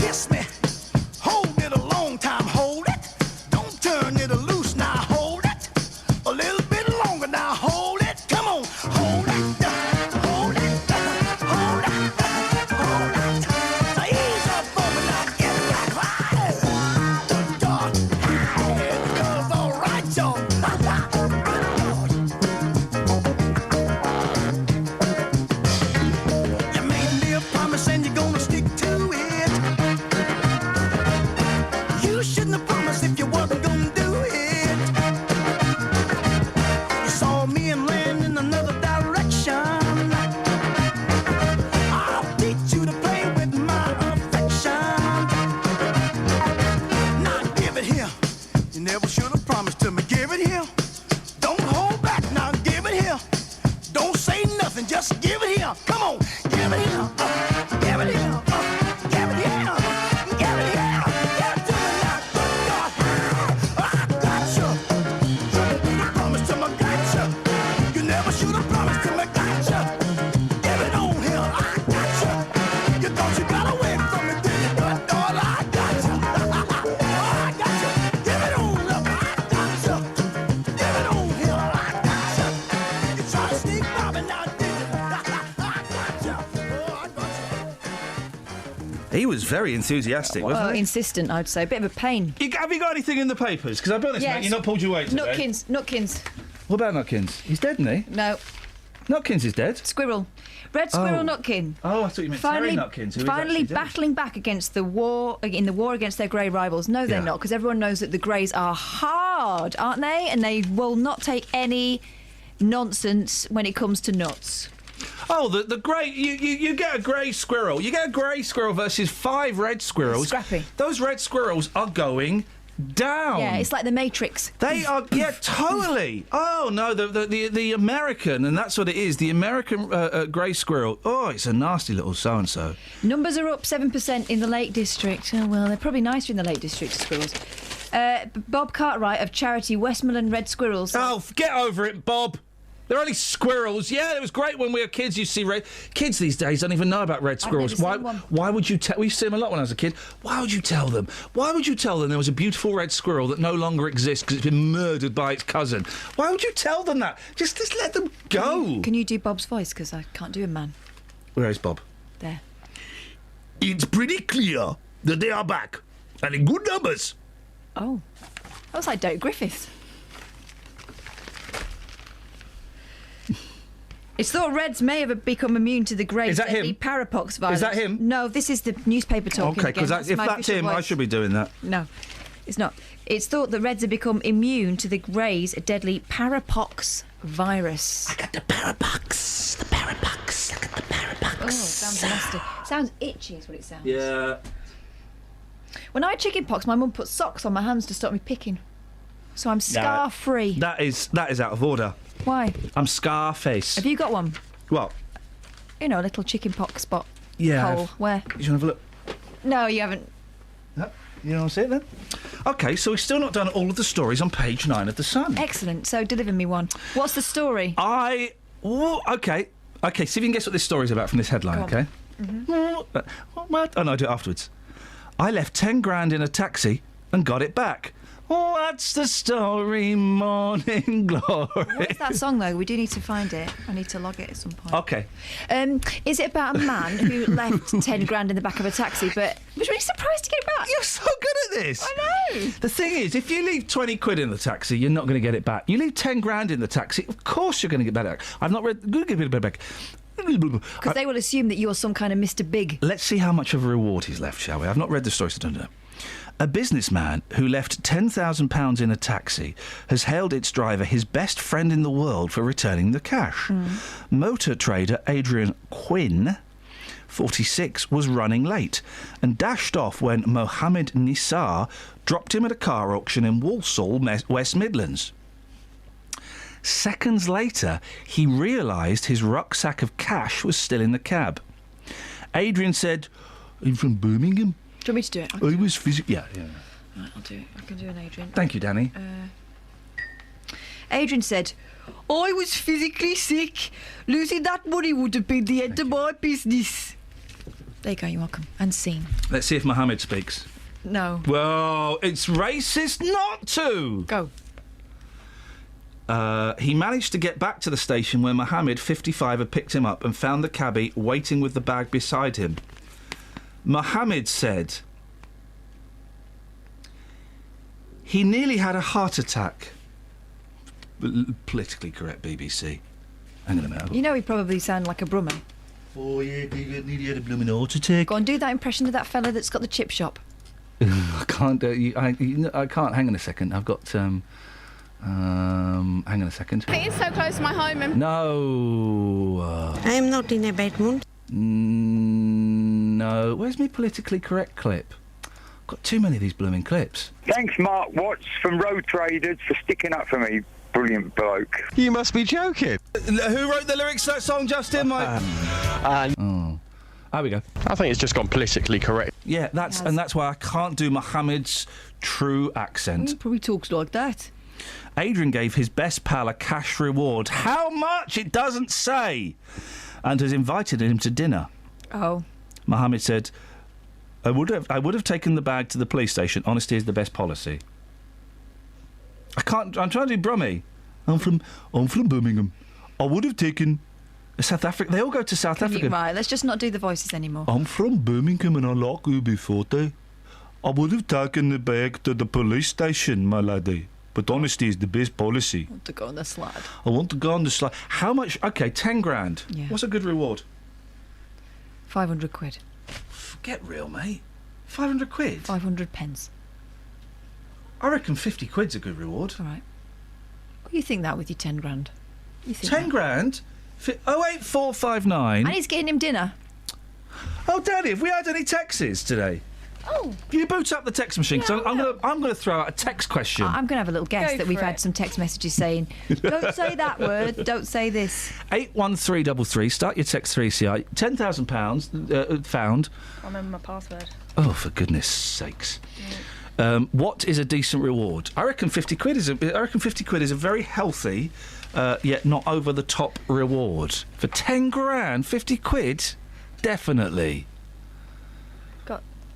was very enthusiastic, wasn't he? Insistent, I'd say. Bit of a pain. Have you got anything in the papers? Because I'll be honest, Yes. mate, you've not pulled your weight today. Nutkins. What about Nutkins? He's dead, isn't he? No. Nutkins is dead. Squirrel. Red Squirrel Nutkin. Oh, I thought you meant Terry Nutkins, who is Finally actually dead. battling back against the war against their grey rivals. No, they're not, because everyone knows that the Greys are hard, aren't they? And they will not take any nonsense when it comes to nuts. Oh, the grey... You get a grey squirrel. You get a grey squirrel versus 5 red squirrels. Scrappy. Those red squirrels are going down. Yeah, it's like the Matrix. They are... Yeah, totally. Oh, no, the American, and that's what it is, the American grey squirrel. Oh, it's a nasty little so-and-so. Numbers are up 7% in the Lake District. Oh, well, they're probably nicer in the Lake District, squirrels. Bob Cartwright of charity Westmoreland Red Squirrels. Oh, get over it, Bob. They're only squirrels. Yeah, it was great when we were kids. You see red... Kids these days don't even know about red squirrels. Why would you tell... We used to see them a lot when I was a kid. Why would you tell them? Why would you tell them there was a beautiful red squirrel that no longer exists because it's been murdered by its cousin? Why would you tell them that? Just let them go. Can you do Bob's voice? Because I can't do a man. Where is Bob? There. It's pretty clear that they are back. And in good numbers. Oh. That was like Dirk Griffiths. It's thought Reds may have become immune to the Greys. Is that him? Parapox virus. Is that him? No, this is the newspaper talking. Okay, because if that's him, I should be doing that. No, it's not. It's thought that Reds have become immune to the Greys' deadly Parapox virus. I got the Parapox. The Parapox. I got the Parapox. Oh, sounds nasty. Sounds itchy is what it sounds. Yeah. When I had chickenpox, my mum put socks on my hands to stop me picking. So I'm scar-free. That is out of order. Why? I'm Scarface. Have you got one? What? You know, a little chickenpox spot. Yeah. Hole. Where? You want to have a look? No, you haven't. No? You don't want to see it then? OK, so we've still not done all of the stories on page 9 of The Sun. Excellent. So deliver me one. What's the story? OK, see if you can guess what this story's about from this headline, OK? What? Oh, no, I'll do it afterwards. I left 10 grand in a taxi and got it back. What's the story, Morning Glory? What's that song, though? We do need to find it. I need to log it at some point. OK. Is it about a man who left 10 grand in the back of a taxi, but was really surprised to get it back? You're so good at this. I know. The thing is, if you leave 20 quid in the taxi, you're not going to get it back. You leave 10 grand in the taxi, of course you're going to get it back. I've not read... Good to get it back. Because they will assume that you're some kind of Mr. Big. Let's see how much of a reward he's left, shall we? I've not read the story, so I don't know. A businessman who left £10,000 in a taxi has hailed its driver his best friend in the world for returning the cash. Motor trader Adrian Quinn, 46, was running late and dashed off when Mohammed Nisar dropped him at a car auction in Walsall, West Midlands. Seconds later, he realised his rucksack of cash was still in the cab. Adrian said, "I'm from Birmingham." Do you want me to do it? I was physically... Yeah. Right, I'll do it. I can do an Adrian. Thank you, Danny. Adrian said, I was physically sick. Losing that money would have been the end of my business. There you go, you're welcome. And scene. Let's see if Mohammed speaks. No. Well, it's racist not to. Go. He managed to get back to the station where Mohammed, 55, had picked him up and found the cabbie waiting with the bag beside him. Mohammed said he nearly had a heart attack. Politically correct, BBC. Hang on a minute. You know he probably sounded like a brummer. Oh, yeah, he nearly had a blooming heart attack. Go on, do that impression of that fella that's got the chip shop. I can't do it. I can't. Hang on a second. I've got... hang on a second. It is so close to my home. And No. I am not in a bad mood. No. Where's my politically correct clip? I've got too many of these blooming clips. Thanks, Mark Watts from Road Traders, for sticking up for me. Brilliant bloke. You must be joking. Who wrote the lyrics to that song, Justin? Oh. There we go. I think it's just gone politically correct. Yeah, that's why I can't do Mohammed's true accent. He probably talks like that. Adrian gave his best pal a cash reward. How much? It doesn't say. And has invited him to dinner. Oh. Mohammed said, I would have taken the bag to the police station. Honesty is the best policy. I'm trying to do Brummy. I'm from Birmingham. I would have taken South Africa. They all go to South Africa. Right, let's just not do the voices anymore. I'm from Birmingham and I like UB40. I would have taken the bag to the police station, my lady. But honesty is the best policy. I want to go on the slide. I want to go on the slide. How much? Okay, 10 grand. Yeah. What's a good reward? 500 quid. Get real, mate. 500 quid? 500 pence. I reckon 50 quid's a good reward. All right. What do you think that with your 10 grand? You think 10 grand? 08459. And he's getting him dinner. Oh, Daddy, have we had any texts today? Oh. Can you boot up the text machine? 'Cause I'm going to throw out a text question. I'm going to have a little guess Go that we've for had it. some text messages saying, don't say that word, don't say this. 81333. Start your text 3CI. £10,000 found. I remember my password. Oh, for goodness sakes. What is a decent reward? I reckon 50 quid is a very healthy, yet not over the top reward. For 10 grand, 50 quid, definitely.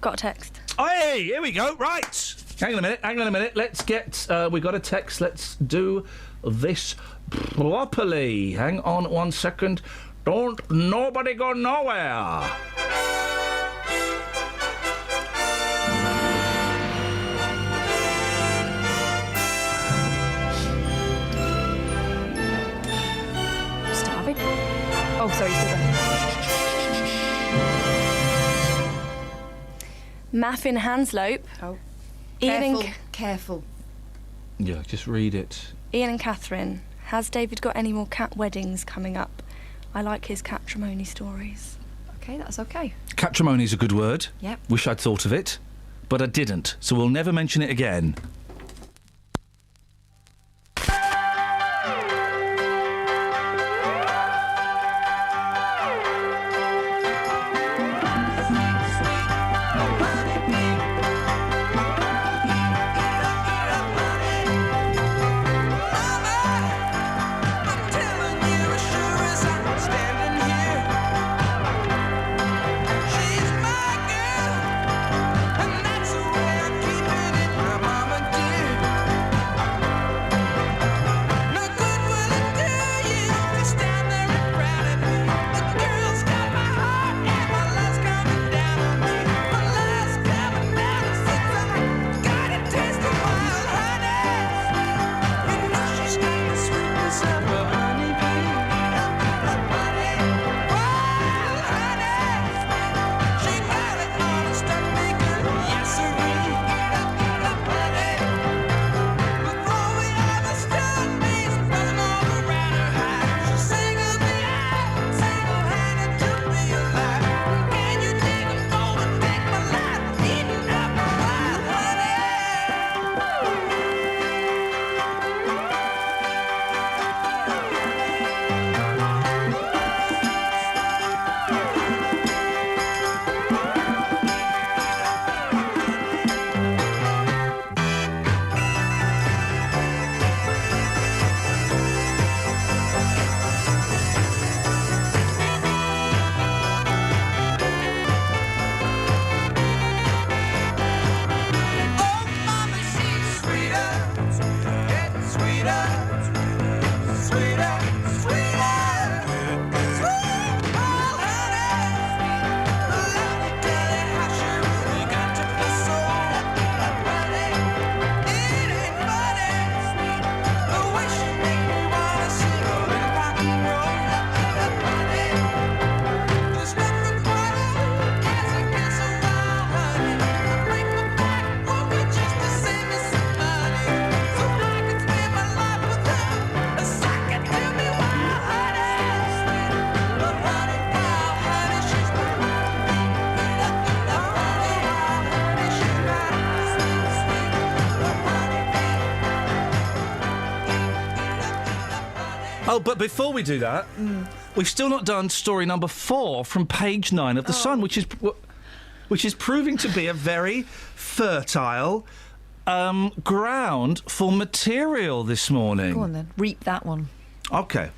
Got a text. Hey, here we go. Right. Hang on a minute. Let's get... we got a text. Let's do this properly. Hang on 1 second. Don't nobody go nowhere. Starving? Oh, sorry, still there. Maffin Hanslope. Oh. Careful. Yeah, just read it. Ian and Catherine. Has David got any more cat weddings coming up? I like his catrimony stories. Okay, that's okay. Catrimony's a good word. Yep. Wish I'd thought of it, but I didn't, so we'll never mention it again. Oh, but before we do that, we've still not done story number 4 from page 9 of The Sun, which is proving to be a very fertile ground for material this morning. Go on then, reap that one. OK.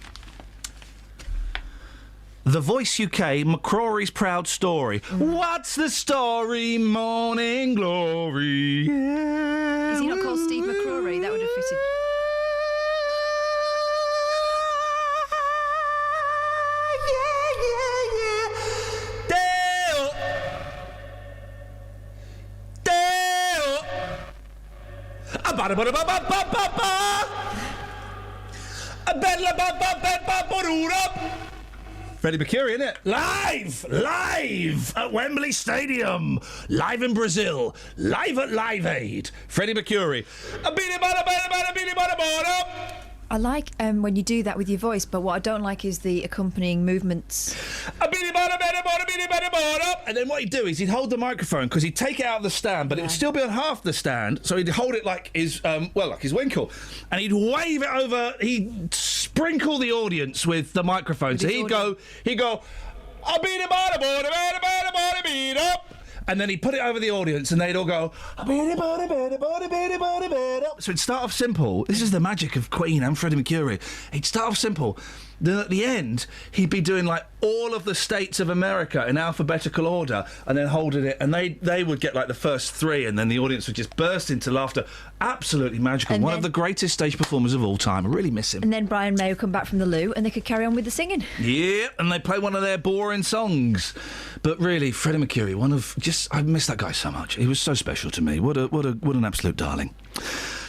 The Voice UK, McCrory's proud story. What's the story, Morning Glory? Is he not called Steve McCrory? That would have fitted. Freddie Mercury, innit? Live at Wembley Stadium, live in Brazil, live at Live Aid. Freddie Mercury. I like when you do that with your voice, but what I don't like is the accompanying movements. And then what he'd do is he'd hold the microphone because he'd take it out of the stand, but it would still be on half the stand, so he'd hold it like his like his winkle, and he'd wave it over. He'd sprinkle the audience with the microphone. So he'd go, and then he'd put it over the audience, and they'd all go. So it'd start off simple. This is the magic of Queen and Freddie Mercury. He'd start off simple. Then at the end, he'd be doing like all of the states of America in alphabetical order, and then holding it, and they would get like the first three, and then the audience would just burst into laughter. Absolutely magical. And One then- of the greatest stage performers of all time. I really miss him. And then Brian May would come back from the loo, and they could carry on with the singing. Yeah, and they play one of their boring songs. But really, Freddie Mercury, I miss that guy so much. He was so special to me. What an absolute darling.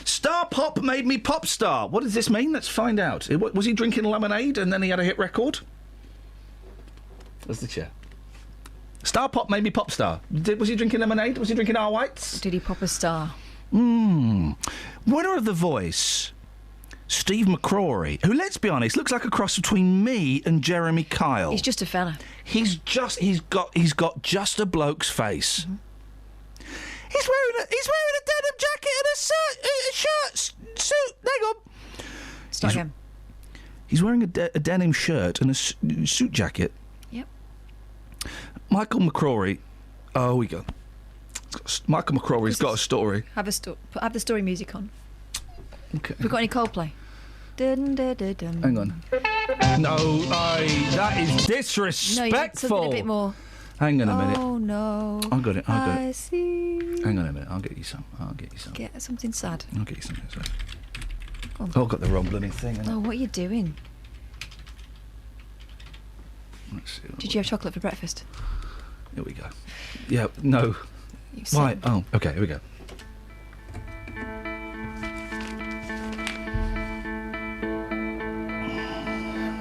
Star Pop made me pop star. What does this mean? Let's find out. Was he drinking lemonade and then he had a hit record? That's the chair. Star Pop made me pop star. Was he drinking lemonade? Was he drinking our whites? Did he pop a star? Winner of The Voice, Steve McCrory, who, let's be honest, looks like a cross between me and Jeremy Kyle. He's just a fella. He's got just a bloke's face. Mm-hmm. He's wearing a denim jacket and a shirt suit. Hang on. Start again. He's wearing a denim shirt and a suit jacket. Yep. Michael McCrory. Oh, we go. Michael McCrory's got a story. Have the story music on. Okay. We've got any Coldplay? Dun, dun, dun, dun. Hang on. No, that is disrespectful. No, you want something a bit more. Hang on a minute. Oh no. I got it. I see. Hang on a minute. I'll get you some. Get something sad. I'll get you something sad. Go on. Oh, I've got the wrong blooming thing. Oh, what are you doing? Let's see. Did you have chocolate for breakfast? Here we go. Yeah, no. Why? Oh, okay, here we go.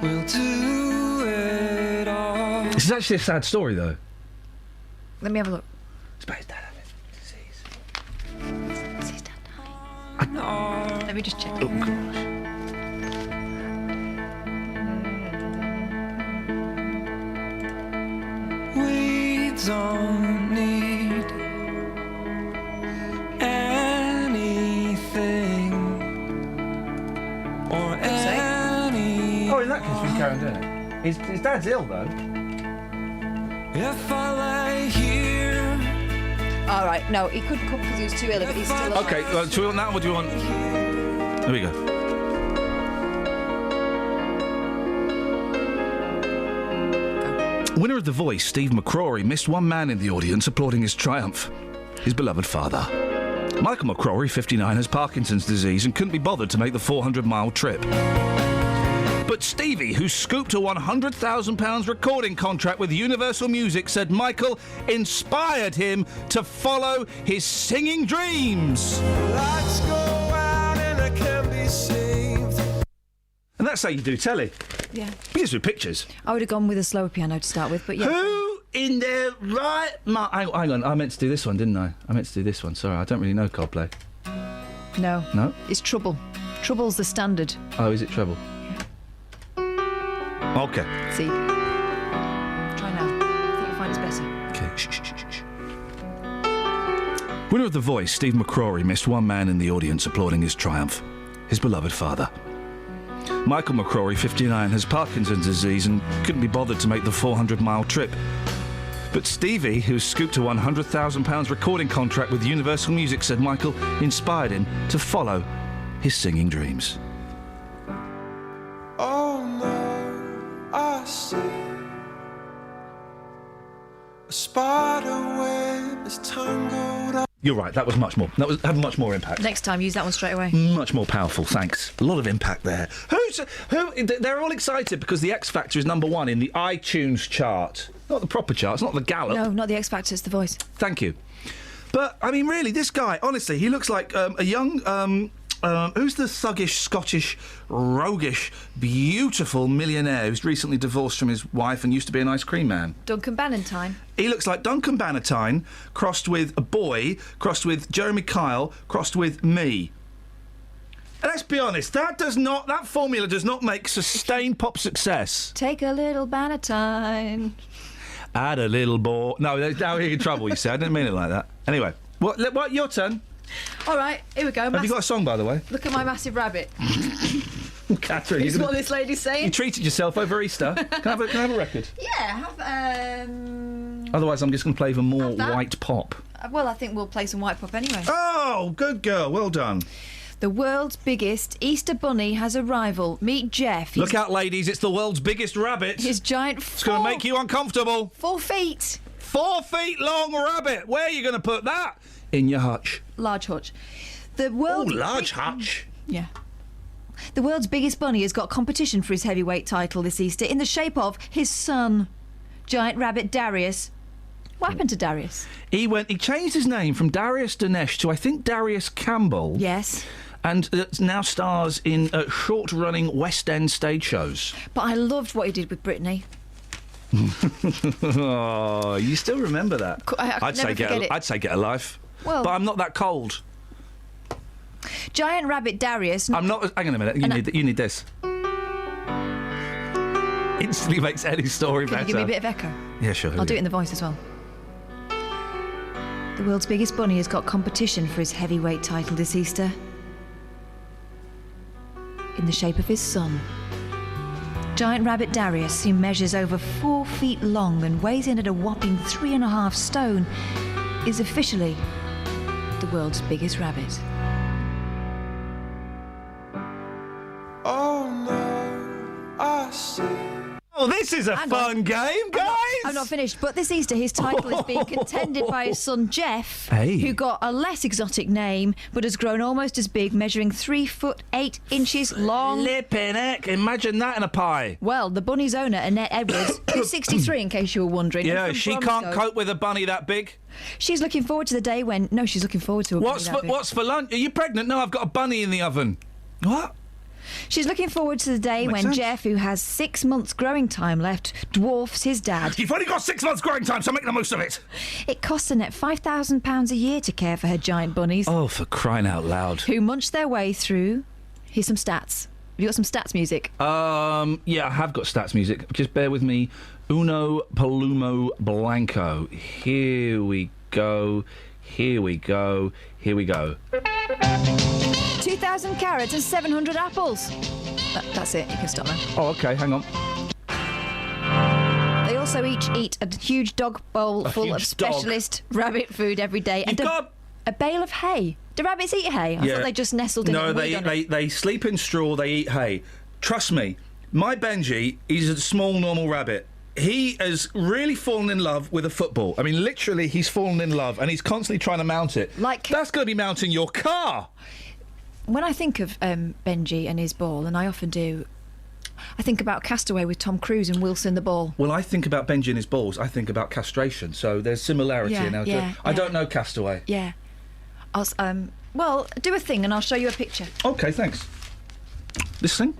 We'll do it all. This is actually a sad story, though. Let me have a look. It's about his dad having disease. Is his dad dying? Let me just check. Oh, gosh. We don't need anything or any. Oh, in that case, we can carry on doing it. His dad's ill, though. If I lay here. All right, no, he couldn't come because he was too ill, but he's still alive. Okay, do we want that, or do you want... There we go. Winner of The Voice, Steve McCrory, missed one man in the audience applauding his triumph. His beloved father. Michael McCrory, 59, has Parkinson's disease and couldn't be bothered to make the 400-mile trip. But Stevie, who scooped a £100,000 recording contract with Universal Music, said Michael inspired him to follow his singing dreams. Lights go out and I can't be saved. And that's how you do telly. Yeah. You just do pictures. I would have gone with a slower piano to start with, but yeah. Who in their right mind... Hang on, I meant to do this one, didn't I? I meant to do this one. Sorry, I don't really know Coldplay. No. No? It's Trouble. Trouble's the standard. Oh, is it Treble? Okay. See. Try now. I think you'll find it's better. Okay. Shh. Winner of The Voice, Steve McCrory, missed one man in the audience applauding his triumph. His beloved father. Michael McCrory, 59, has Parkinson's disease and couldn't be bothered to make the 400-mile trip. But Stevie, who scooped a £100,000 recording contract with Universal Music, said Michael inspired him to follow his singing dreams. Oh no, I see a spider web is tangled up. You're right, that was much more. That had much more impact. Next time, use that one straight away. Much more powerful, thanks. A lot of impact there. They're all excited because the X Factor is number one in the iTunes chart. Not the proper chart, it's not the Gallup. No, not the X Factor, it's The Voice. Thank you. But, I mean, really, this guy, honestly, he looks like a young... who's the thuggish, Scottish, roguish, beautiful millionaire who's recently divorced from his wife and used to be an ice cream man? Duncan Bannatyne. He looks like Duncan Bannatyne crossed with a boy, crossed with Jeremy Kyle, crossed with me. And let's be honest, that formula does not make sustained pop success. Take a little Bannatyne. Add a little boy. No, now you're in trouble, you see. I didn't mean it like that. Anyway, what your turn? All right, here we go. Have you got a song, by the way? Look at my massive rabbit. Catherine, It's what this lady's saying. You treated yourself over Easter. Can I have a record? Yeah, Otherwise, I'm just going to play even more that. white pop. well, I think we'll play some white pop anyway. Oh, good girl. Well done. The world's biggest Easter bunny has a rival. Meet Jeff. Look out, ladies. It's the world's biggest rabbit. His giant It's going to make you uncomfortable. 4 feet. 4 feet long rabbit. Where are you going to put that? In your hutch. Large hutch. The world's large hutch. Yeah. The world's biggest bunny has got competition for his heavyweight title this Easter in the shape of his son, giant rabbit Darius. What happened to Darius? He changed his name from Darius Dinesh to, I think, Darius Campbell. Yes. And now stars in short-running West End stage shows. But I loved what he did with Brittany. Oh, you still remember that? I'd say get a life. Well, but I'm not that cold. Giant rabbit Darius. I'm not. Hang on a minute. You need this. Instantly makes any story better. Can you give me a bit of echo? Yeah, sure. I'll do it in the voice as well. The world's biggest bunny has got competition for his heavyweight title this Easter. In the shape of his son. Giant rabbit Darius, who measures over 4 feet long and weighs in at a whopping 3.5 stone, is officially the world's biggest rabbit. Oh no, I see. Oh, this is a fun game, guys! I'm not finished, but this Easter his title is being contended by his son Jeff, Hey. who got a less exotic name but has grown almost as big, measuring 3 foot 8 inches long. Flippin' heck, imagine that in a pie. Well, the bunny's owner, Annette Edwards, who's 63 in case you were wondering. Yeah, from she Bromsgrove. can't cope with a bunny that big. She's looking forward to the day when... No, she's looking forward to a bunny that big. What's for lunch? Are you pregnant? No, I've got a bunny in the oven. What? She's looking forward to the day when sense. Jeff, who has 6 months growing time left, dwarfs his dad. You've only got 6 months growing time, so make the most of it. It costs Annette £5,000 a year to care for her giant bunnies. Oh, for crying out loud. Who munch their way through... Here's some stats. Have you got some stats music? Yeah, I have got stats music. Just bear with me. Uno Palumo Blanco. Here we go. Here we go. Here we go. 2,000 carrots and 700 apples. That's it. You can stop now. Oh, okay, hang on. They also each eat a huge dog bowl full of specialist rabbit food every day. And a bale of hay. Do rabbits eat hay? I thought they just nestled in it. No, and they sleep in straw, they eat hay. Trust me, my Benji is a small, normal rabbit. He has really fallen in love with a football. I mean, literally, he's fallen in love, and he's constantly trying to mount it. That's going to be mounting your car. When I think of Benji and his ball, and I often do, I think about Castaway with Tom Cruise and Wilson the ball. Well, I think about Benji and his balls. I think about castration. So there's similarity Yeah, now. yeah, I don't know Castaway. Yeah. Well, do a thing and I'll show you a picture. Okay, thanks. This thing?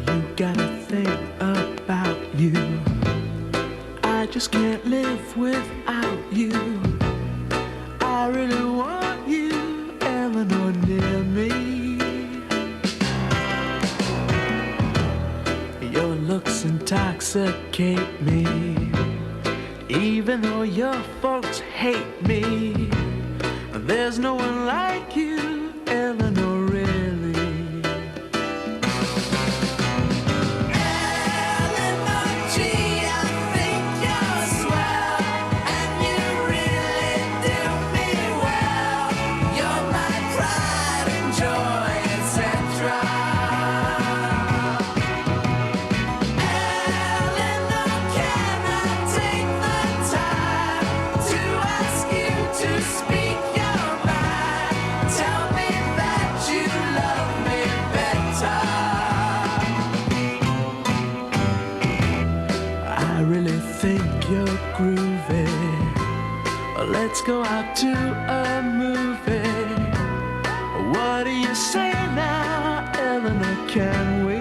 You gotta think about you. I just can't live without you. I really want you, Eleanor, near me. Your looks intoxicate me. Even though your folks hate me, there's no one like you, Eleanor, really. To speak your mind, tell me that movie. Let's go out to a movie. What do you say now, Eleanor, can we?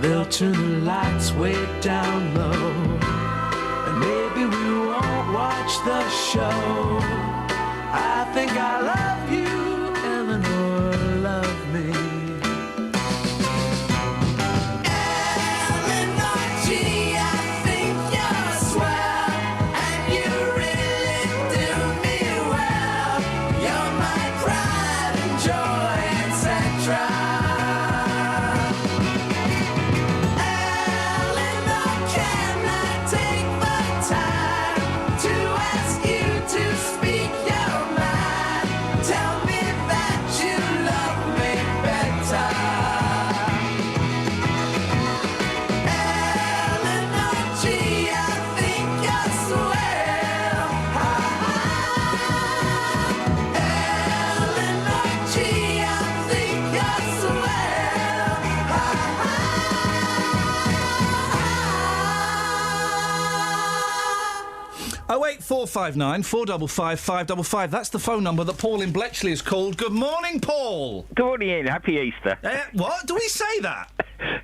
They'll turn the lights way down low, and maybe we won't watch the show. I think I love you, Eleanor, love me. Oh, 08459 455 555. That's the phone number that Paul in Bletchley has called. Good morning, Paul. Good morning, Ian. Happy Easter. What? Do we say that?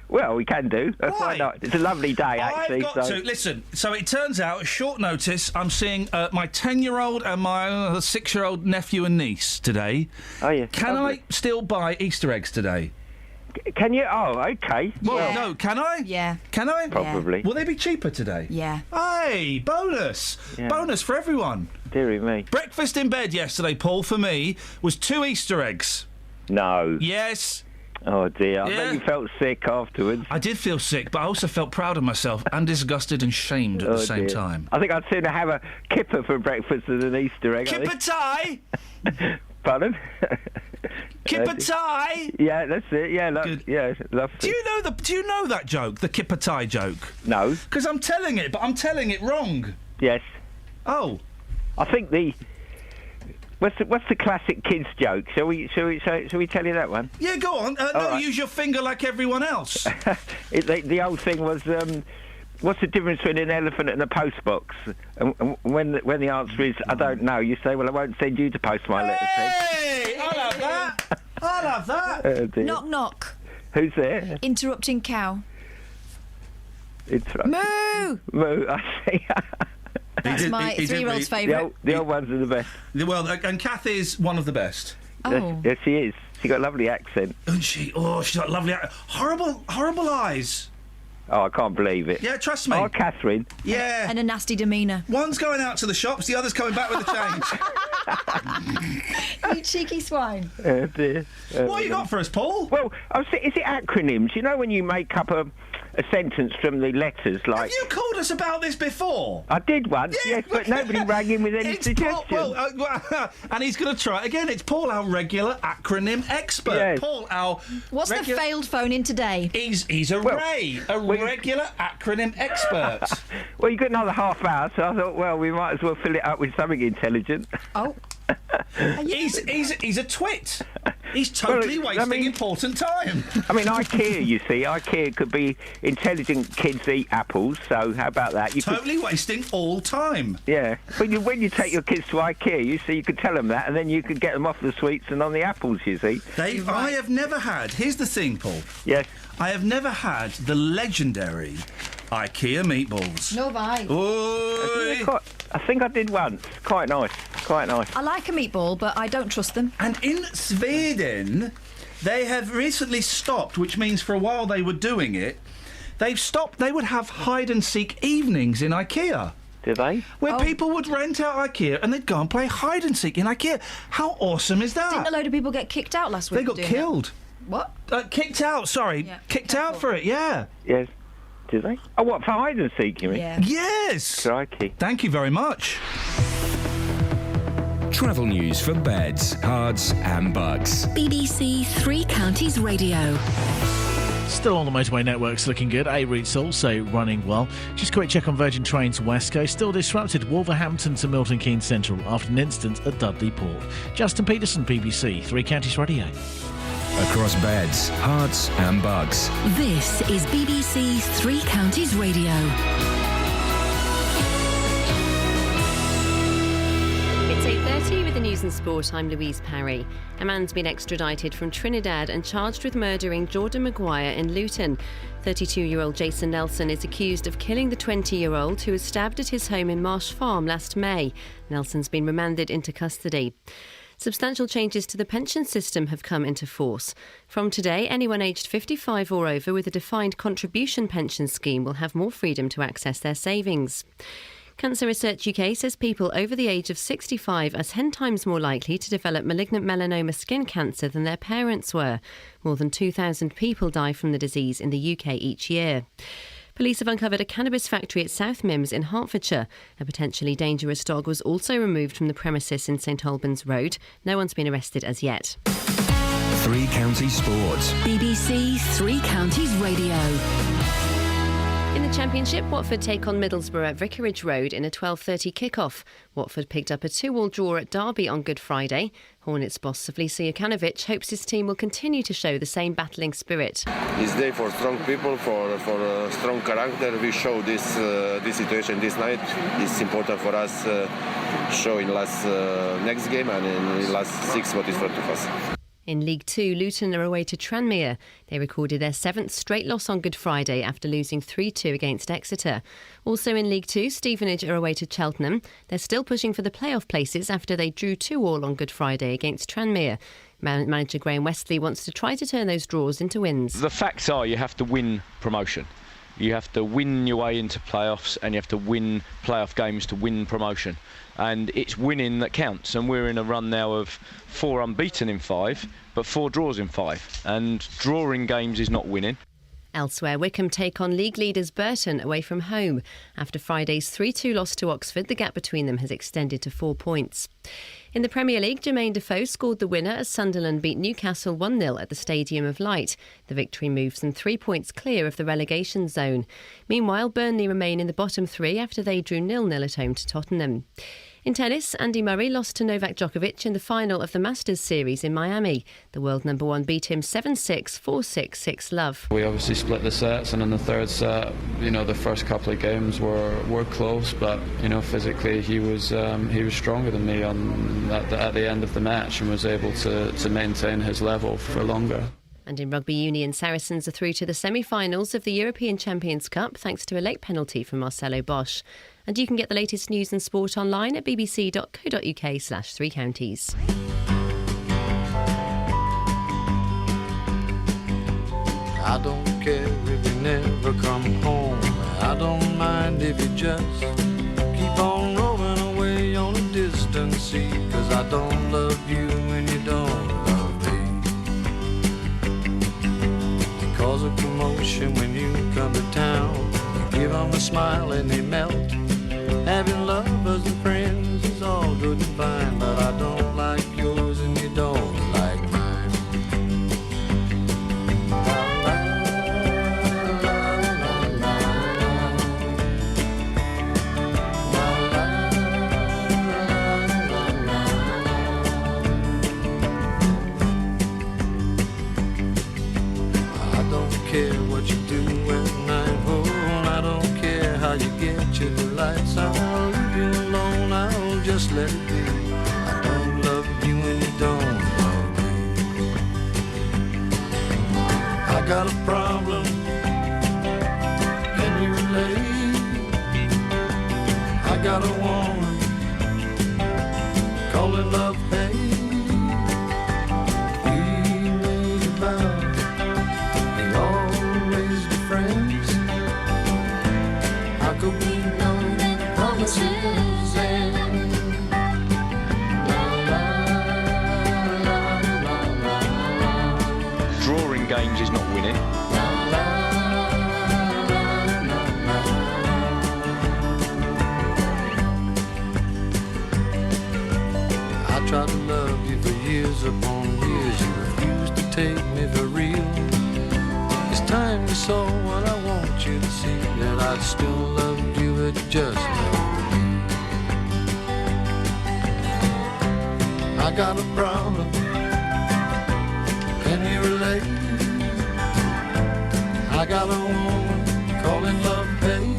Well, we can do. Why not? It's a lovely day, actually. I've got to. Listen, so it turns out, at short notice, I'm seeing my 10-year-old and my 6-year-old nephew and niece today. Oh, yeah. Can I still buy Easter eggs today? Can you? Oh, okay. Well, no, can I? Yeah. Can I? Probably. Will they be cheaper today? Yeah. Hey, bonus! Yeah. Bonus for everyone. Dearie me. Breakfast in bed yesterday, Paul, for me, was 2 Easter eggs. No. Yes. Oh, dear. I Yeah. bet you felt sick afterwards. I did feel sick, but I also felt proud of myself and disgusted and shamed at the same time. I think I'd sooner have a kipper for breakfast than an Easter egg. Kipper tie? Pardon? Kipper tie? Yeah, that's it. Yeah, yeah, lovely. Do you know that joke, the kipper tie joke? No. Because I'm telling it, but I'm telling it wrong. Yes. Oh. I think what's the classic kids joke? Shall we tell you that one? Yeah, go on. No, right. use your finger like everyone else. The old thing was, what's the difference between an elephant and a postbox? And when the answer is, I don't know, you say, well, I won't send you to post my letters. Hey, I love that. I love that. Oh, dear. Knock, knock. Who's there? Interrupting cow. Moo! Moo, I see. That's my 3-year-old's favourite. The old ones are the best. Well, and Kathy's one of the best. Oh. Yes, she is. She got a lovely accent. Isn't she? Oh, she's got lovely... Horrible eyes. Oh, I can't believe it. Yeah, trust me. Oh, Catherine. Yeah. And a nasty demeanour. One's going out to the shops, the other's coming back with the change. You cheeky swine. Oh, dear. What you got for us, Paul? Well, is it acronyms? You know when you make up a sentence from the letters, like... Have you called us about this before? I did once, yes, but nobody rang in with any suggestions. And he's going to try it again. It's Paul, our regular acronym expert. Yes. Paul, our... What's the failed phone in today? He's a regular acronym expert. Well, you've got another half hour, so I thought, well, we might as well fill it up with something intelligent. Oh. He's a twit. He's totally wasting important time. I mean, IKEA, you see, IKEA could be intelligent kids eat apples, so how about that? Totally wasting all time. Yeah. When you take your kids to IKEA, you see, you could tell them that, and then you could get them off the sweets and on the apples, you see. I have never had... Here's the thing, Paul. Yes? I have never had the legendary IKEA meatballs. No, bye. I think I did once. Quite nice. I like a meatball, but I don't trust them. And in Sweden, they have recently stopped, which means for a while they were doing it. They've stopped. They would have hide-and-seek evenings in IKEA. Did they? Where people would rent out IKEA and they'd go and play hide-and-seek in IKEA. How awesome is that? Didn't a load of people get kicked out last week? They got killed. What? Kicked out, sorry. Yeah, kicked out for it, yeah. Yes. Did they? Oh, what, for hide and seek, you mean? Yeah. Yes! Crikey. Thank you very much. Travel news for beds, cards and bugs. BBC Three Counties Radio. Still on the motorway networks, looking good. A route's also running well. Just a quick check on Virgin Trains West Coast. Still disrupted Wolverhampton to Milton Keynes Central after an incident at Dudley Port. Justin Peterson, BBC Three Counties Radio. across beds, hearts and bucks. This is BBC Three Counties Radio. It's 8:30 with the news and sport. I'm Louise Parry. A man's been extradited from Trinidad and charged with murdering Jordan Maguire in Luton. 32-year-old Jason Nelson is accused of killing the 20-year-old who was stabbed at his home in Marsh Farm last May. Nelson's been remanded into custody. Substantial changes to the pension system have come into force. From today, anyone aged 55 or over with a defined contribution pension scheme will have more freedom to access their savings. Cancer Research UK says people over the age of 65 are 10 times more likely to develop malignant melanoma skin cancer than their parents were. More than 2,000 people die from the disease in the UK each year. Police have uncovered a cannabis factory at South Mimms in Hertfordshire. A potentially dangerous dog was also removed from the premises in St Albans Road. No one's been arrested as yet. Three Counties Sports. BBC Three Counties Radio. In the Championship, Watford take on Middlesbrough at Vicarage Road in a 12:30 kick-off. Watford picked up a 2-2 draw at Derby on Good Friday. Hornets boss Savlisa Jokanovic hopes his team will continue to show the same battling spirit. It's day for strong people, for strong character. We show this situation this night. It's important for us show in next game and in last 6 what is front of us. In League 2, Luton are away to Tranmere. They recorded their 7th straight loss on Good Friday after losing 3-2 against Exeter. Also in League 2, Stevenage are away to Cheltenham. They're still pushing for the playoff places after they drew 2-2 on Good Friday against Tranmere. Manager Graham Westley wants to try to turn those draws into wins. The facts are you have to win promotion. You have to win your way into playoffs and you have to win playoff games to win promotion. And it's winning that counts, and we're in a run now of 4 unbeaten in 5, but 4 draws in 5, and drawing games is not winning. Elsewhere, Wycombe take on league leaders Burton away from home. After Friday's 3-2 loss to Oxford, the gap between them has extended to 4 points. In the Premier League, Jermaine Defoe scored the winner as Sunderland beat Newcastle 1-0 at the Stadium of Light. The victory moves them 3 points clear of the relegation zone. Meanwhile, Burnley remain in the bottom 3 after they drew 0-0 at home to Tottenham. In tennis, Andy Murray lost to Novak Djokovic in the final of the Masters Series in Miami. The world number 1 beat him 7-6, 4-6, 6-love. We obviously split the sets, and in the third set, the first couple of games were close, but physically he was stronger than me at the end of the match and was able to maintain his level for longer. And in rugby union, Saracens are through to the semi-finals of the European Champions Cup thanks to a late penalty from Marcelo Bosch. And you can get the latest news and sport online at bbc.co.uk/3 counties. I don't care if you never come home. I don't mind if you just keep on rolling away on a distant sea. 'Cause I don't love you when you don't love me. You cause a commotion when you come to town. You give them a smile and they melt. Having lovers and friends is all good and fine, but I don't like yours and you don't like mine. I don't care what you do at night, oh, I don't care how you get your delights. I'll leave you alone, I'll just let it be. I don't love you and you don't love me. I got a problem, can you relate? I got a woman, call it love hate. We made a vow, we always be friends. How could we know that promises end? Drawing games is not winning. I tried to love you for years upon years. You refused to take me for real. It's time you saw what I want you to see, that I still love you at just love me. I got a problem, Can you relate? I got a woman calling love pain.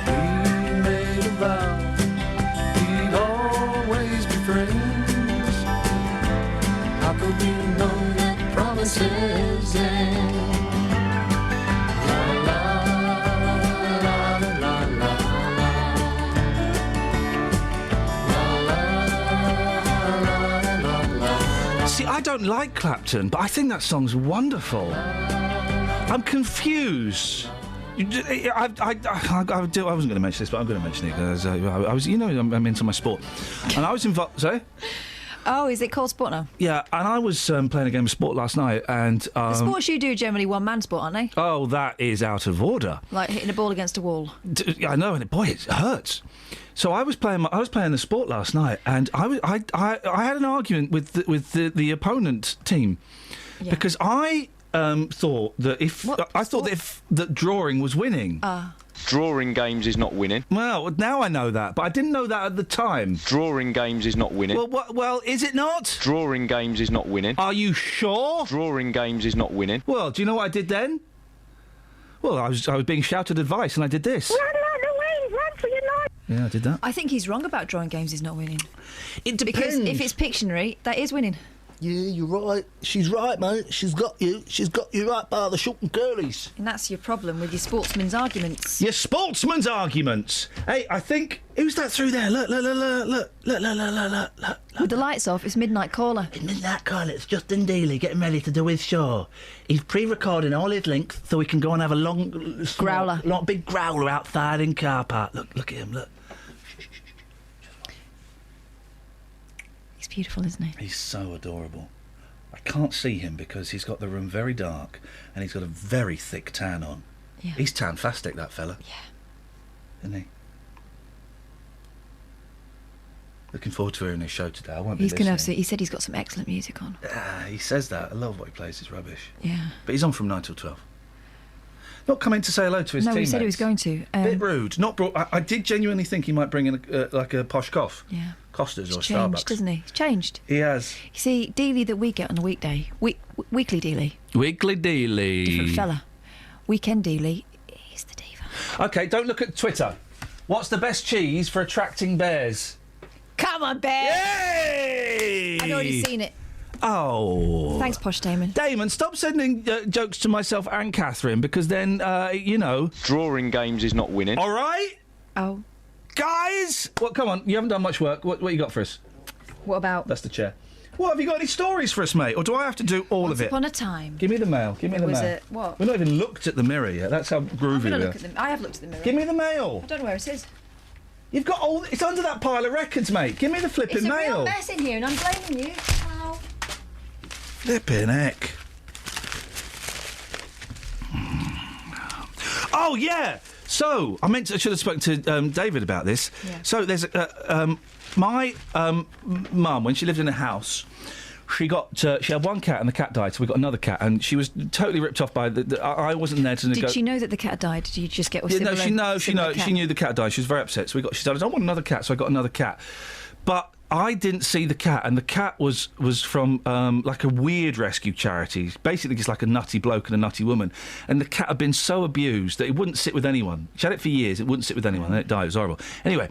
We made a vow we'd always be friends. How could we know that promises end? See, I don't like Clapton, but I think that song's wonderful. I'm confused. I wasn't going to mention this, but I'm going to mention it because I was, I'm into my sport, and I was involved. Sorry. Oh, is it called sport now? Yeah, and I was playing a game of sport last night, and The sports you do are generally one-man sport, aren't they? oh, that is out of order. Like hitting a ball against a wall. I know, and boy, it hurts. So I was playing the sport last night, and I had an argument with the opponent team because I thought that if drawing was winning. Drawing games is not winning. Well, now I know that, but I didn't know that at the time. Drawing games is not winning. Well, is it not? Drawing games is not winning. Are you sure? Drawing games is not winning. Well, do you know what I did then? Well, I was being shouted advice, and I did this. Run away, run for your life. Yeah, I did that. I think he's wrong about drawing games is not winning. It Because depends. if it's Pictionary, that is winning. Yeah, you're right. She's right, mate. She's got you. She's got you right by the short and curlies. And that's your problem with your sportsman's arguments. Your sportsman's arguments. Hey, I think who's that through there? Look. With the lights off, it's Midnight Caller. It's Midnight Caller. It's Justin Dealey getting ready to do his show. He's pre-recording all his links so we can go and have a long Growler. big growler outside in car park. Look at him. Look. He's beautiful, isn't he? He's so adorable. I can't see him because he's got the room very dark and he's got a very thick tan on. Yeah. He's tan-fastic, that fella. Yeah. Isn't he? Looking forward to hearing his show today. I won't be He's going to have. listening. He said he's got some excellent music on. He says that. I love what he plays. It's rubbish. Yeah. But he's on from 9 till 12. Not coming to say hello to his No, he teammates. said he was going to. Bit rude. Not brought. I did genuinely think he might bring in a posh cough. Yeah. Costa's or He's changed, Starbucks. doesn't he? He's changed. He has. You see, Dealey that we get on a weekday, weekly Dealey, Weekly Dealey. different fella. Weekend Dealey, he's the diva. Okay, don't look at Twitter. What's the best cheese for attracting bears? Come on, Bear! Yay! I'd already seen it. Oh. Thanks, Posh Damon. Damon, stop sending jokes to myself and Catherine because then, Drawing games is not winning. All right? Oh. Guys! Well, come on, you haven't done much work. What you got for us? What about? That's the chair. What, have you got any stories for us, mate? Or do I have to do all of it? Once upon a time. Give me the mail. Give me There the was mail. what? We've not even looked at the mirror yet. That's how I'm groovy going to we look are. at them. I have looked at the mirror. Give me the mail. I don't know where it is. You've got all... It's under that pile of records, mate. Give me the flipping It's a mail. real mess in here, and I'm blaming you. Ow. Flipping heck. Oh, yeah! So, I should have spoken to David about this. Yeah. So, there's my mum, when she lived in a house, she had one cat and the cat died, so we got another cat, and she was totally ripped off by I wasn't there to Did she know that the cat died? Did you just get a similar she cat? knew the cat died. She was very upset. So she said, I want another cat, so I got another cat. But I didn't see the cat, and the cat was from like a weird rescue charity. Basically, just like a nutty bloke and a nutty woman. And the cat had been so abused that it wouldn't sit with anyone. She had it for years. It wouldn't sit with anyone, and it died. It was horrible. Anyway,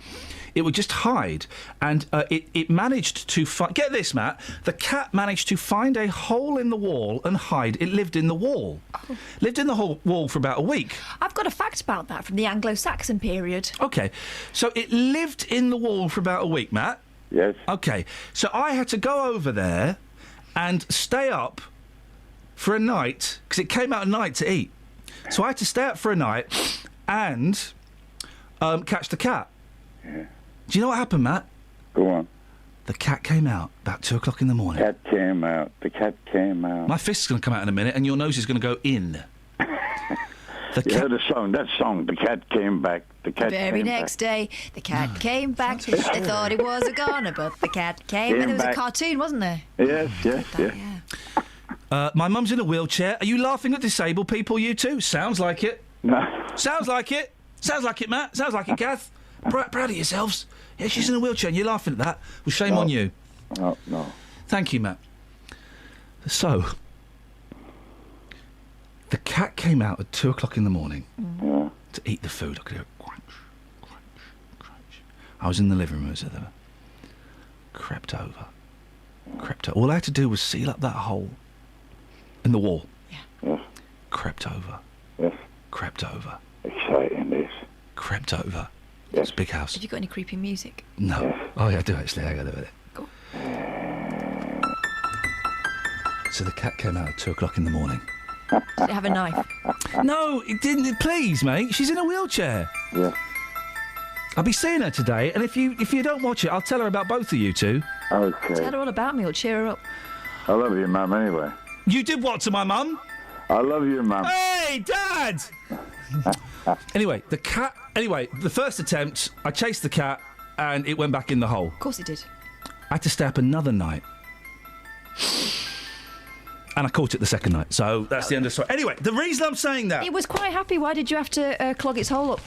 it would just hide, and it managed to get this, Matt. The cat managed to find a hole in the wall and hide. It lived in the wall. Oh. Lived in the whole wall for about a week. I've got a fact about that from the Anglo-Saxon period. Okay, so it lived in the wall for about a week, Matt. Yes. Okay, so I had to go over there and stay up for a night, because it came out at night to eat. So I had to stay up for a night and catch the cat. Yeah. Do you know what happened, Matt? Go on. The cat came out about 2 o'clock in the morning. Cat came out. The cat came out. My fist's going to come out in a minute, and your nose is going to go in. You heard the song, that song, The Cat Came Back. The cat Very came next day, the cat came back. They thought it was a goner, but the cat came. Came And there was back. a cartoon, wasn't there? Yes, yes, yes. My mum's in a wheelchair. Are you laughing at disabled people, you two? Sounds like it. No. Sounds like it. Sounds like it, Matt. Sounds like it, Kath. Proud of yourselves. Yeah, she's in a wheelchair and you're laughing at that. Well, shame No. on you. No, no. Thank you, Matt. So, the cat came out at 2 o'clock in the morning to eat the food. I could hear it crunch, crunch, crunch. I was in the living room, so they crept over. All I had to do was seal up that hole in the wall. Yes. Crept over. Yes. Crept over. Exciting, this. Crept over. It's a big house. Have you got any creepy music? No. Yes. Oh, yeah, I do actually. I got to do it. Go. So the cat came out at 2 o'clock in the morning. Did it have a knife? No, it didn't. Please, mate. She's in a wheelchair. Yeah. I'll be seeing her today, and if you don't watch it, I'll tell her about both of you two. Okay. Tell her all about me. It'll cheer her up. I love you, Mum, anyway. You did what to my mum? I love you, Mum. Hey, Dad! Anyway, the cat... Anyway, the first attempt, I chased the cat, and it went back in the hole. Of course it did. I had to stay up another night. And I caught it the second night, so that's the end of the story. Anyway, the reason I'm saying that... It was quite happy. Why did you have to clog its hole up?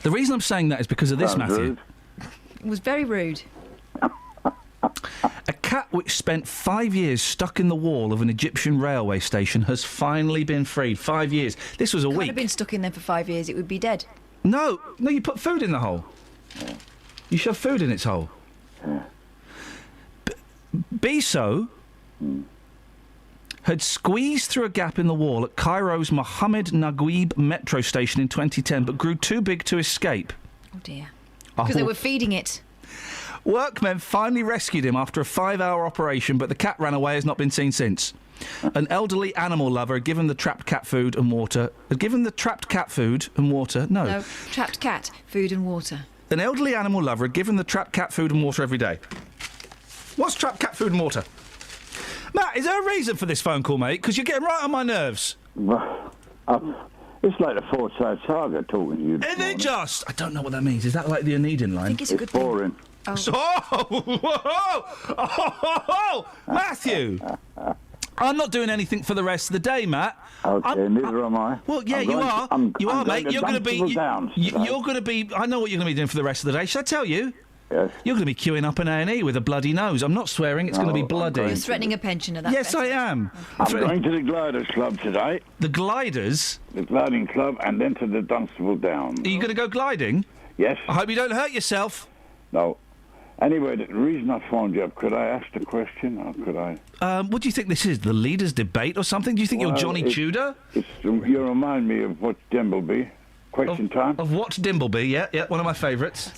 The reason I'm saying that is because of this, Sounds Matthew. rude. It was very rude. A cat which spent 5 years stuck in the wall of an Egyptian railway station has finally been freed. 5 years. This was a Can't week. have been stuck in there for 5 years. It would be dead. No, you put food in the hole. You shove food in its hole. Biso had squeezed through a gap in the wall at Cairo's Mohammed Naguib metro station in 2010, but grew too big to escape. Oh, dear. Because they were feeding it. Workmen finally rescued him after a 5-hour operation, but the cat ran away, has not been seen since. An elderly animal lover had given the trapped cat food and water. No, trapped cat, food and water. An elderly animal lover had given the trapped cat food and water every day. What's trapped cat food and water? Matt, is there a reason for this phone call, mate? Because you're getting right on my nerves. It's like the Forsyth Saga talking to you. Isn't it just? I don't know what that means. Is that like the Aeneid line? I think it's a good boring. thing. Oh. Matthew! I'm not doing anything for the rest of the day, Matt. Okay, neither am I. Well, yeah, you are. You are, mate. You're going to be. You're going to be. I know what you're going to be doing for the rest of the day. Should I tell you? Yes. You're going to be queuing up an A&E with a bloody nose. I'm not swearing. It's going to be bloody. You're threatening a pensioner. That's Yes, better. I am. I'm going to the Gliders Club today. The Gliders? The Gliding Club, and then to the Dunstable Downs. Are you going to go gliding? Yes. I hope you don't hurt yourself. No. Anyway, the reason I phoned you up, could I ask the question, or could I... What do you think this is? The leaders' debate or something? Do you think you're Johnny Tudor? You remind me of what Dimbleby. Question time? Of what Dimbleby, yeah, one of my favourites.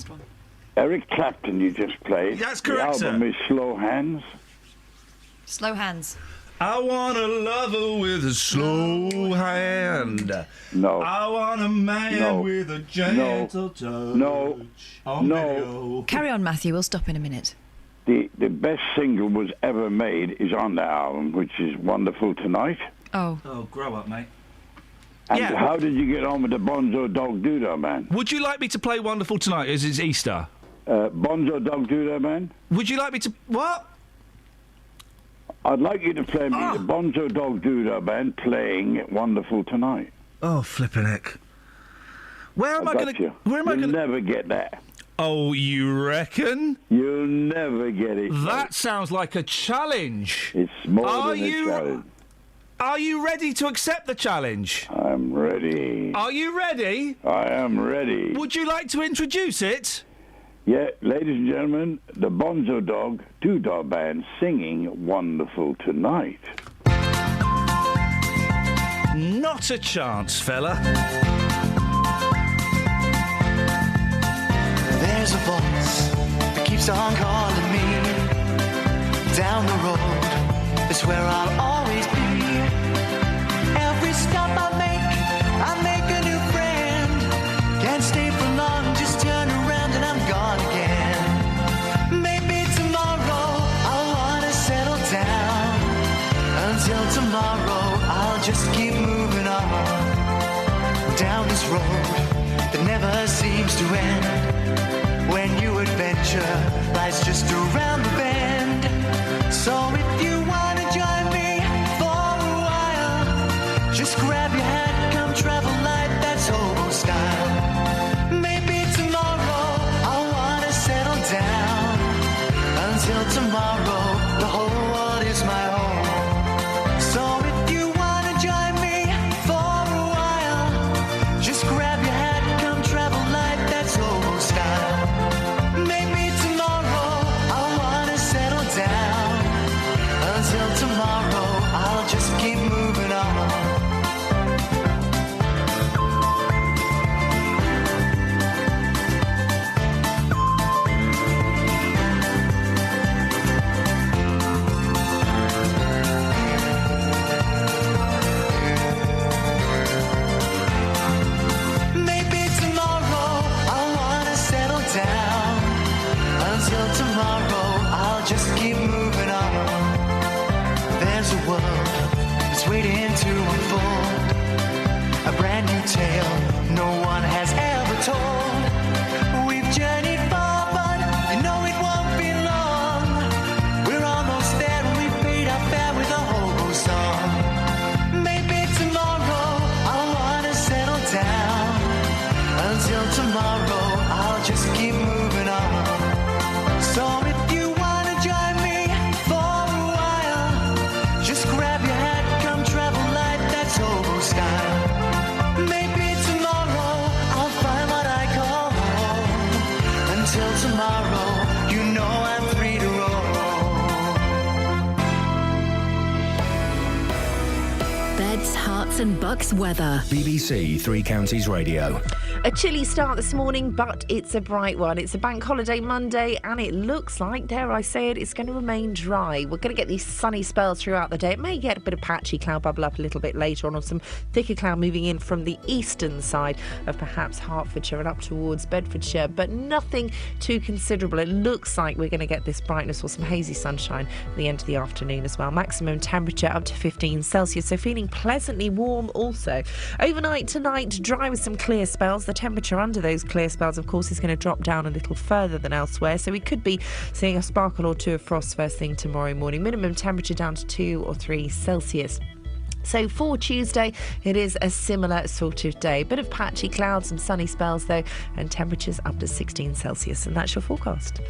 Eric Clapton you just played. That's correct, The album is Slow Hands. Slow hands. I want a lover with a slow hand. No. I want a man with a gentle touch. No. Carry on, Matthew. We'll stop in a minute. The best single was ever made is on the album, which is Wonderful Tonight. Oh. Oh, grow up, mate. And how did you get on with the Bonzo Dog Doodah Man? Would you like me to play Wonderful Tonight as it's Easter? Bonzo Dog Doodah Man? Would you like me to... What? I'd like you to play me the Bonzo Dog Doodah Band playing Wonderful Tonight. Oh, flippin' heck. Where am I going to... Where am I going to... You'll never get that. Oh, you reckon? You'll never get it. That sounds like a challenge. It's more than a challenge. Are you ready to accept the challenge? I'm ready. Are you ready? I am ready. Would you like to introduce it? Yeah, ladies and gentlemen, the Bonzo Dog Doodah Band singing Wonderful Tonight. Not a chance, fella. There's a voice that keeps on calling me. Down the road is where I'll always be. Every stop I make a new friend. Can't stay for long, just turn around and I'm gone again. Maybe tomorrow I'll wanna settle down. Until tomorrow I'll just keep moving on. Down this road that never seems to end. When new adventure lies just around the bend. So if you wanna join me for a while, just grab your hat, come travel light, that's hobo style. Maybe tomorrow I'll wanna settle down. Until tomorrow, the whole world is my home. tale no one has ever told. We've journeyed far, but you know it won't be long. We're almost there and we paid our fare with a hobo song. Maybe tomorrow I'll wanna settle down. Until tomorrow I'll just keep moving on. So if you wanna join me for a while, just grab your hat, come travel light, that's hobo style. Maybe tomorrow I'll find what I call home. Until tomorrow, you know I'm free to roll. Beds, Hearts and Bucks weather. BBC Three Counties Radio. A chilly start this morning, but it's a bright one. It's a bank holiday Monday, and it looks like, dare I say it, it's going to remain dry. We're going to get these sunny spells throughout the day. It may get a bit of patchy cloud bubble up a little bit later on, or some thicker cloud moving in from the eastern side of perhaps Hertfordshire and up towards Bedfordshire, but nothing too considerable. It looks like we're going to get this brightness or some hazy sunshine at the end of the afternoon as well. Maximum temperature up to 15 Celsius, so feeling pleasantly warm also. Overnight tonight, dry with some clear spells. The temperature under those clear spells, of course, is going to drop down a little further than elsewhere, so we could be seeing a sparkle or two of frost first thing tomorrow morning. Minimum temperature down to 2 or 3 Celsius. So for Tuesday, it is a similar sort of day. Bit of patchy clouds, some sunny spells though, and temperatures up to 16 Celsius. And that's your forecast.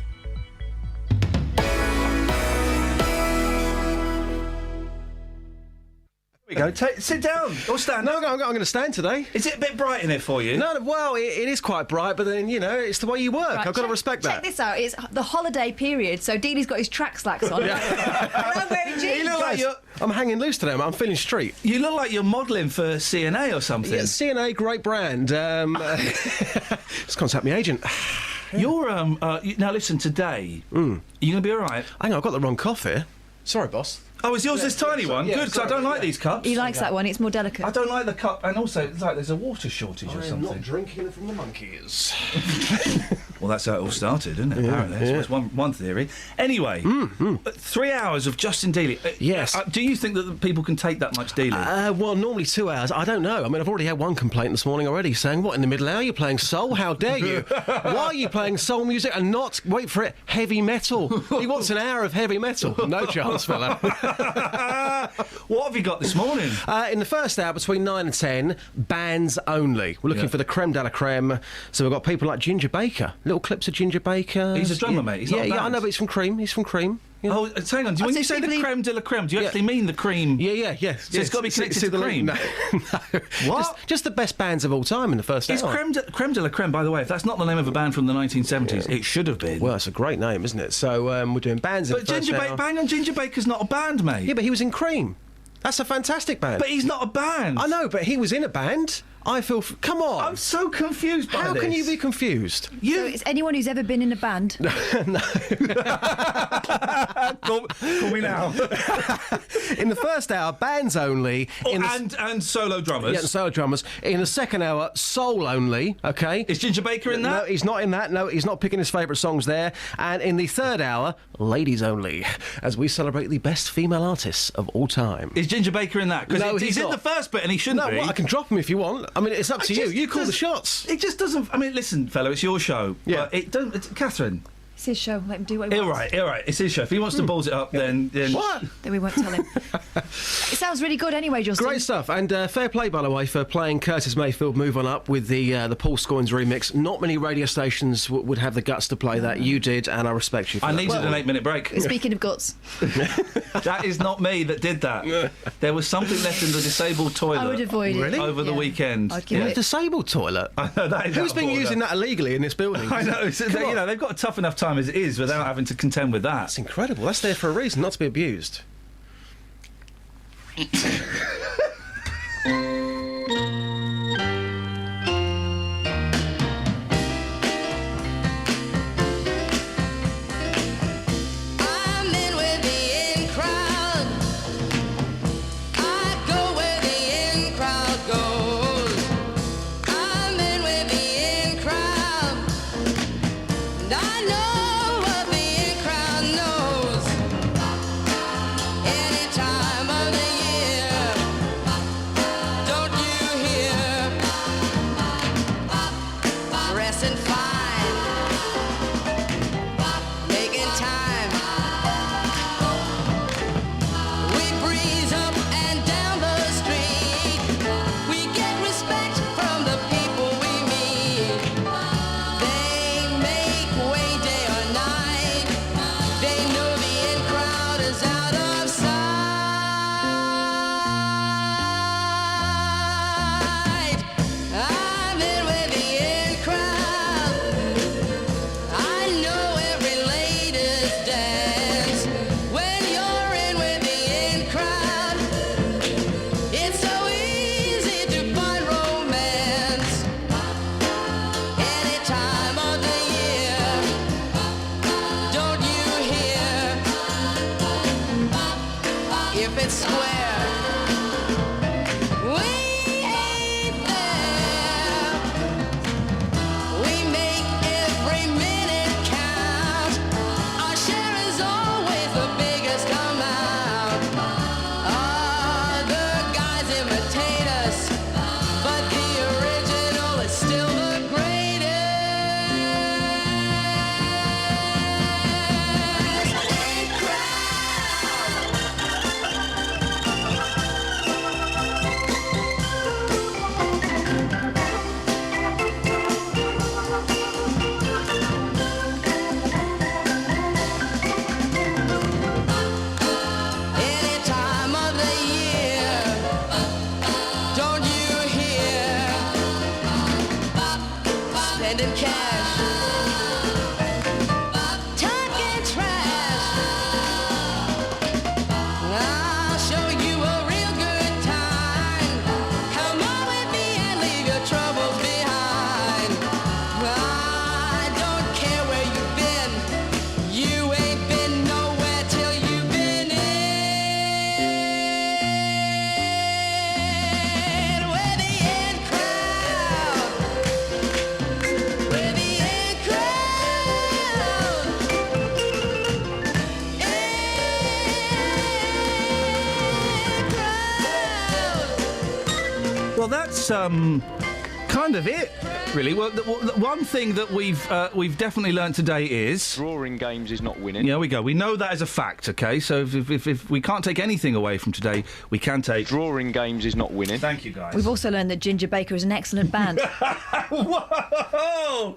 There we go. Sit down or stand. No, I'm going to stand today. Is it a bit bright in it for you? No, well, it is quite bright, but then, you know, it's the way you work. Right, I've got to respect that. Check this out. It's the holiday period, so Dealey's got his track slacks on. And I'm wearing jeans. You look like I'm hanging loose today, I'm feeling street. You look like you're modelling for CNA or something. Yeah, CNA, great brand. Just contact me agent. You're, now listen, today, are you going to be all right? Hang on, I've got the wrong cup here. Sorry, boss. Oh, is yours this tiny one? Good, because I don't like these cups. He likes that one, it's more delicate. I don't like the cup, and also, it's like there's a water shortage or something. I'm not drinking from the monkeys. Well, that's how it all started, isn't it? Yeah, Apparently. yeah. That's one theory. Anyway, 3 hours of Justin Dealey. Yes. Do you think that people can take that much Dealey? Well, normally 2 hours. I don't know. I mean, I've already had one complaint this morning already saying, what, in the middle hour you're playing soul? How dare you? Why are you playing soul music and not, wait for it, heavy metal? He wants an hour of heavy metal. No chance, fella. What have you got this morning? In the first hour, between 9 and 10, bands only. We're looking for the creme de la creme. So we've got people like Ginger Baker. Little clips of Ginger Baker. He's a drummer, mate. He's not a I band. know, but he's from Cream. He's from Cream. You know. Oh, hang on. When you say the creme de la creme, do you actually mean the cream? Yeah. So it's got to be connected to the cream? No. What? Just the best bands of all time in the first Is hour. creme de la creme, by the way, if that's not the name of a band from the 1970s, it should have been. Well, it's a great name, isn't it? So we're doing bands in the first hour. Bang on, Ginger Baker's not a band, mate. Yeah, but he was in Cream. That's a fantastic band. But he's not a band. I know, but he was in a band. I feel... Come on. I'm so confused by How this. can you be confused? So it's anyone who's ever been in a band. Call me now. In the first hour, bands only. And solo drummers. Yeah, and solo drummers. In the second hour, soul only, OK? Is Ginger Baker in that? No, he's not in that. No, he's not picking his favourite songs there. And in the third hour, ladies only, as we celebrate the best female artists of all time. Is Ginger Baker in that? Because he's in the first bit and he shouldn't be. No, well, I can drop him if you want. I mean, it's up to you. You call the shots. It just doesn't... I mean, listen, fellow, it's your show. Yeah. But it don't... Catherine... It's his show. Let him do what he All wants. right. It's his show. If he wants to balls it up, then... What? Then we won't tell him. It sounds really good anyway, Justin. Great stuff. And fair play, by the way, for playing Curtis Mayfield Move On Up with the Paul Scoins remix. Not many radio stations would have the guts to play that. You did, and I respect you for that. I needed an 8-minute break. Speaking of guts. That is not me that did that. There was something left in the disabled toilet. I would avoid it. Over the weekend. I'd give A disabled toilet? I know, that is Who's out been of order. using that illegally in this building? I know. They've got a tough enough time as it is without having to contend with that. That's incredible. That's there for a reason, not to be abused. I'm in with the in crowd. I go where the in crowd goes. I'm in with the in crowd. And I know what the in crowd knows. Any time of the year. Don't you hear? spending cash. Talking trash. I'll show you a real good time. Come on with me and leave your troubles behind. I don't care where you've been. You ain't been nowhere till you've been in. Where the in crowd. Where the in crowd. Well, that's kind of it, really. Well, the one thing that we've definitely learned today is drawing games is not winning. Yeah, we go. We know that as a fact. Okay, so if we can't take anything away from today, we can take drawing games is not winning. Thank you, guys. We've also learned that Ginger Baker is an excellent band. Whoa!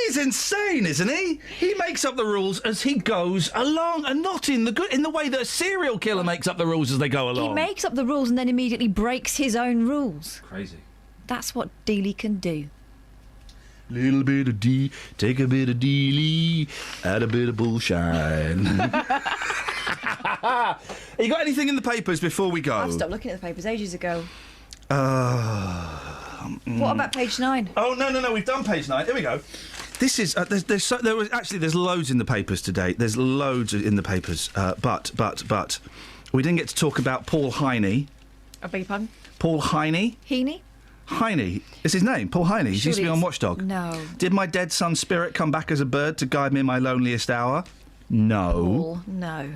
He's insane, isn't he? He makes up the rules as he goes along, and not in the way that a serial killer makes up the rules as they go along. He makes up the rules and then immediately breaks his own rules. Crazy. That's what Dealey can do. Little bit of D, take a bit of Dealey, add a bit of bullshine. You got anything in the papers before we go? I've stopped looking at the papers ages ago. What about page 9? Oh no, we've done page 9. Here we go. This is there's loads in the papers today. There's loads in the papers, but we didn't get to talk about Paul Heine. I beg your pardon? Paul Heine. Heine is his name. Paul Heine. He used to be on Watchdog. No. Did my dead son's spirit come back as a bird to guide me in my loneliest hour? No. Paul, no.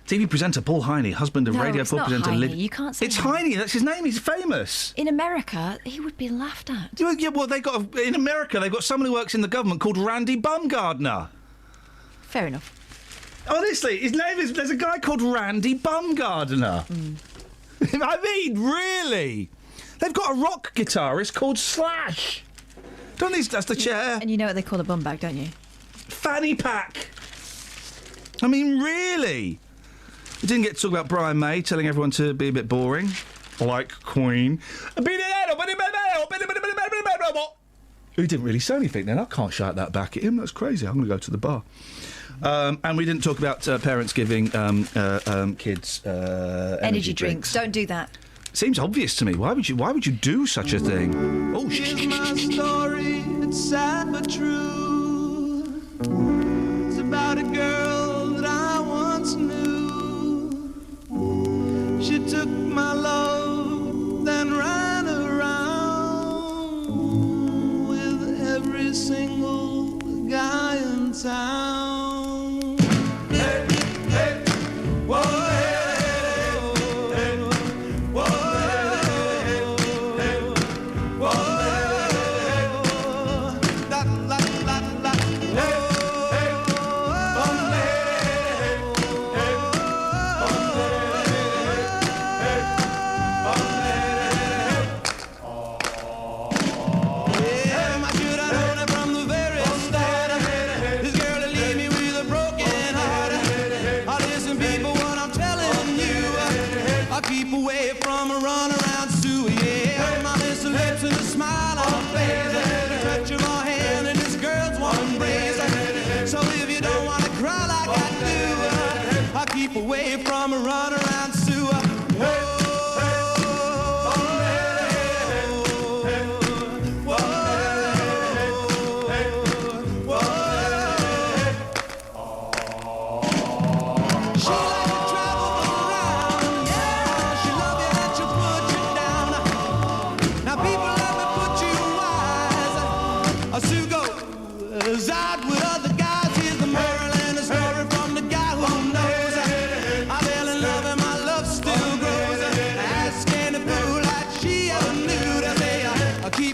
TV presenter Paul Heine, husband of No, radio it's Paul not presenter Heine. Lyd. You can't say it's Heine. Heine. That's his name. He's famous. In America, he would be laughed at. Yeah, well, in America they've got someone who works in the government called Randy Bumgardner. Fair enough. Honestly, his name is. There's a guy called Randy Bumgardner. I mean, really? They've got a rock guitarist called Slash. Don't these? That's the chair. And you know what they call a bum bag, don't you? Fanny pack. I mean, really? We didn't get to talk about Brian May telling everyone to be a bit boring, like Queen. He didn't really say anything then. I can't shout that back at him. That's crazy. I'm going to go to the bar. And we didn't talk about parents giving kids energy drinks. Don't do that. Seems obvious to me. Why would you do such a thing? Oh, Here's my story, it's sad but true. It's about a girl that I once knew. She took my love, then ran around with every single guy in town. Hey, hey, whoa. Keep away from a runaround sewer.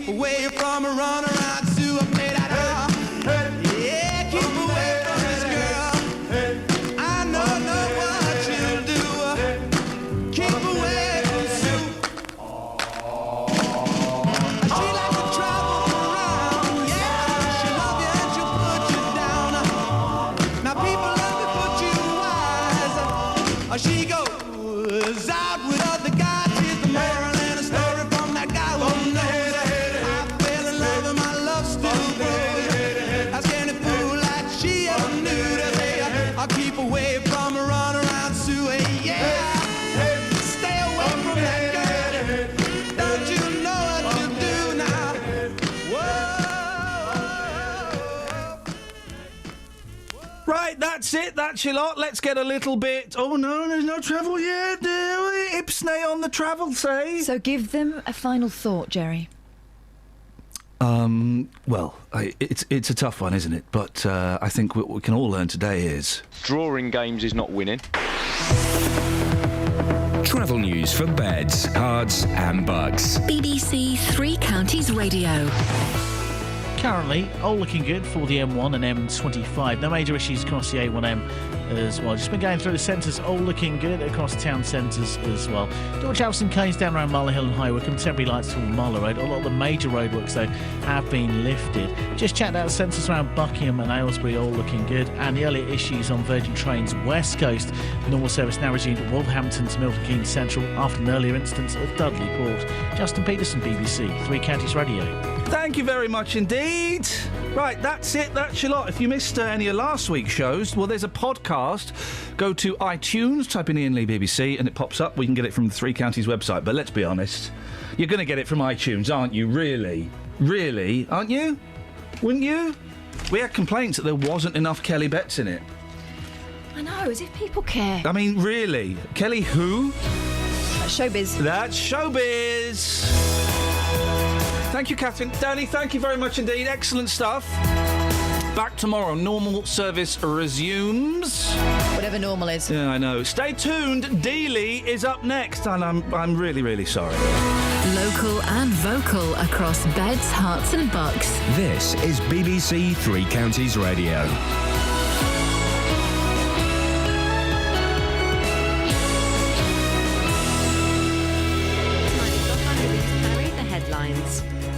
Away from a runaround sewer made out of. Yeah, keep away from this girl. I know what you'll do. Keep away from Sue. She likes to travel around. Yeah, she'll love you and she'll put you down. Now people let me put you wise. She goes out with other guys. Here's the moral and a story from that guy who knows. Right, that's it. That's your lot. Let's get a little bit... Oh, no, there's no travel yet. Ipsnay on the travel, say. So give them a final thought, Jerry. Well, it's a tough one, isn't it? But I think what we can all learn today is... Drawing games is not winning. Travel news for beds, cards and bugs. BBC Three Counties Radio. Currently, all looking good for the M1 and M25. No major issues across the A1M as well. Just been going through the centres, all looking good across town centres as well. George Alison Keynes down around Marlow Hill and High Wycombe. Temporary lights from Marlow Road. A lot of the major roadworks, though, have been lifted. Just checked out the centres around Buckingham and Aylesbury, all looking good. And the earlier issues on Virgin Trains West Coast. Normal service now resumed at Wolverhampton to Milton Keynes Central after an earlier instance at Dudley Port. Justin Peterson, BBC Three Counties Radio. Thank you very much indeed. Right, that's it. That's your lot. If you missed any of last week's shows, well, there's a podcast. Go to iTunes, type in Iain Lee BBC, and it pops up. We can get it from the Three Counties website. But let's be honest, you're going to get it from iTunes, aren't you? Really? Really? Aren't you? Wouldn't you? We had complaints that there wasn't enough Kelly Betts in it. I know, as if people care. I mean, really? Kelly who? That's showbiz. That's showbiz. Thank you, Catherine. Danny, thank you very much indeed. Excellent stuff. Back tomorrow. Normal service resumes. Whatever normal is. Yeah, I know. Stay tuned. Dealey is up next, and I'm really, really sorry. Local and vocal across beds, hearts and bucks. This is BBC Three Counties Radio.